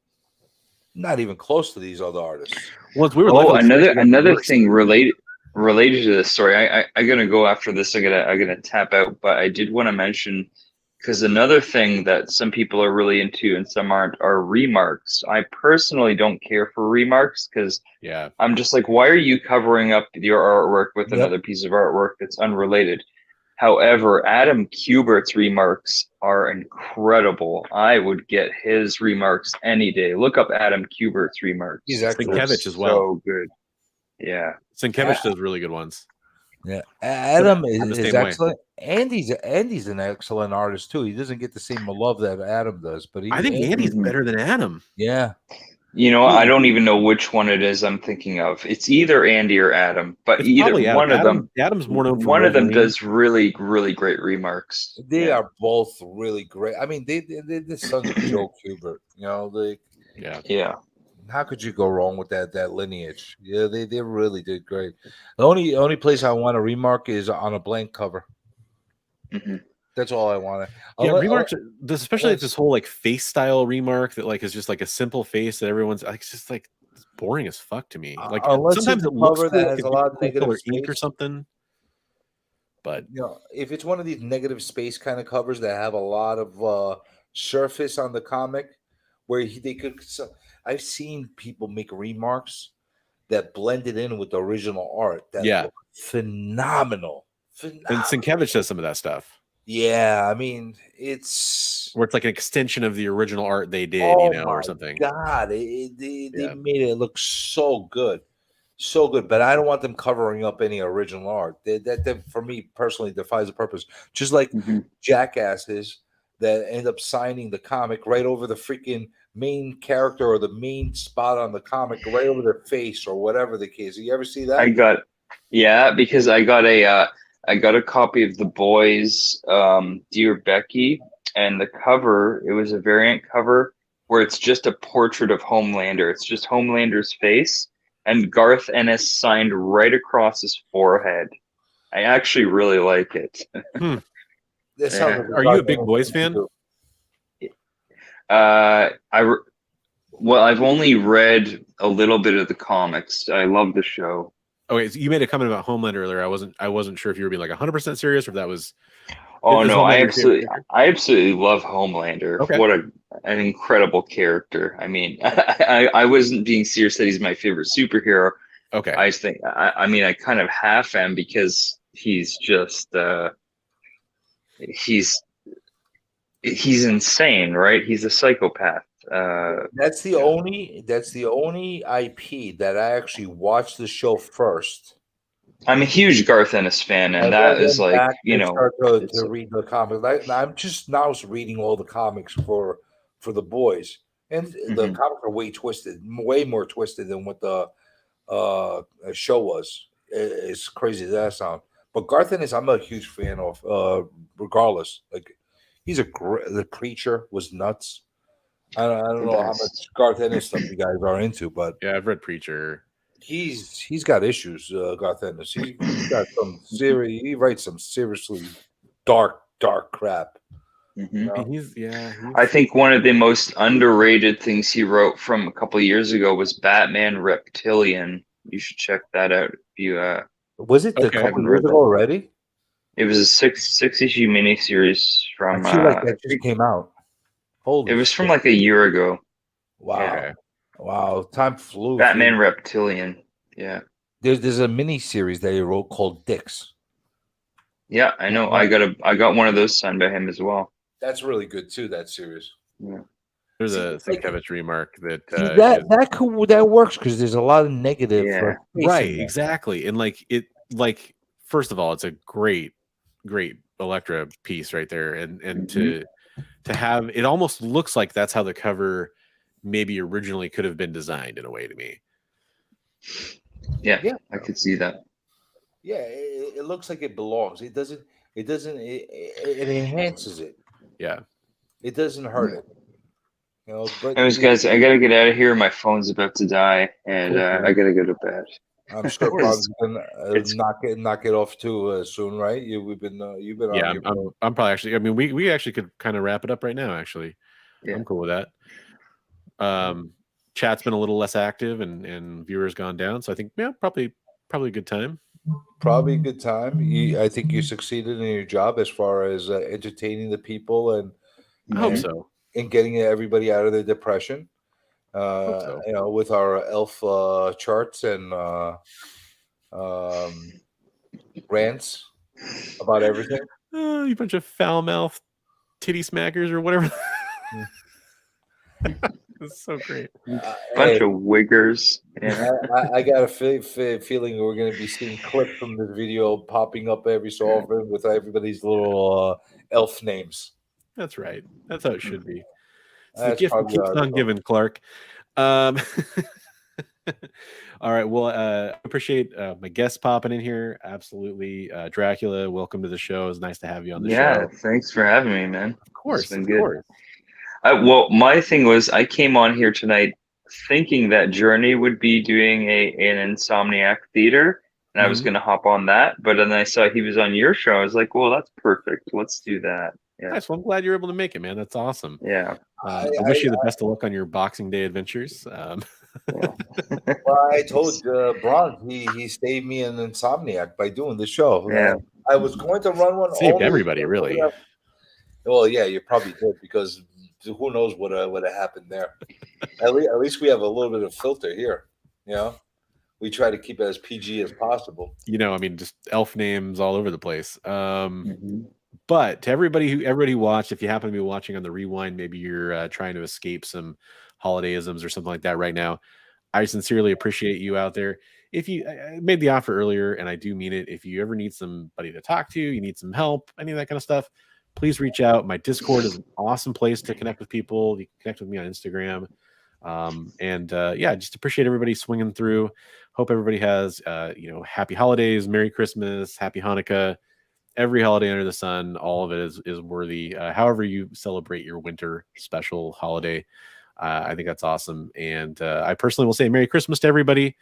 not even close to these other artists. Once we were another thing related to this story. I'm gonna go after this. I'm gonna tap out, but I did want to mention because another thing that some people are really into and some aren't are remarks. I personally don't care for remarks because I'm just like, why are you covering up your artwork with another piece of artwork that's unrelated? However, Adam Kubert's remarks are incredible. I would get his remarks any day. Look up Adam Kubert's remarks. He's excellent. Sienkiewicz as well. So good. Yeah. Sienkiewicz does really good ones. Yeah. Adam I'm the is same way. excellent. Andy's an excellent artist too. He doesn't get the same love that Adam does, but I think Andy's better than Adam. Yeah. You know, I don't even know which one it is I'm thinking of. It's either Andy or Adam, but It's either probably one of them. Adam's more known for one of them Wolverine. does really, really great remarks. They are both really great. I mean, they the sons of Joe Kubert. Yeah. How could you go wrong with that lineage? Yeah, they really did great. The only place I want to remark is on a blank cover. Mm-hmm. That's all I want to. Yeah, remarks, especially like this whole like face style remark that like is just like a simple face that everyone's like, it's just like it's boring as fuck to me. Like sometimes it looks cool, that like has a lot of negative color space. ink or something. But if it's one of these negative space kind of covers that have a lot of surface on the comic, where they could. I've seen people make remarks that blended in with the original art. That look phenomenal. And Sienkiewicz does some of that stuff. Yeah, I mean, it's where it's like an extension of the original art they did, or something. God, they made it look so good, so good. But I don't want them covering up any original art. That for me personally defies the purpose. Just like jackasses that end up signing the comic right over the freaking main character or the main spot on the comic, right over their face or whatever the case. You ever see that? because I got I got a copy of The Boys, Dear Becky, and the cover, it was a variant cover where it's just a portrait of Homelander. It's just Homelander's face and Garth Ennis signed right across his forehead. I actually really like it. Hmm. That sounds Yeah. like Are you a big Boys fan? Well, I've only read a little bit of the comics. I love the show. Okay, so you made a comment about Homelander earlier. I wasn't sure if you were being like 100% serious or if that was. Oh is no, Homelander your favorite character? I absolutely love Homelander. Okay. What an incredible character. I mean, I wasn't being serious that he's my favorite superhero. Okay. I just think I mean I kind of half am because he's just he's insane, right? He's a psychopath. That's the only IP that I actually watched the show first. I'm a huge Garth Ennis fan, and that is like, you know, start to read the comics. I'm just now reading all the comics for the Boys, and the comics are way more twisted than what the show was. It's crazy that sound, but Garth Ennis, I'm a huge fan of. Regardless, like he's the Preacher was nuts. I don't know how much Garth Ennis stuff you guys are into, but yeah, I've read Preacher. He's got issues, Garth Ennis. He's got some serious. He writes some seriously dark crap. Mm-hmm. You know? He's I think one of the most underrated things he wrote from a couple of years ago was Batman Reptilian. You should check that out. If you was it a couple years ago already? It was a six issue miniseries from. I feel like that just came out. Holy! It was from like a year ago. Wow. Okay. Wow, time flew. Batman Reptilian. Yeah. There's a mini series that he wrote called Dix. Yeah, I know. I got one of those signed by him as well. That's really good too. That series. Yeah. There's a Sienkiewicz remark that that works because there's a lot of negative. Yeah. Right. Exactly. And like first of all, it's a great Elektra piece right there, and to have it almost looks like that's how the cover maybe originally could have been designed in a way to me. Yeah, I could see that. Yeah, it looks like it belongs. It doesn't. It enhances it. Yeah, it doesn't hurt it. You know. But anyways, guys, I gotta get out of here. My phone's about to die, and I gotta go to bed. I'm sure Bronzey's gonna knock it off too soon, right? You've been yeah. on I'm probably actually. I mean, we actually could kind of wrap it up right now. Actually, I'm cool with that. Chat's been a little less active, and viewers gone down. So I think probably a good time. Probably a good time. I think you succeeded in your job as far as entertaining the people and I hope so. And getting everybody out of their depression. So. You know, with our elf charts and rants about everything. You bunch of foul mouthed titty smackers or whatever. It's so great. Bunch of wiggers. Yeah. I got a feeling we're going to be seeing clips from this video popping up every so often with everybody's little elf names. That's right. That's how it should be. It's the gift that keeps on giving, Clark. All right. Well, I appreciate my guests popping in here. Absolutely. Dracula, welcome to the show. It's nice to have you on the show. Yeah, thanks for having me, man. Of course. It's been good. Well, my thing was I came on here tonight thinking that Journey would be doing an Insomniac theater, and I was going to hop on that. But then I saw he was on your show. I was like, well, that's perfect. Let's do that. Yeah. Nice. Well, I'm glad you're able to make it, man. That's awesome. Yeah. I wish you the best of luck on your Boxing Day adventures. Well, I told Bron he saved me an Insomniac by doing the show. Yeah. I was going to run one. Saved everybody, really. Well, yeah, you probably did because who knows what happened there. At least we have a little bit of filter here. You know, we try to keep it as PG as possible. You know, I mean, just elf names all over the place. But to everybody who watched, if you happen to be watching on the rewind, maybe you're trying to escape some holidayisms or something like that right now, I sincerely appreciate you out there. If you I made the offer earlier, and I do mean it, if you ever need somebody to talk to, you need some help, any of that kind of stuff, please reach out. My Discord is an awesome place to connect with people. You can connect with me on Instagram. Just appreciate everybody swinging through. Hope everybody has, happy holidays, Merry Christmas, Happy Hanukkah. every holiday under the sun, all of it is worthy. However you celebrate your winter special holiday, I think that's awesome. And I personally will say Merry Christmas to everybody,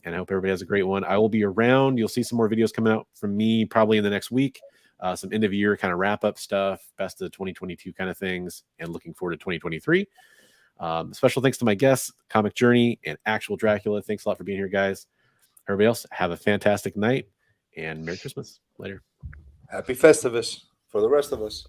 and I hope everybody has a great one. I will be around. You'll see some more videos coming out from me probably in the next week. Some end of year kind of wrap up stuff, best of 2022 kind of things, and looking forward to 2023. Special thanks to my guests, Comic Journey and Actual Dracula. Thanks a lot for being here, guys. Everybody else, have a fantastic night and Merry Christmas. Later. Happy Festivus for the rest of us.